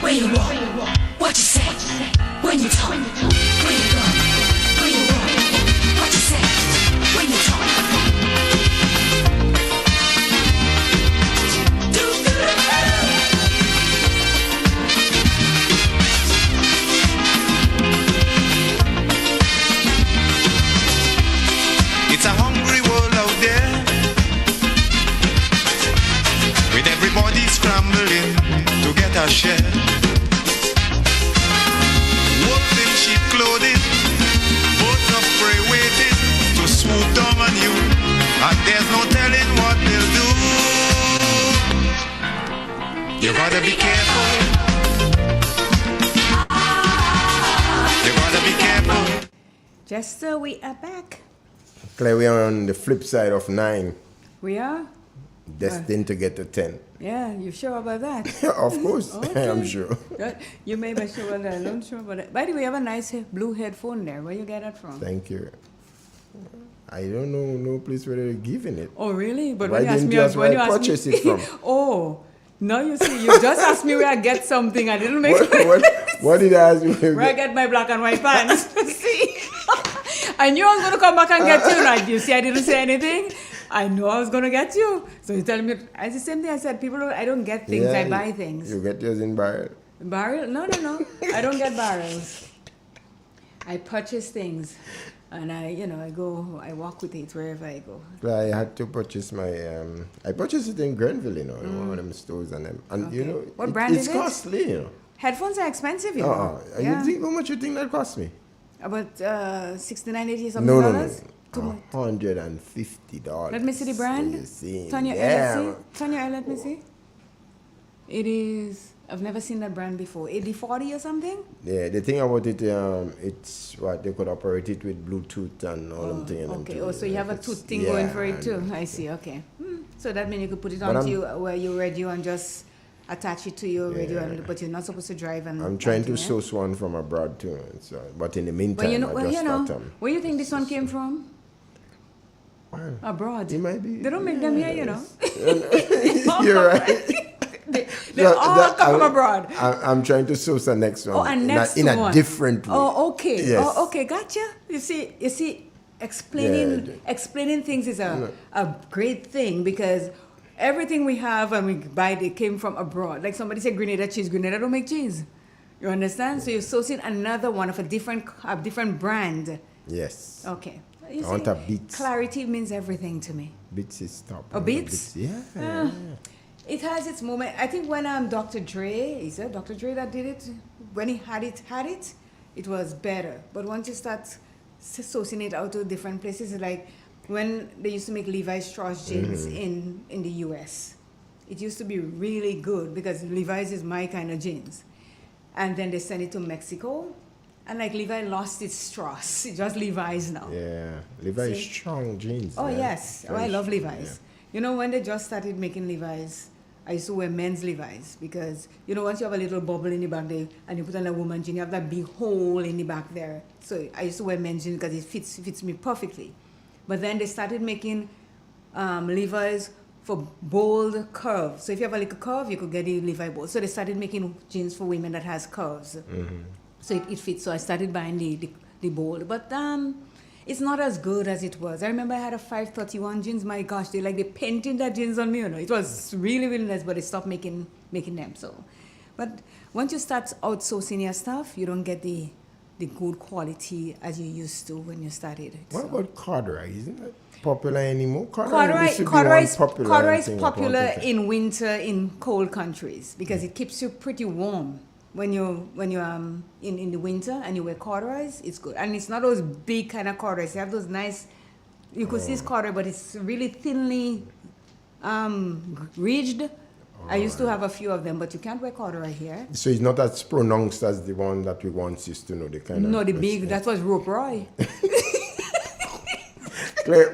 Where you walk, what you say, when you talk, where you go, where you walk, what you say, when you talk. It's a hungry world out there, with everybody scrambling to get a share. Wolves in sheep clothing, boats of prey waiting to swoop down on you, and there's no telling what they'll do. You gotta be careful. You gotta be careful. Jester, we are back. Claire, we are on the flip side of 9, We are? destined to get to 10. Yeah, you sure about that? Of course, I'm sure. Good. You may be sure about that. I'm not sure about that. By the way, you have a nice blue headphone there. Where you get that from? Thank you. I don't know no place where they're giving it. Oh, really? But Why when you ask didn't me, you ask when where you I ask purchased me, it from? Oh, no, you see, you just asked me where I get something. I didn't make What did I ask you? where I get my black and white pants. See? I knew I was going to come back and get you. Right? You see, I didn't say anything. I knew I was going to get you. So you tell me, it's the same thing I said. People don't, I don't get things, I buy things. You get yours in barrel? Barrel? No. I don't get barrels. I purchase things. And I walk with it wherever I go. I had to purchase my, I purchased it in Grenville, in one of them stores and them. And Okay. What brand is it's it? costly, Headphones are expensive, you know. You think how much you think that cost me? About $69.80 something No. dollars? $150. Let me see the brand. You see? Turn your Yeah. eye, Turn your eye, let me see. It is, I've never seen that brand before. 8040 or something? Yeah, the thing about it, it's what they could operate it with Bluetooth and all them things. Okay, so you have a tooth thing going for it too. I see, okay. So that means you could put it onto your radio and just attach it to your radio, but you're not supposed to drive. And I'm trying to source one from abroad too. So, but in the meantime, but I just got where you think this one came from? Abroad. It might be. They don't make them here, you know. You're right. They all come from abroad. I'm trying to source the next one. Oh, and next in one. a different way. Oh, okay. Yes. Oh, okay. Gotcha. You see, explaining things is a great thing because everything we have and we buy, they came from abroad. Like somebody said, Grenada cheese. Grenada don't make cheese. You understand? So you're sourcing another one of a different brand. Yes. Okay. I want a Beats. Clarity means everything to me. Beats is top. Oh, Beats? Yeah. It has its moment. I think when Dr. Dre, is it Dr. Dre that did it? When he had it, it was better. But once you start sourcing it out to different places, like when they used to make Levi Strauss jeans in the US, it used to be really good because Levi's is my kind of jeans. And then they sent it to Mexico. And like Levi lost its Strauss. It's just Levi's now. Yeah. Levi's strong jeans. Oh, man. yes. Oh, I love Levi's. Yeah. You know, when they just started making Levi's, I used to wear men's Levi's because, you know, once you have a little bubble in the back there and you put on a woman's jean, you have that big hole in the back there. So I used to wear men's jeans because it fits me perfectly. But then they started making Levi's for bold curves. So if you have a little curve, you could get the Levi bold. So they started making jeans for women that has curves. So it fits. So I started buying the bold. But it's not as good as it was. I remember I had a 531 jeans. My gosh, they painted that jeans on me. You know, it was really, really nice, but they stopped making them. So, but once you start outsourcing your stuff, you don't get the good quality as you used to when you started. What about corduroy, isn't it? popular anymore. Corduroy used to be one popular corduroy is thing popular about it. in winter in cold countries because it keeps you pretty warm when you in the winter and you wear corduroys. It's good, and it's not those big kind of corduroys. They have those nice. You could see it's corduroy, but it's really thinly ridged. I used to have a few of them, but you can't wear corduroy here. So it's not as pronounced as the one that we once used to know. The kind No, of the big. That was rope roy. Claire,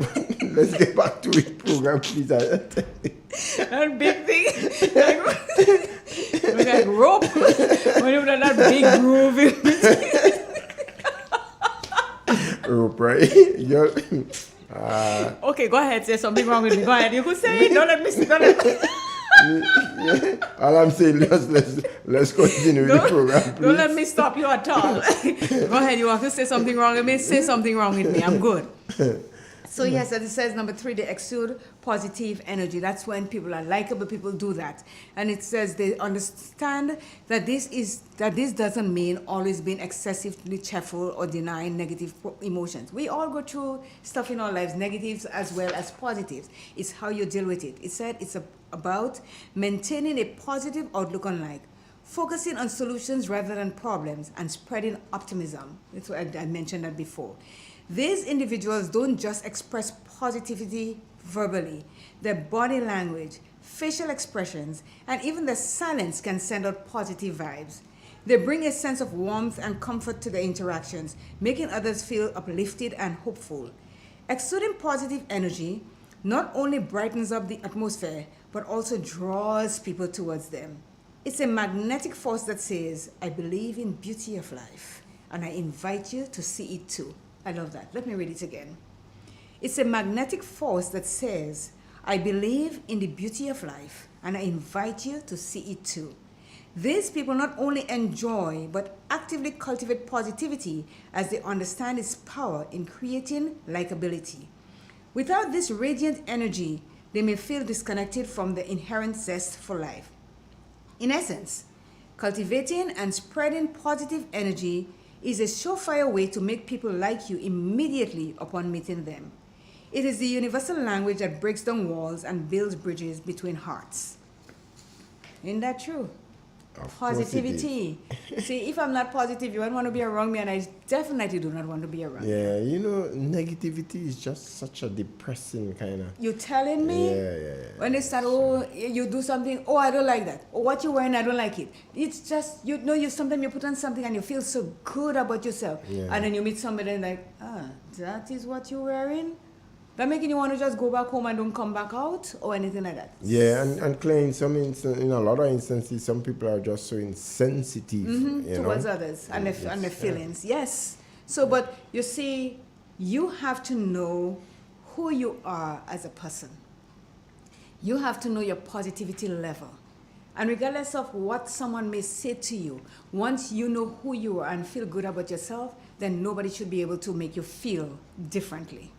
let's get back to the program, please. That big thing. Like rope. When you have that big groove in it. Rope, right? Okay, go ahead. Say something wrong with me. Go ahead. You could say it. Don't let me. Don't let me. All I'm saying, let's continue with the program, please. Don't let me stop you at all. Go ahead. You want to say something wrong with me? Say something wrong with me. I'm good. So yes, as it says, number 3, they exude positive energy. That's when people are likable. People do that, and it says they understand that this doesn't mean always being excessively cheerful or denying negative emotions. We all go through stuff in our lives, negatives as well as positives. It's how you deal with it. It said it's about maintaining a positive outlook on life, focusing on solutions rather than problems, and spreading optimism. That's what I mentioned that before. These individuals don't just express positivity verbally. Their body language, facial expressions, and even their silence can send out positive vibes. They bring a sense of warmth and comfort to their interactions, making others feel uplifted and hopeful. Exuding positive energy not only brightens up the atmosphere, but also draws people towards them. It's a magnetic force that says, I believe in beauty of life, and I invite you to see it too. I love that. Let me read it again. It's a magnetic force that says, I believe in the beauty of life, and I invite you to see it too. These people not only enjoy, but actively cultivate positivity as they understand its power in creating likability. Without this radiant energy, they may feel disconnected from the inherent zest for life. In essence, cultivating and spreading positive energy is a surefire way to make people like you immediately upon meeting them. It is the universal language that breaks down walls and builds bridges between hearts. Isn't that true? Positivity. See, if I'm not positive, you won't want to be around me, and I definitely do not want to be around you. Yeah, you know, negativity is just such a depressing kind of... You telling me? Yeah. When they start, oh, you do something, oh, I don't like that. Or what you're wearing, I don't like it. It's just, you know, sometimes you put on something and you feel so good about yourself. Yeah. And then you meet somebody and like, that is what you're wearing? That making you want to just go back home and don't come back out or anything like that? Yeah, and Claire, in a lot of instances, some people are just so insensitive towards others and their feelings. Yes. So, but you see, you have to know who you are as a person. You have to know your positivity level. And regardless of what someone may say to you, once you know who you are and feel good about yourself, then nobody should be able to make you feel differently.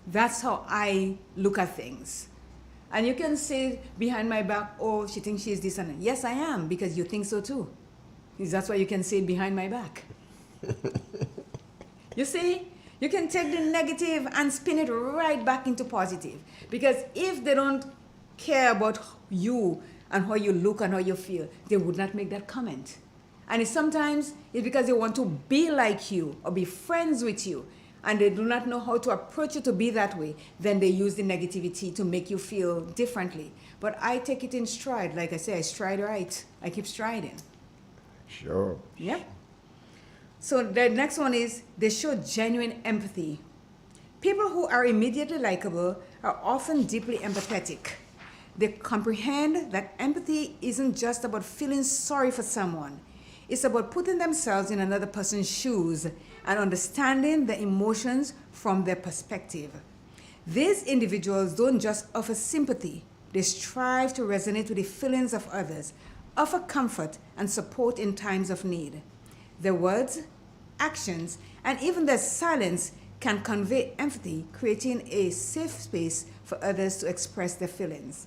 That's how I look at things. And you can say behind my back, oh, she thinks she's this and that. Yes, I am, because you think so too. That's why you can say it behind my back. You see, you can take the negative and spin it right back into positive. Because if they don't care about you and how you look and how you feel, they would not make that comment. And sometimes it's because they want to be like you or be friends with you, and they do not know how to approach you to be that way, then they use the negativity to make you feel differently. But I take it in stride. Like I say, I stride right. I keep striding. Sure. Yep. So the next one is they show genuine empathy. People who are immediately likable are often deeply empathetic. They comprehend that empathy isn't just about feeling sorry for someone. It's about putting themselves in another person's shoes and understanding the emotions from their perspective. These individuals don't just offer sympathy, they strive to resonate with the feelings of others, offer comfort and support in times of need. Their words, actions, and even their silence can convey empathy, creating a safe space for others to express their feelings.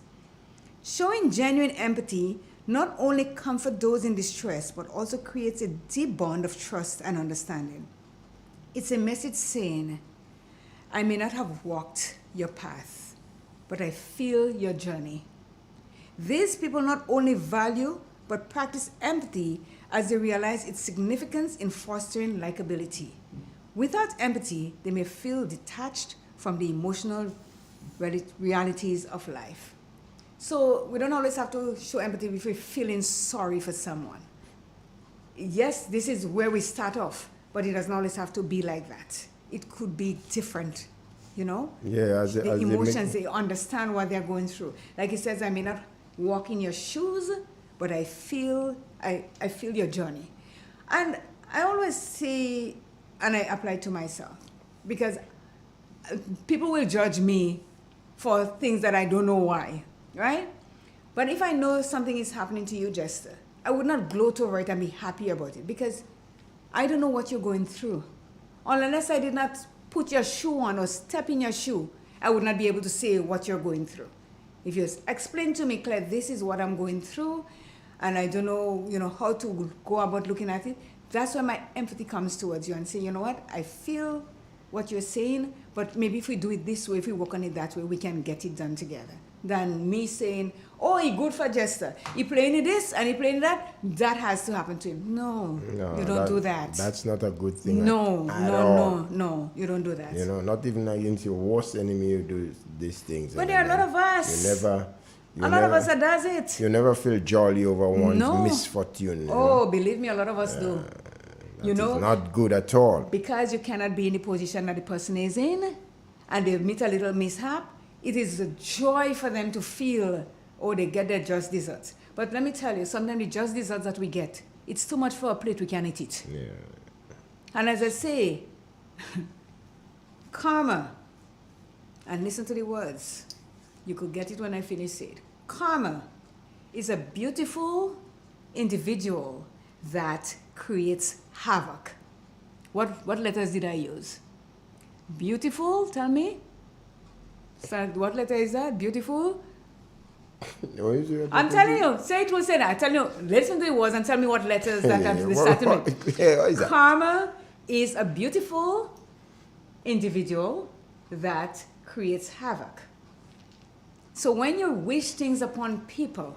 Showing genuine empathy not only comforts those in distress, but also creates a deep bond of trust and understanding. It's a message saying, I may not have walked your path, but I feel your journey. These people not only value but practice empathy as they realize its significance in fostering likability. Without empathy, they may feel detached from the emotional realities of life. So we don't always have to show empathy if we're feeling sorry for someone. Yes, this is where we start off, but it doesn't always have to be like that. It could be different, you know? Yeah, The emotions, they understand what they're going through. Like he says, I may not walk in your shoes, but I feel your journey. And I always say, and I apply to myself, because people will judge me for things that I don't know why, right? But if I know something is happening to you, Jester, I would not gloat over it and be happy about it, because I don't know what you're going through. Unless I did not put your shoe on or step in your shoe, I would not be able to say what you're going through. If you explain to me, Claire, this is what I'm going through, and I don't know, how to go about looking at it, that's when my empathy comes towards you and say, you know what, I feel what you're saying, but maybe if we do it this way, if we work on it that way, we can get it done together. Than me saying, oh, he good for Jester. He playing this and he playing that. That has to happen to him. No, you don't do that. That's not a good thing. No, all. no, you don't do that. Not even against your worst enemy you do these things. But there are a lot of us. A lot of us that does it. You never feel jolly over one's misfortune. Oh, believe me, a lot of us do. It's not good at all. Because you cannot be in the position that the person is in, and they meet a little mishap, it is a joy for them to feel, oh, they get their just desserts. But let me tell you, sometimes the just desserts that we get, it's too much for a plate, we can't eat it. Yeah. And as I say, karma, and listen to the words, you could get it when I finish it. Karma is a beautiful individual that creates havoc. What letters did I use? Beautiful, tell me. So what letter is that? Beautiful? I'm telling you, say it will say that. I tell you, listen to the words and tell me what letters that are starting with. Karma is a beautiful individual that creates havoc. So when you wish things upon people,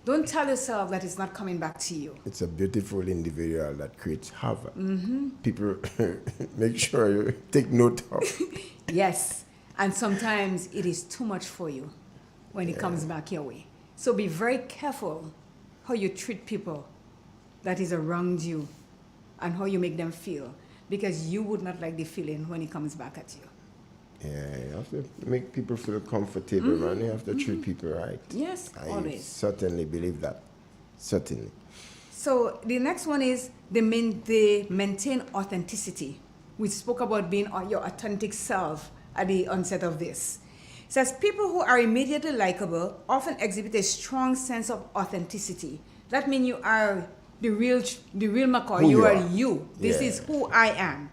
don't tell yourself that it's not coming back to you. It's a beautiful individual that creates havoc. Mm-hmm. People, make sure you take note of. Yes, and sometimes it is too much for you when it comes back your way. So be very careful how you treat people that is around you and how you make them feel, because you would not like the feeling when it comes back at you. Yeah, you have to make people feel comfortable, man. You have to treat people right. Yes, always. I certainly believe that. Certainly. So the next one is they maintain authenticity. We spoke about being your authentic self at the onset of this. It says people who are immediately likable often exhibit a strong sense of authenticity. That means you are the real McCoy. You are you. This is who I am.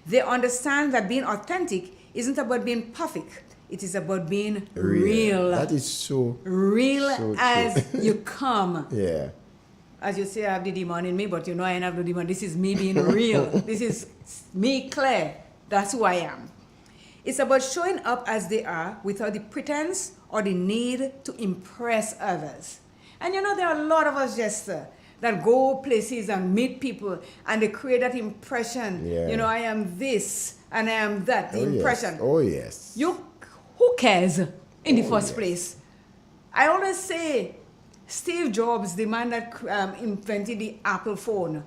They understand that being authentic isn't about being perfect. It is about being real. That is so real so as true. you come. Yeah. As you say, I have the demon in me, but I ain't have the demon. This is me being real. This is me, Claire. That's who I am. It's about showing up as they are without the pretense or the need to impress others. And there are a lot of us just that go places and meet people and they create that impression. Yeah. I am this and I am that. The impression. Yes. Oh, yes. Who cares in the first place? I always say, Steve Jobs, the man that invented the Apple phone.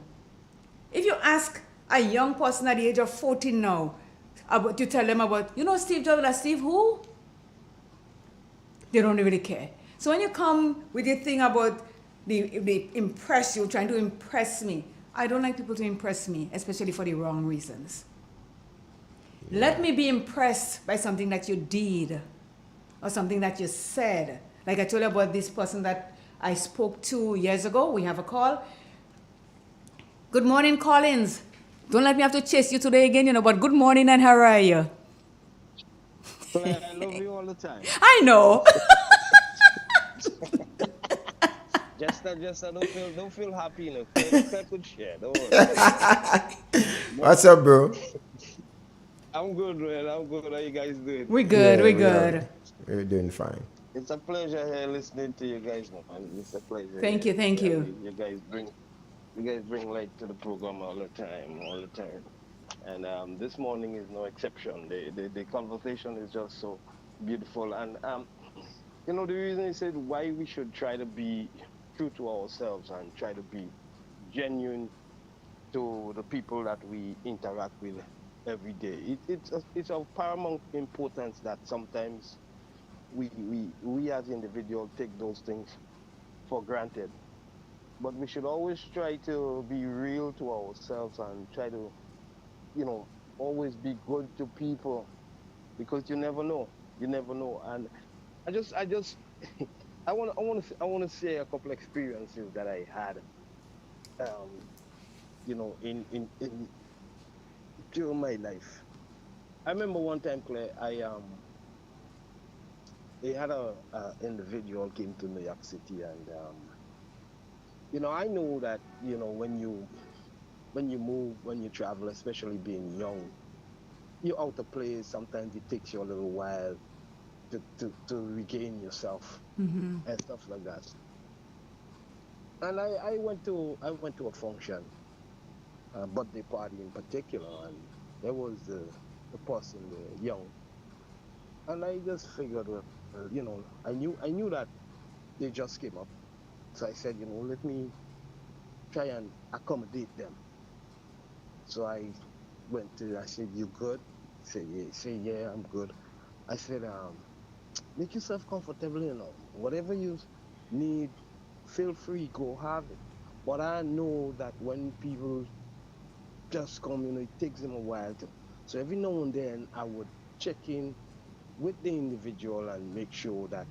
If you ask a young person at the age of 14 now, to tell them about, Steve Jobs, like Steve who? They don't really care. So when you come with your thing about the impress you, trying to impress me, I don't like people to impress me, especially for the wrong reasons. Yeah. Let me be impressed by something that you did or something that you said. Like I told you about this person that I spoke to years ago. We have a call. Good morning, Collins. Don't let me have to chase you today again, but good morning and how are you? I love you all the time. I know. Just don't feel happy, I could share. Don't worry. What's up, bro? I'm good, man. I'm good. How you guys doing? We're good. Yeah, We're good. we're doing fine. It's a pleasure here listening to you guys, man. It's a pleasure Thank here. you. Thank Yeah, you. you guys bring light to the program all the time, all the time. And this morning is no exception. The conversation is just so beautiful. And the reason he said why we should try to be true to ourselves and try to be genuine to the people that we interact with every day. It's of paramount importance that sometimes we as individuals take those things for granted. But we should always try to be real to ourselves and try to, always be good to people because you never know. You never know. And I just I want to share a couple experiences that I had, um, in during my life. I remember one time, Claire, they had a individual came to New York City, and I know that when you move, when you travel, especially being young, you're out of place. Sometimes it takes you a little while to regain yourself Mm-hmm. and stuff like that. And I went to a function, a birthday party in particular, and there was the person there, young, and I just figured, well, I knew that they just came up, so I said, let me try and accommodate them. So I said, you good? He said, yeah, I'm good. I said, make yourself comfortable, whatever you need, feel free, go have it. But I know that when people just come, it takes them a while to. So every now and then I would check in with the individual and make sure that,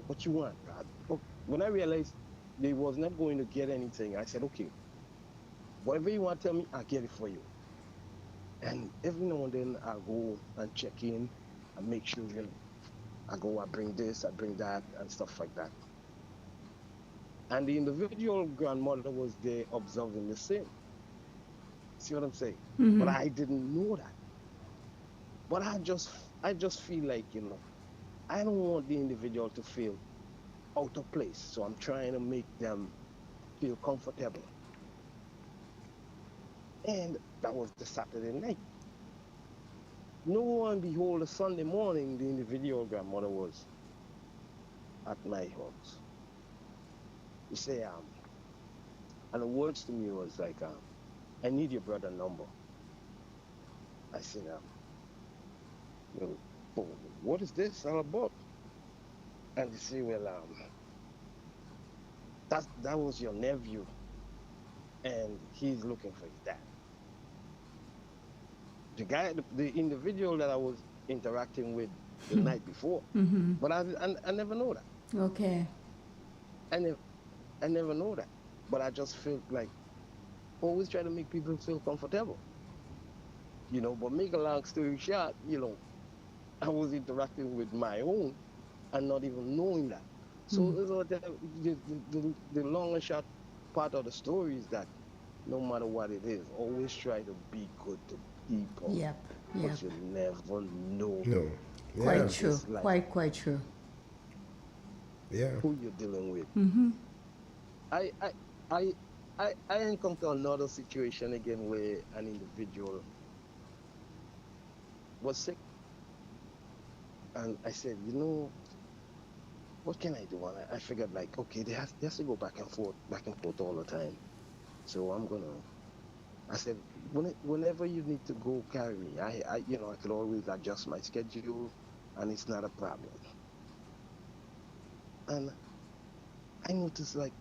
what you want. When I realized they was not going to get anything, I said, okay, whatever you want to tell me, I'll get it for you. And every now and then I'll go and check in and make sure, I bring this, I bring that, and stuff like that. And the individual grandmother was there observing the same. See what I'm saying? But Mm-hmm. I didn't know that. But I just feel like, I don't want the individual to feel out of place. So I'm trying to make them feel comfortable. And that was the Saturday night. No and behold, the Sunday morning, the individual grandmother was at my house. You say, and the words to me was like, I need your brother number. I said, well, what is this all about? And they say, well, that was your nephew, and he's looking for his dad. The guy, the individual that I was interacting with the night before, Mm-hmm. but I never know that. Okay. I never know that. But I just felt like always try to make people feel comfortable, But make a long story short, I was interacting with my own and not even knowing that. So, Mm. the long and short part of the story is that no matter what it is, always try to be good to people Yep. Yep. because you never know No. Quite Yeah. in true. this life Quite true. Yeah. who you're dealing with. Mm-hmm. I I I I encountered another situation again where an individual was sick, and I said, what can I do? And I figured like, okay, they has to go back and forth all the time. So I said, whenever you need to go, carry me. I could always adjust my schedule, and it's not a problem. And I noticed like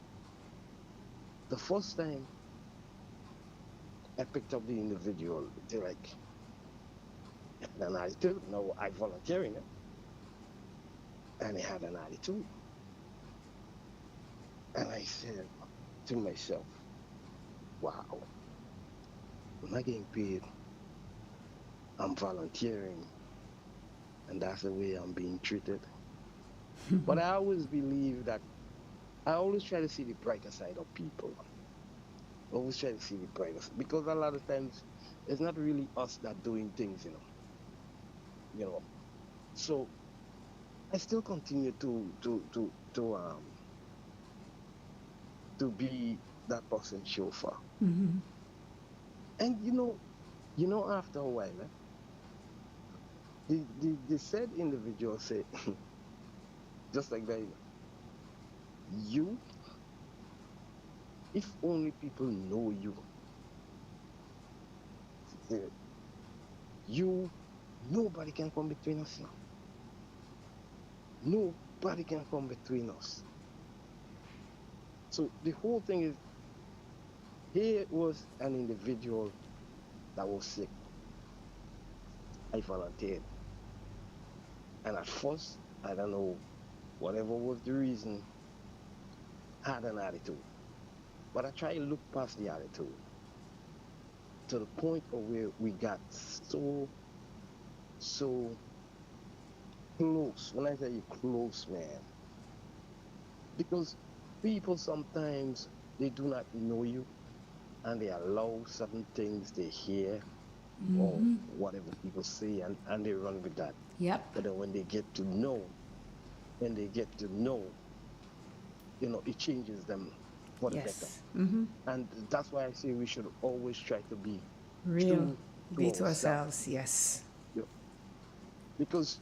the first time I picked up the individual, they like had an attitude. No, I volunteering it, and he had an attitude. And I said to myself, wow, I'm not getting paid. I'm volunteering, and that's the way I'm being treated. But I always believe that I always try to see the brighter side of people. Always try to see the brightest because a lot of times It's not really us that doing things, you know. So I still continue to be that person's chauffeur. Mm-hmm. And after a while, the said individual say, just like that, you, if only people know you, the- you, nobody can come between us now. Nobody can come between us. So the whole thing is, here was an individual that was sick. I volunteered. And at first, I don't know, whatever was the reason, I had an attitude. But I try to look past the attitude to the point of where we got so close. When I say close, man, because people sometimes they do not know you and they allow certain things they hear or Mm-hmm. whatever people say and they run with that. Yep. But then when they get to know, it changes them for the better. Yes. Mm-hmm. And that's why I say we should always try to be Real. true Be to to ourselves. ourselves. Yes. Yeah. Because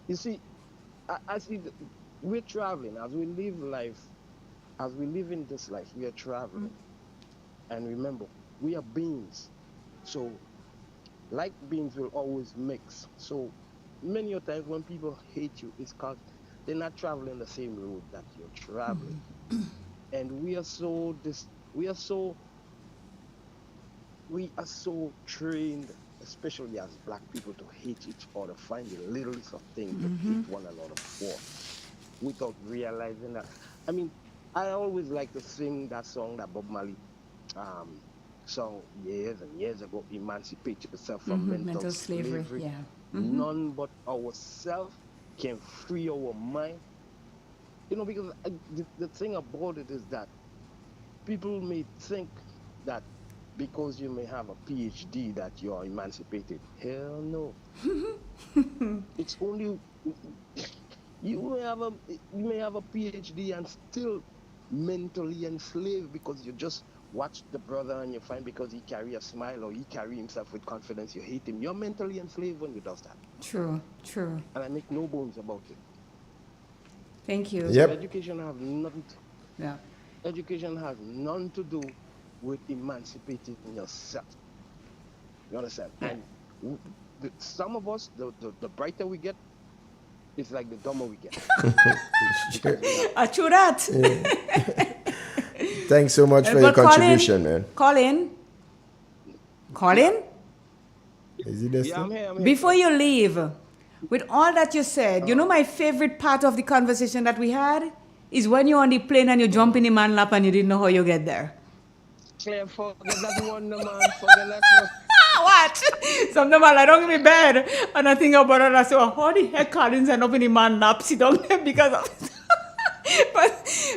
you see, we're traveling as we live life, as we live in this life, we are traveling. And remember, we are beings. So like beings will always mix. So many of times when people hate you, it's because they're not traveling the same road that you're traveling. And we are so trained, especially as black people, to hate each other, find the littlest of things to hate one another for, without realizing that. I mean, I always like to sing that song that Bob Marley sung years and years ago, Emancipate Yourself from Mental Mental slavery. Slavery. Yeah. None but ourselves can free our mind. Because the thing about it is that people may think that because you may have a PhD that you are emancipated. Hell no. It's only you may have a PhD and still mentally enslaved because you just watch the brother and you find because he carry a smile or he carry himself with confidence, you hate him. You're mentally enslaved when you does that. True. True. And I make no bones about it. Thank you. Yep. Education have nothing. Yeah. Education has nothing to do with emancipating yourself. You understand? Yeah. And some of us, the brighter we get, it's like the dumber we get. True that. Thanks so much for your contribution, man. Colin? Is he there Yeah, still? I'm here. Before you leave, with all that you said, my favorite part of the conversation that we had is when you're on the plane and you jump in the man lap and you didn't know how you get there. Claire, forget that one, man. Forget that one. What? Sometimes I don't give me bed and I think about it and I say, how the heck Collins end up in the man lap? Sit down there because of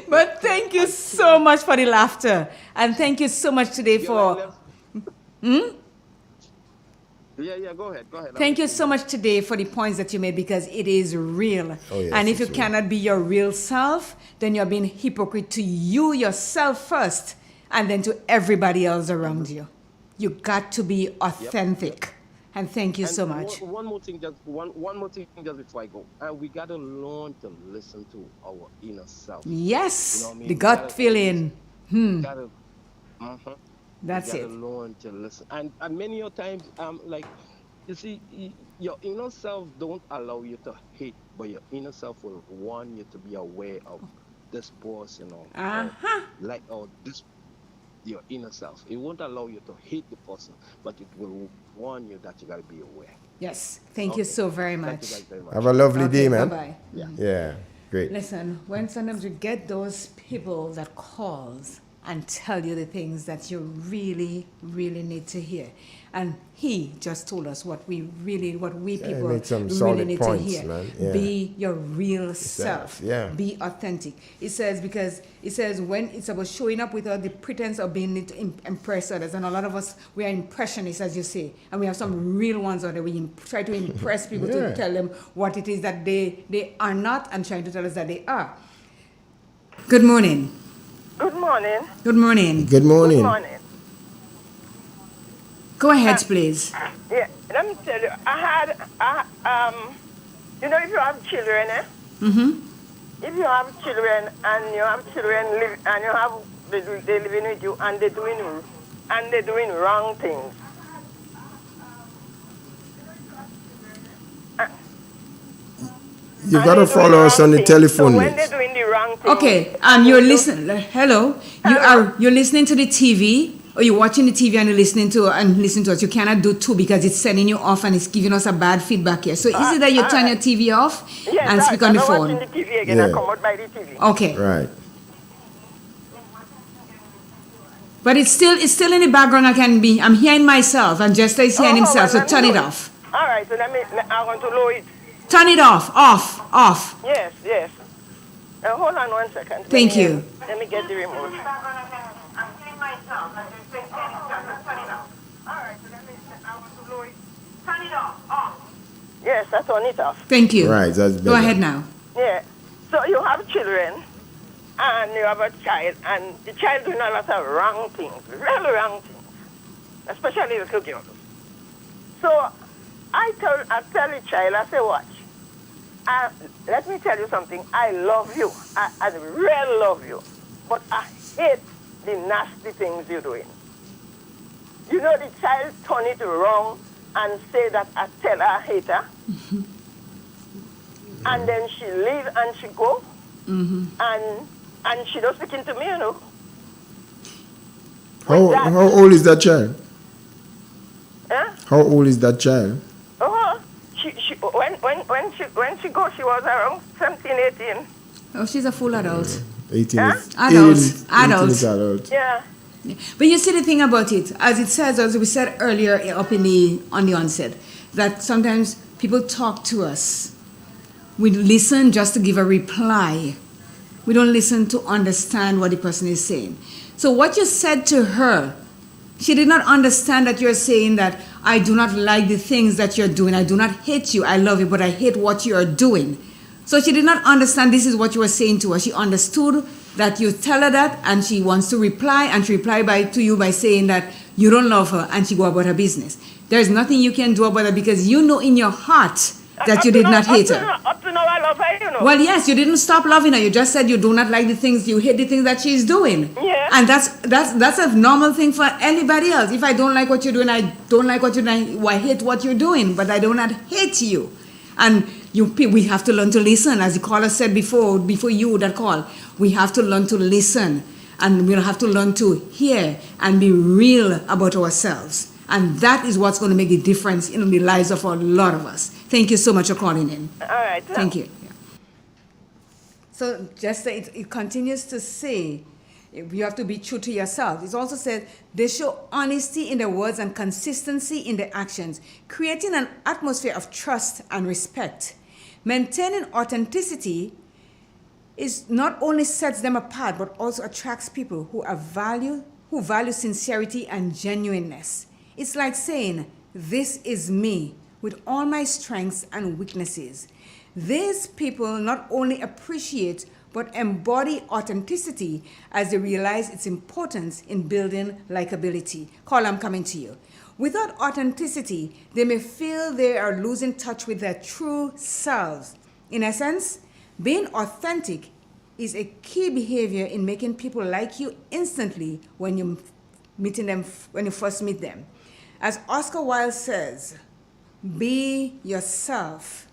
but thank you so much for the laughter. And thank you so much today for... Yeah, go ahead. Thank you so much today for the points that you made because it is real. Oh, yes, and if you it's real. cannot be your real self, then you're being hypocrite to you yourself first and then to everybody else around you. You got to be authentic. And thank you so much. One more thing, just before I go. We gotta learn to listen to our inner self. Yes, You know what I mean? the gut feeling. That's you it. gotta learn to listen. And many of times, like, you see, your inner self don't allow you to hate, but your inner self will want you to be aware of this person or this. Your inner self. It won't allow you to hate the person, but it will warn you that you gotta be aware. Yes. Thank you so very much. Thank you guys very much. Have a lovely day, man. Bye-bye. Yeah, great. Listen, when sometimes you get those people that calls and tell you the things that you really, really need to hear. And he just told us what we people made some really solid need points, to hear. man. Yeah. Be your real self. Yeah. Be authentic. It says when it's about showing up without the pretense of being to impress others, and a lot of us, we are impressionists, as you say, and we have some real ones out there. We try to impress people to tell them what it is that they are not, and trying to tell us that they are. Good morning. Good morning. Good morning. Good morning. Good morning. Go ahead, please. Yeah, let me tell you, if you have children, if you have children and you have children live and you have they living with you and they're doing wrong things. You gotta follow us on the telephone. So when they're doing the wrong thing. Okay, you're listening. Hello, you're listening to the TV, or you're watching the TV and you're listening to us. You cannot do two because it's sending you off and it's giving us a bad feedback here. So is it that you turn your TV off and speak on the phone? I'm watching the TV again. I come out by the TV. Okay. Right. But it's still in the background. I'm hearing myself, and Jester is hearing himself. So turn it off. All right. So I want to lower it. Turn it off. Off. Yes. Hold on 1 second. Thank you. Let me get the remote. Yes, I turn it off. Thank you. Right, that's better. Go ahead now. Yeah. So you have children, and you have a child, and the child doing a lot of wrong things, really wrong things, especially little girls. So I tell the child, I say, watch. Let me tell you something. I love you. I really love you. But I hate the nasty things you're doing. You know, the child turn it wrong and say that I tell her I hate her. And then she leave and she go. And she don't speaking to me, you know. How old is that child? Yeah? How old is that child? When she go, she was around 17, 18. Oh, she's a full adult. 18 is adult. Yeah. But you see the thing about it, as it says, as we said earlier on the onset, that sometimes people talk to us. We listen just to give a reply. We don't listen to understand what the person is saying. So what you said to her, she did not understand that you're saying that I do not like the things that you're doing. I do not hate you. I love you, but I hate what you are doing. So she did not understand this is what you were saying to her. She understood that you tell her that, and she wants to reply, and she replied to you by saying that you don't love her, and she go about her business. There's nothing you can do about it because you know in your heart that you did not hate her. Up to now, I love her, you know. Well, yes, you didn't stop loving her. You just said you do not like the things, you hate the things that she's doing. Yeah. And that's a normal thing for anybody else. If I don't like what you're doing, I don't like what you're doing. I hate what you're doing, but I do not hate you. And we have to learn to listen, as the caller said before you that call. We have to learn to listen, and we'll have to learn to hear and be real about ourselves. And that is what's going to make the difference in the lives of a lot of us. Thank you so much for calling in. All right. Thank you. Yeah. So just it continues to say, you have to be true to yourself. It also says they show honesty in their words and consistency in their actions, creating an atmosphere of trust and respect. Maintaining authenticity is not only sets them apart, but also attracts people who value sincerity and genuineness. It's like saying, this is me with all my strengths and weaknesses. These people not only appreciate but embody authenticity as they realize its importance in building likability. Carl, I'm coming to you. Without authenticity, they may feel they are losing touch with their true selves. In essence, being authentic is a key behavior in making people like you instantly when you first meet them. As Oscar Wilde says, be yourself.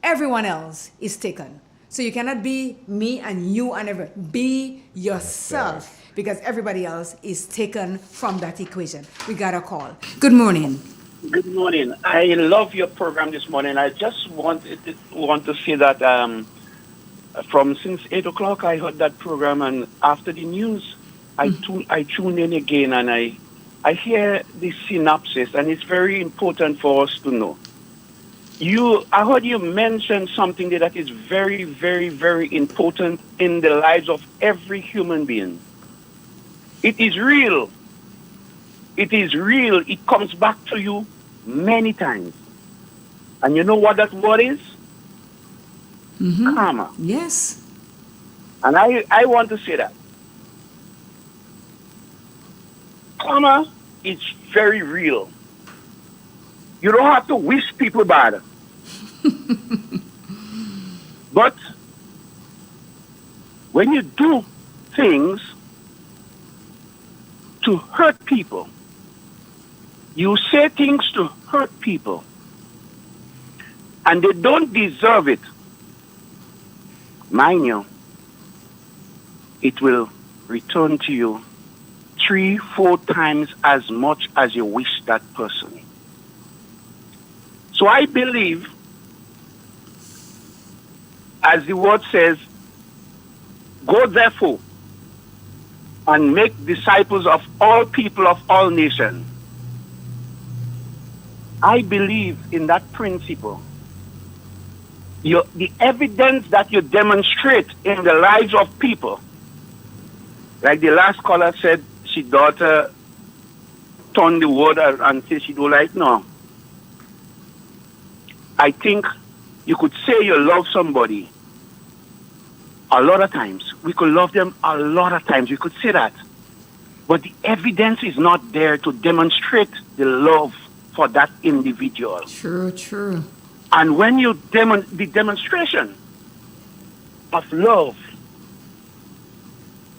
Everyone else is taken. So you cannot be me and you and everyone. Be yourself, because everybody else is taken from that equation. We got a call. Good morning. Good morning. I love your program this morning. I just want to say that from since 8 o'clock I heard that program, and after the news, I tune in again and I hear the synopsis, and it's very important for us to know. I heard you mention something there that is very, very, very important in the lives of every human being. It is real. It is real. It comes back to you many times. And you know what that word is? Karma. Yes. And I want to say that. Karma is very real. You don't have to wish people bad. But when you do things to hurt people, you say things to hurt people, and they don't deserve it, mind you, it will return to you 3-4 times as much as you wish that person. So I believe, as the word says, go therefore and make disciples of all people of all nations. I believe in that principle. The evidence that you demonstrate in the lives of people, like the last caller said, she daughter turned the word and said she don't like no. I think you could say you love somebody a lot of times. We could love them a lot of times. We could say that. But the evidence is not there to demonstrate the love for that individual. True. And when you the demonstration of love,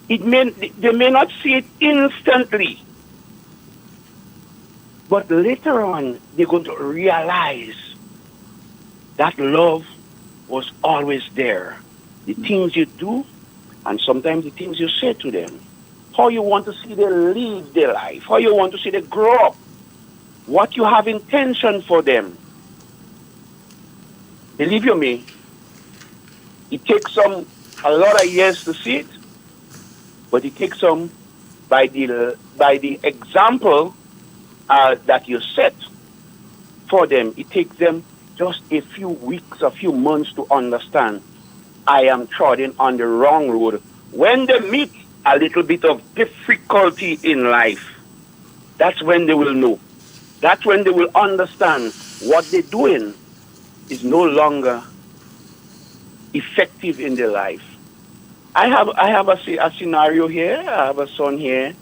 they may not see it instantly, but later on they're going to realize that love was always there. The things you do, and sometimes the things you say to them, how you want to see them live their life, how you want to see them grow up, what you have intention for them. Believe you me, it takes a lot of years to see it, but it takes some by the example that you set for them. It takes them just a few weeks, a few months to understand I am treading on the wrong road. When they meet a little bit of difficulty in life, that's when they will know. That's when they will understand what they're doing is no longer effective in their life. I have a scenario here. I have a son here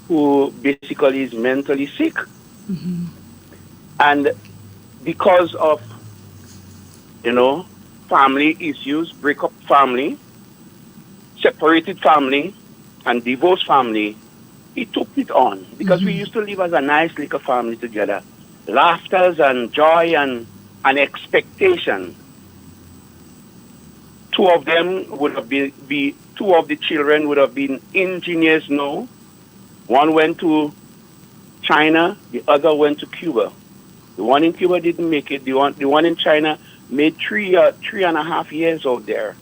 who basically is mentally sick. Mm-hmm. And because of, family issues, break up family, separated family, and divorced family, he took it on. Because we used to live as a nice little family together. Laughters and joy and expectation. Two of them would have two of the children would have been engineers now. One went to China, the other went to Cuba. The one in Cuba didn't make it. The one in China made 3.5 years out there.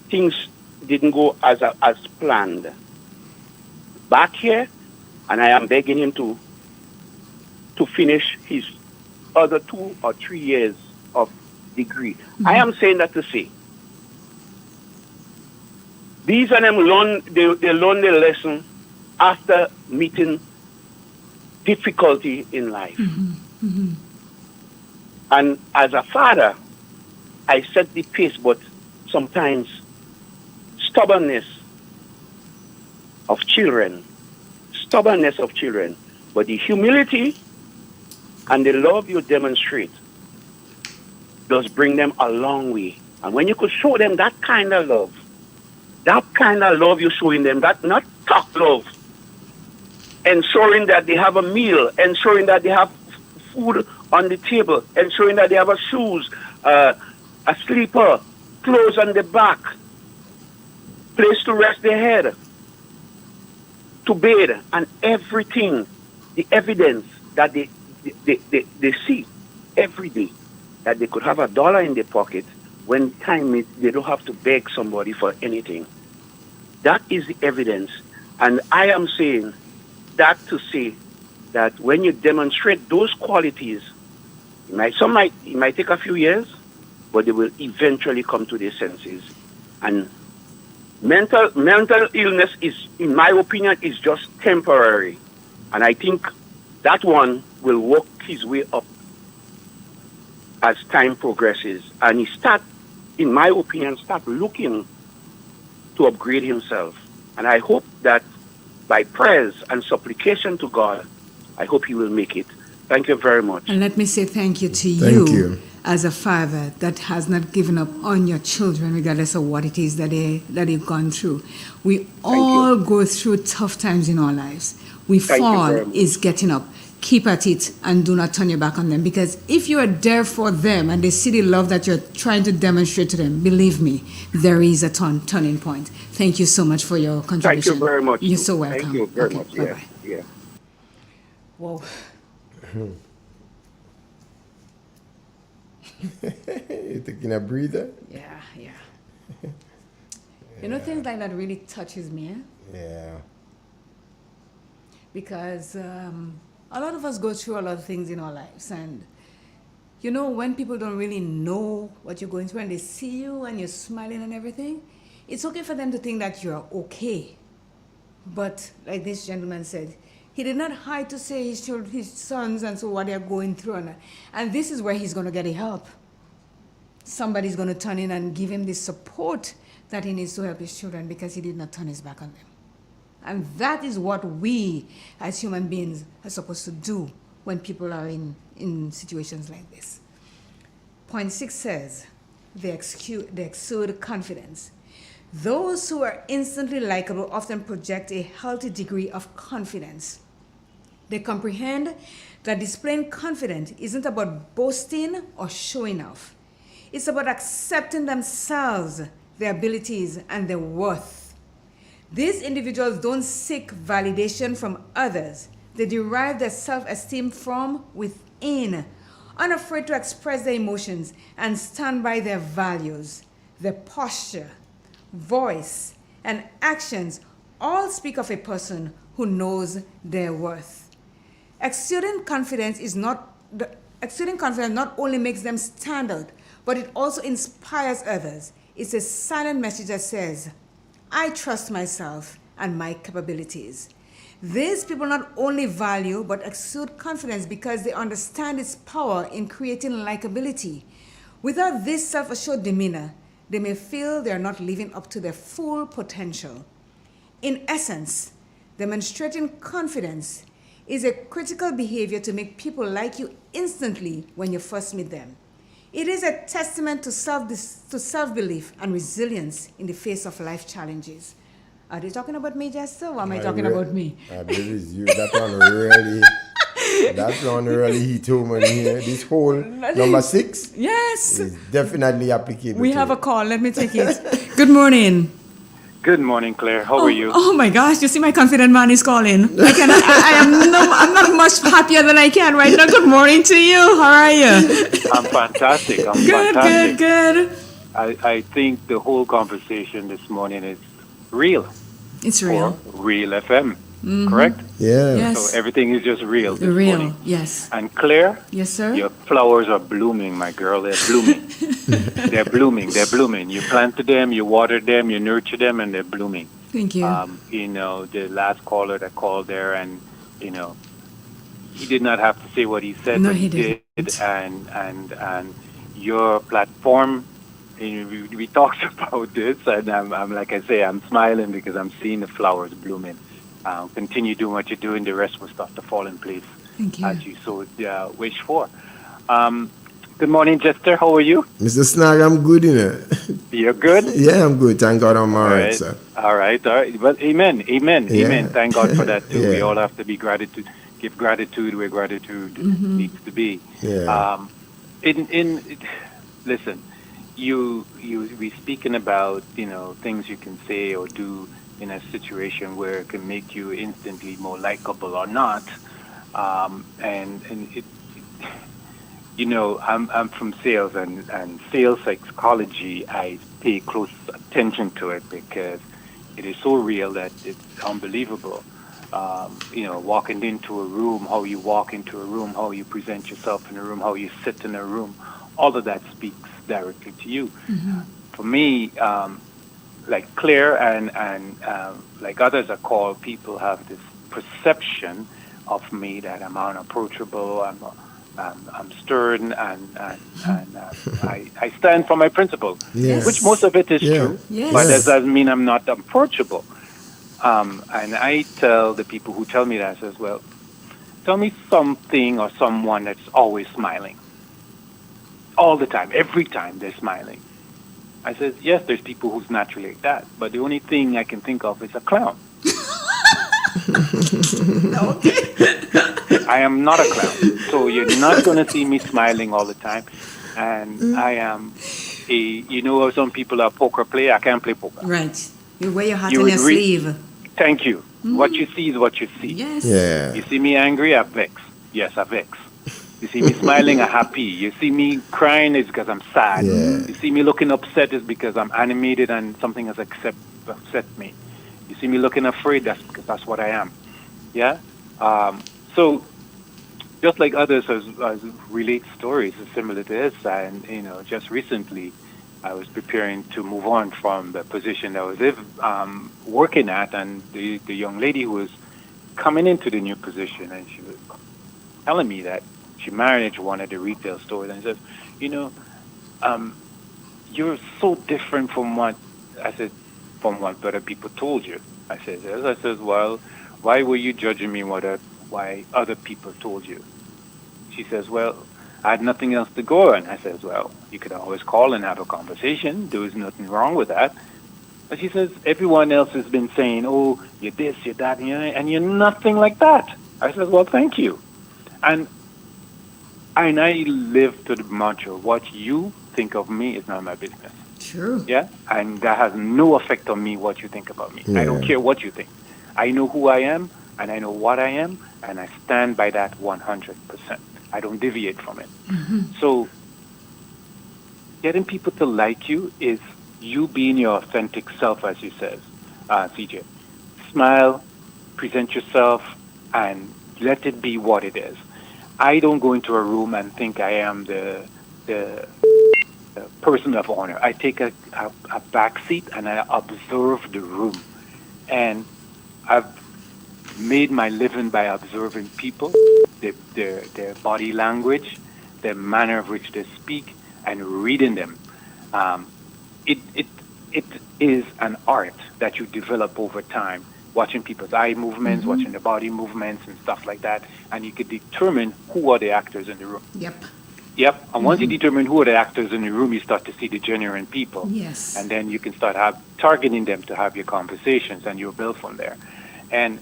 Things didn't go as planned. Back here, and I am begging him to finish his other 2 or 3 years of degree. Mm-hmm. I am saying that to say, these and them they learn their lesson after meeting difficulty in life. Mm-hmm. Mm-hmm. And as a father, I set the pace, but sometimes stubbornness of children, but the humility and the love you demonstrate does bring them a long way. And when you could show them that kind of love you're showing them, that not tough love, ensuring that they have a meal, ensuring that they have food on the table, ensuring that they have a shoes, a sleeper, clothes on the back, place to rest their head, to bathe, and everything, the evidence that they see every day, that they could have $1 in their pocket when time is, they don't have to beg somebody for anything. That is the evidence And I am saying that to say that when you demonstrate those qualities, it might take a few years, but they will eventually come to their senses. And mental illness is, in my opinion, is just temporary. And I think that one will work his way up as time progresses. And he in my opinion, start looking to upgrade himself. And I hope that by prayers and supplication to God, I hope he will make it. Thank you very much. And let me say thank you to Thank you. as a father that has not given up on your children, regardless of what it is that they've gone through. We all go through tough times in our lives. We Thank you fall very much. is getting up. Keep at it and do not turn your back on them. Because if you are there for them and they see the love that you're trying to demonstrate to them, believe me, there is a turning point. Thank you so much for your contribution. Thank you very much. You're so welcome. Thank you very Okay, much. Yeah. bye-bye. Yeah. Whoa. You taking a breather? Yeah. You know, things like that really touches me, eh? Yeah. Because a lot of us go through a lot of things in our lives. And, you know, when people don't really know what you're going through and they see you and you're smiling and everything, it's okay for them to think that you're okay. But like this gentleman said, he did not hide to say his sons and so what they're going through. And this is where he's going to get help. Somebody's going to turn in and give him the support that he needs to help his children because he did not turn his back on them. And that is what we as human beings are supposed to do when people are in situations like this. Point 6 says, they exude confidence. Those who are instantly likable often project a healthy degree of confidence. They comprehend that displaying confidence isn't about boasting or showing off. It's about accepting themselves, their abilities, and their worth. These individuals don't seek validation from others. They derive their self-esteem from within, unafraid to express their emotions and stand by their values. Their posture, voice, and actions all speak of a person who knows their worth. Exuding confidence not only makes them stand out, but it also inspires others. It's a silent message that says, I trust myself and my capabilities. These people not only value but exude confidence because they understand its power in creating likability. Without this self-assured demeanor, they may feel they are not living up to their full potential. In essence, demonstrating confidence is a critical behavior to make people like you instantly when you first meet them. It is a testament to self-belief and resilience in the face of life challenges. Are they talking about me, Jester, or am I talking about me? I believe it's you. That one really hit home in here. This whole number 6 yes, is definitely applicable. We have a call. Let me take it. Good morning. Good morning, Claire. How are you? Oh my gosh, you see my confident man is calling. I'm not much happier than I can right now. Good morning to you. How are you? I'm fantastic. Good. I think the whole conversation this morning is real. It's real. For Real FM, correct? Yeah. Yes. So everything is just real this Real, morning. yes. And Claire, yes, sir. Your flowers are blooming, my girl. They're blooming. They're blooming. You planted them, you watered them, you nurtured them, and they're blooming. Thank you. The last caller that called there, and he did not have to say what he said, no, but he did. didn't. And your platform, we talked about this, and I'm like I say, I'm smiling because I'm seeing the flowers blooming. Continue doing what you're doing. The rest will start to fall in place. Thank you. As you so wish for. Good morning, Jester. How are you? Mr. Snag, I'm good, You're good? Yeah, I'm good. Thank God I'm all right, sir. All right. Well, amen. Thank God for that, too. Yeah. We all have to give gratitude where gratitude needs to be. Yeah. Listen, you we speaking about, things you can say or do in a situation where it can make you instantly more likable or not. I'm from sales and sales psychology. I pay close attention to it because, it is so real that it's unbelievable. Walking into a room, how you walk into a room, how you present yourself in a room, how you sit in a room, all of that speaks directly to you. For me, like Claire and like others I call, people have this perception of me that I'm unapproachable, I'm stern, and I stand for my principle, Yes. which most of it is Yeah. true, Yes. but that doesn't mean I'm not approachable. And I tell the people who tell me that, I says, well, tell me something or someone that's always smiling. All the time, every time they're smiling. I says, yes, there's people who's naturally like that, but the only thing I can think of is a clown. I am not a clown, so you're not going to see me smiling all the time. And I am some people are poker player. I can't play poker. Right. You wear your heart You on would your sleeve. Thank you. What you see is what you see. Yes. Yeah. You see me angry, I vex. Yes, I vex. You see me smiling, I'm happy. You see me crying, it's because I'm sad. Yeah. You see me looking upset, it's because I'm animated and something has upset me. You see me looking afraid, that's because that's what I am. Yeah? So, just like others as relate stories similar to this, and, just recently, I was preparing to move on from the position that I was working at, and the young lady who was coming into the new position, and she was telling me that she managed one of the retail stores, and says, you're so different from what from what other people told you. I said, yes. I said, well, why were you judging me why other people told you? She says, well, I had nothing else to go on. I says, well, you could always call and have a conversation. There was nothing wrong with that. But she says, everyone else has been saying, oh, you're this, you're that, and you're nothing like that. I says, well, thank you. And I live to the mantra, what you think of me is not my business. True. Yeah? And that has no effect on me, what you think about me. I don't care what you think. I know who I am, and I know what I am, and I stand by that 100%. I don't deviate from it. So getting people to like you is you being your authentic self, as you says, CJ. Smile, present yourself, and let it be what it is. I don't go into a room and think I am the person of honor. I take a back seat and I observe the room. And I've made my living by observing people, their body language, their manner of which they speak, and reading them. It is an art that you develop over time, watching people's eye movements, watching their body movements and stuff like that, and you can determine who are the actors in the room. Yep. And once you determine who are the actors in the room, you start to see the genuine people. Yes. And then you can start targeting them to have your conversations, and you'll build from there. And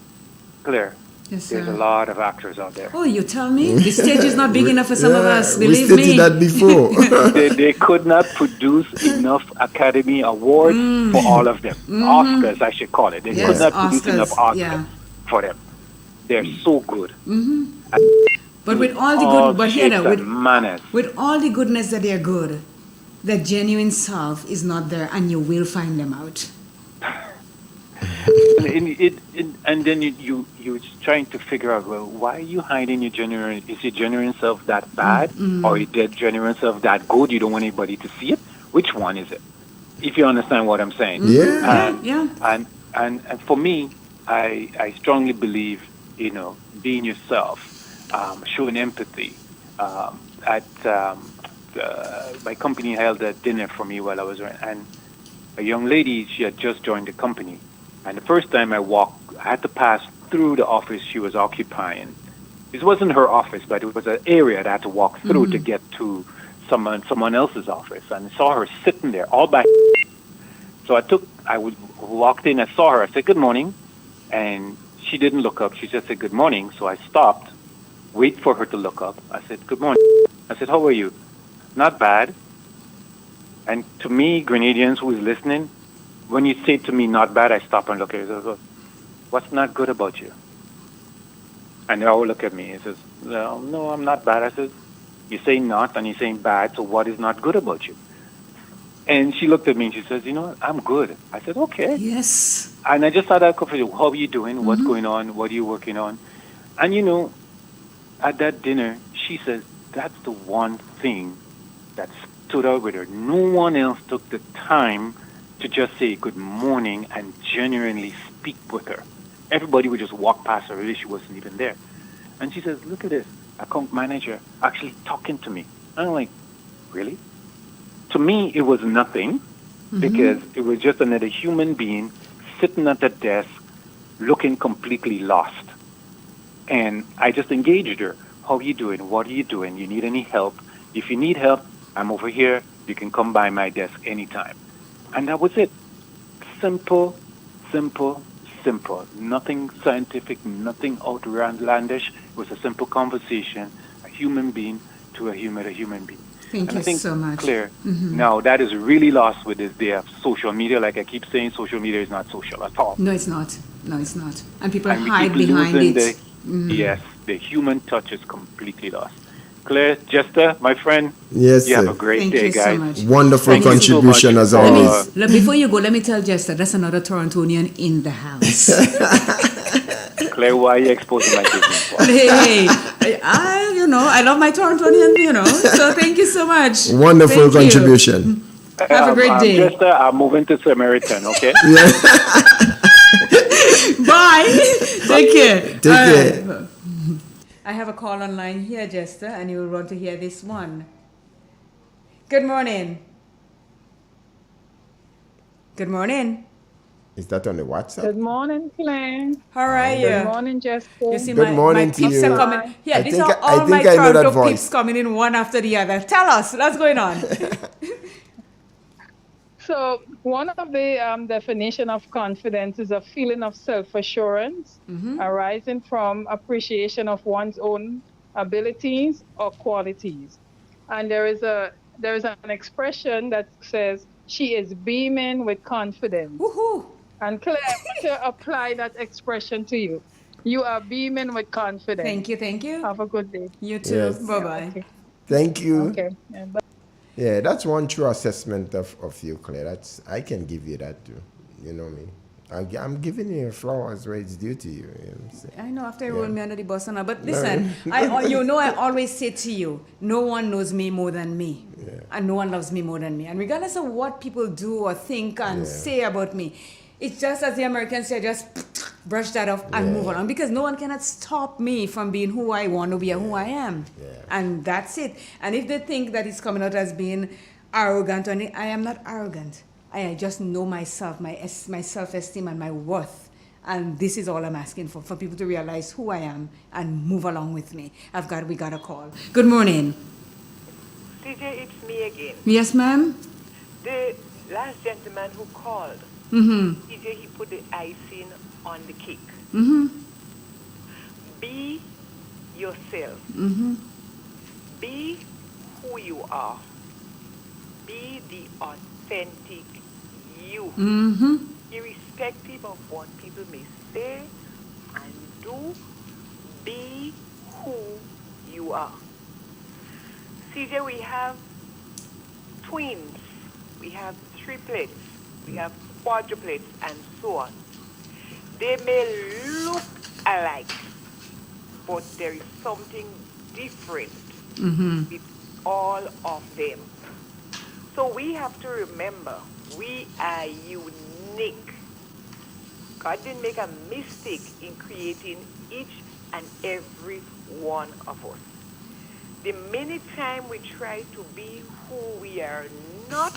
Claire, Yes, there's sir. a lot of actors out there. Oh, you tell me? The stage is not big enough for some of us, believe we me. stated that before. they could not produce enough Academy Awards for all of them. Oscars, I should call it. They could not produce enough Oscars for them. They're so good. But with all the All good, but shapes here, and manners. with all the goodness that they're good, the genuine self is not there, and you will find them out. And then you're trying to figure out, well, why are you hiding your genuine? Is your genuine self that bad, or is your genuine self that good? You don't want anybody to see it. Which one is it? If you understand what I'm saying. And for me, I strongly believe, being yourself, showing empathy. My company held a dinner for me while I was around, and a young lady, she had just joined the company. And the first time I had to pass through the office she was occupying. It wasn't her office, but it was an area that I had to walk through to get to someone else's office. And I saw her sitting there all by. So I walked in, I saw her, I said, good morning. And she didn't look up, she just said, good morning. So I stopped, wait for her to look up. I said, good morning. I said, how are you? Not bad. And to me, Grenadians who is listening, when you say to me, not bad, I stop and look at you. I go, what's not good about you? And they all look at me. He says, no, I'm not bad. I said, you say not and you're saying bad, so what is not good about you? And she looked at me and she says, you know what, I'm good. I said, okay. Yes. And I just started out confident. How are you doing? What's going on? What are you working on? And at that dinner, she says that's the one thing that stood out with her. No one else took the time to just say good morning and genuinely speak with her. Everybody would just walk past her, really, she wasn't even there. And she says, look at this, account manager actually talking to me. And I'm like, really? To me, it was nothing because it was just another human being sitting at the desk looking completely lost. And I just engaged her. How are you doing? What are you doing? You need any help? If you need help, I'm over here. You can come by my desk anytime. And that was it. Simple, simple, simple. Nothing scientific, nothing outlandish. It was a simple conversation, a human being to a human being. Thank and you I think, so much. Claire, now that is really lost with this day of social media. Like I keep saying, social media is not social at all. No, it's not. No, it's not. And people And we hide keep behind losing it. Yes, the human touch is completely lost. Claire, Jester, my friend, Yes, you have sir. a great Thank day, you so guys. much. Wonderful Thank you so contribution much as for- always. Before you go, let me tell Jester, that's another Torontonian in the house. Claire, why are you exposing my business for? Hey, I love my Torontonian, so thank you so much. Wonderful Thank you. contribution. Have a great day. Jester, I'm moving to Samaritan, okay? Bye. Take care. Take care. Right. I have a call online here, Jester, and you will want to hear this one. Good morning. Good morning. Is that on the WhatsApp? Good morning, Claire. How are you? Good morning, Jessica. You see, Good morning my to peeps you. are coming. Yeah, I these think are I all my think I know that Toronto voice. peeps coming in one after the other. Tell us, what's going on? So one of the definition of confidence is a feeling of self-assurance arising from appreciation of one's own abilities or qualities. And there is an expression that says she is beaming with confidence. Woohoo! And Claire, I want to apply that expression to you. You are beaming with confidence. Thank you, thank you. Have a good day. You too. Yes. Bye-bye. Okay. Thank you. Okay. Yeah, bye. Yeah, that's one true assessment of you, Claire. I can give you that too. You know me. I'm giving you flowers where it's due to you. You know what I'm saying? I know after you roll me under the bus now, but listen, I always say to you, no one knows me more than me, and no one loves me more than me. And regardless of what people do or think and say about me, it's just as the Americans say, just brush that off and move on, because no one cannot stop me from being who I want to be and who I am, and that's it. And if they think that it's coming out as being arrogant, I am not arrogant. I just know myself, my self-esteem and my worth. And this is all I'm asking for people to realize who I am and move along with me. We got a call. Good morning. CJ, it's me again. Yes, ma'am? The last gentleman who called, Mm-hmm. CJ, he put the icing on the cake. Mm-hmm. Be yourself. Mm-hmm. Be who you are. Be the authentic you. Mm-hmm. Irrespective of what people may say and do, be who you are. CJ, we have twins, we have triplets, we have quadruplets, and so on. They may look alike, but there is something different with all of them. So we have to remember, we are unique. God didn't make a mistake in creating each and every one of us. The minute time we try to be who we are not,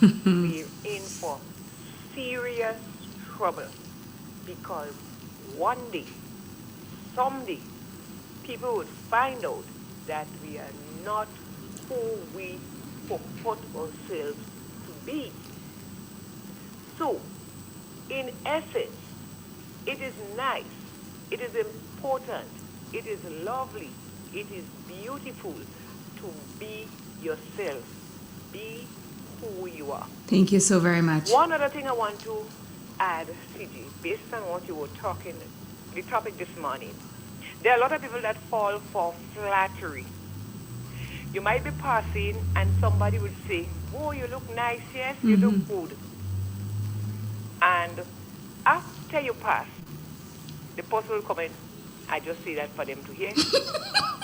we're in for serious trouble. Because one day, someday, people would find out that we are not who we purport ourselves to be. So, in essence, it is nice, it is important, it is lovely, it is beautiful to be yourself. Be who you are. Thank you so very much. One other thing I want to add, CG, based on what you were talking, the topic this morning, there are a lot of people that fall for flattery. You might be passing and somebody would say, oh, you look nice, yes, you look good. And after you pass, the person will come in. I just say that for them to hear. So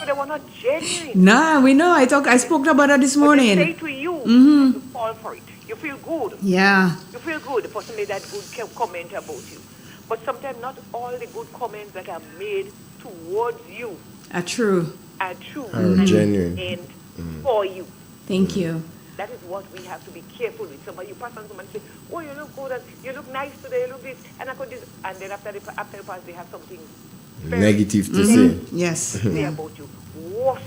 they were not genuine. Nah, we know. I spoke about that this morning. But they say to you, Mm-hmm. you fall for it. You feel good. Yeah. You feel good. The person made that good comment about you. But sometimes not all the good comments that are made towards you Are true. are true. Are genuine. And for you. Thank you. That is what we have to be careful with. Somebody, you pass on someone and say, oh, you look good, and you look nice today, you look this, and I could this. And then after you pass, they have something Negative to say. Yes. say about you. Worse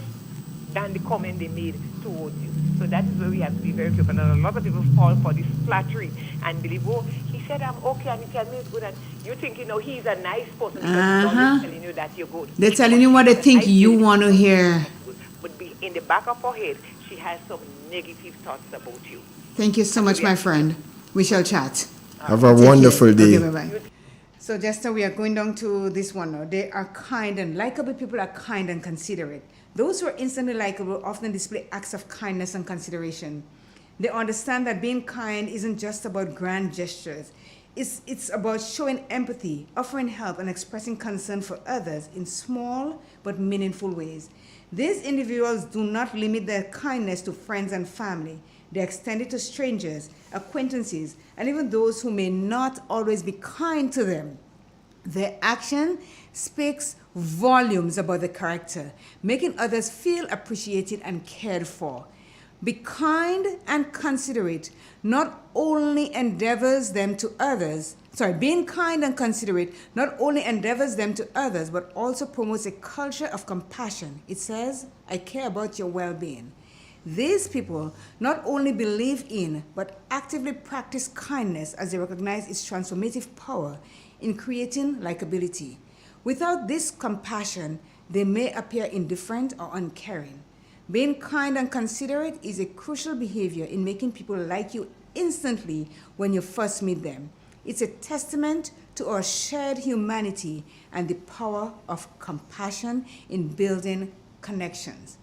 than the comment they made towards you. So that is where we have to be very careful. And a lot of people fall for this flattery and believe, oh, he said I'm okay and he tell me it's good. And you think, he's a nice person because he's always telling you that you're good. They're telling you what they think you want to hear. But in the back of her head, she has some negative thoughts about you. Thank you so much, my friend. We shall chat. Have a wonderful day. Okay, bye-bye. So, Jester, we are going down to this one now. They are kind and likable people are kind and considerate. Those who are instantly likable often display acts of kindness and consideration. They understand that being kind isn't just about grand gestures. It's about showing empathy, offering help, and expressing concern for others in small but meaningful ways. These individuals do not limit their kindness to friends and family. They extend it to strangers, acquaintances, and even those who may not always be kind to them. Their action speaks volumes about the character, making others feel appreciated and cared for. Be kind and considerate not only endeavors them to others, being kind and considerate not only endeavors them to others, but also promotes a culture of compassion. It says, I care about your well-being. These people not only believe in, but actively practice kindness as they recognize its transformative power in creating likability. Without this compassion, they may appear indifferent or uncaring. Being kind and considerate is a crucial behavior in making people like you instantly when you first meet them. It's a testament to our shared humanity and the power of compassion in building connections.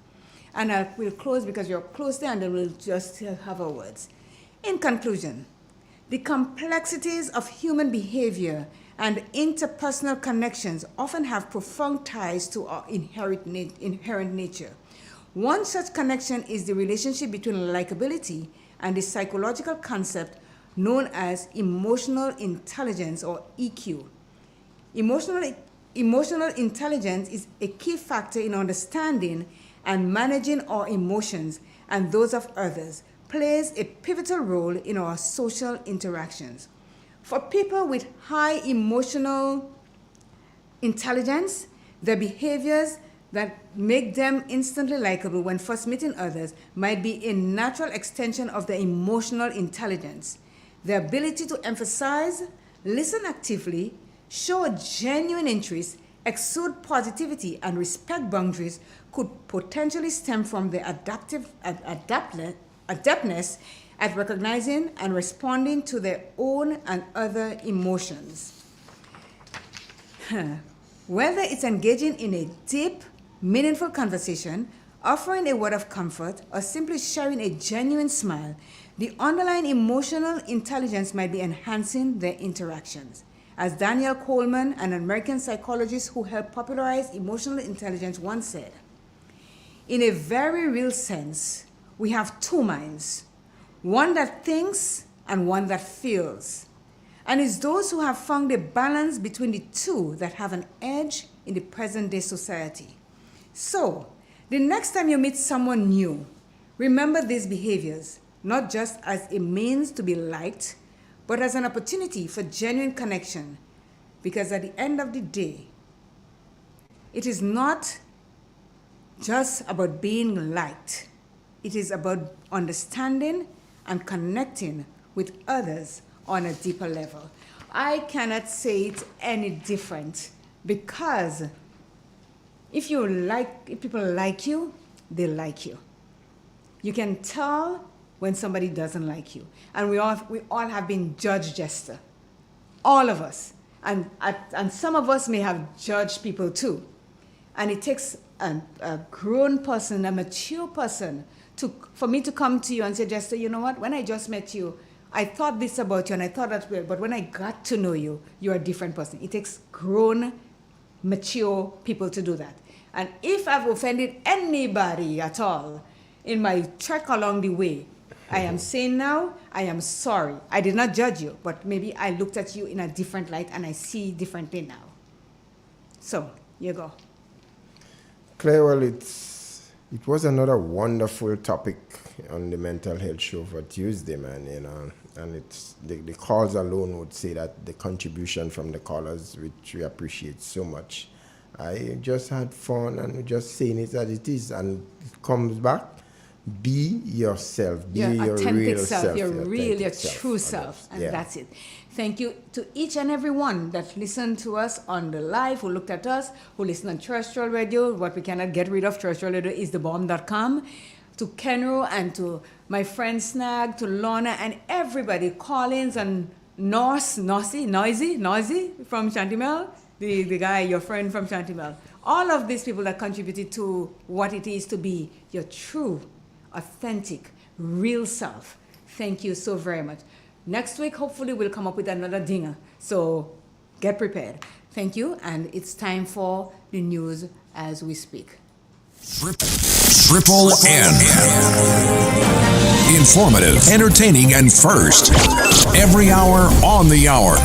And we'll close because you're close there, and then we'll just have our words. In conclusion, the complexities of human behavior and interpersonal connections often have profound ties to our inherent nature. One such connection is the relationship between likability and the psychological concept known as emotional intelligence, or EQ. Emotional intelligence is a key factor in understanding and managing our emotions and those of others, plays a pivotal role in our social interactions. For people with high emotional intelligence, their behaviors that make them instantly likable when first meeting others might be a natural extension of their emotional intelligence. Their ability to emphasize, listen actively, show a genuine interest, exude positivity, and respect boundaries could potentially stem from their adeptness at recognizing and responding to their own and other emotions. Whether it's engaging in a deep, meaningful conversation, offering a word of comfort, or simply sharing a genuine smile, the underlying emotional intelligence might be enhancing their interactions. As Daniel Coleman, an American psychologist who helped popularize emotional intelligence, once said, in a very real sense, we have two minds, one that thinks and one that feels. And it's those who have found a balance between the two that have an edge in the present-day society. So, the next time you meet someone new, remember these behaviors, not just as a means to be liked, but as an opportunity for genuine connection. Because at the end of the day, it is not just about being liked. It is about understanding and connecting with others on a deeper level. I cannot say it any different, because if people like you, they like you. You can tell when somebody doesn't like you. And we all have been judged, Jester. All of us. And some of us may have judged people too. And it takes a grown person, a mature person, for me to come to you and say, Jester, you know what? When I just met you, I thought this about you and I thought that way, but when I got to know you, you're a different person. It takes grown, mature people to do that. And if I've offended anybody at all in my trek along the way, I am saying now, I am sorry. I did not judge you, but maybe I looked at you in a different light and I see differently now. So, you go. Claire, well, it was another wonderful topic on the mental health show for Tuesday, man, you know. And it's the calls alone would say that the contribution from the callers, which we appreciate so much. I just had fun and just saying it as it is, and it comes back. Be yourself. Be your authentic real self. Your your real, your authentic true self. self. And Yeah. that's it. Thank you to each and every one that listened to us on the live, who looked at us, who listened on terrestrial radio. What we cannot get rid of terrestrial radio is thebomb.com. To Kenro and to my friend Snag, to Lorna and everybody, Collins and Noisy from Chantimel, the guy, your friend from Chantimel. All of these people that contributed to what it is to be your true, authentic, real self. Thank you so very much. Next week, hopefully, we'll come up with another dinger. So get prepared. Thank you. And it's time for the news as we speak. Triple N. Informative, entertaining, and first. Every hour on the hour.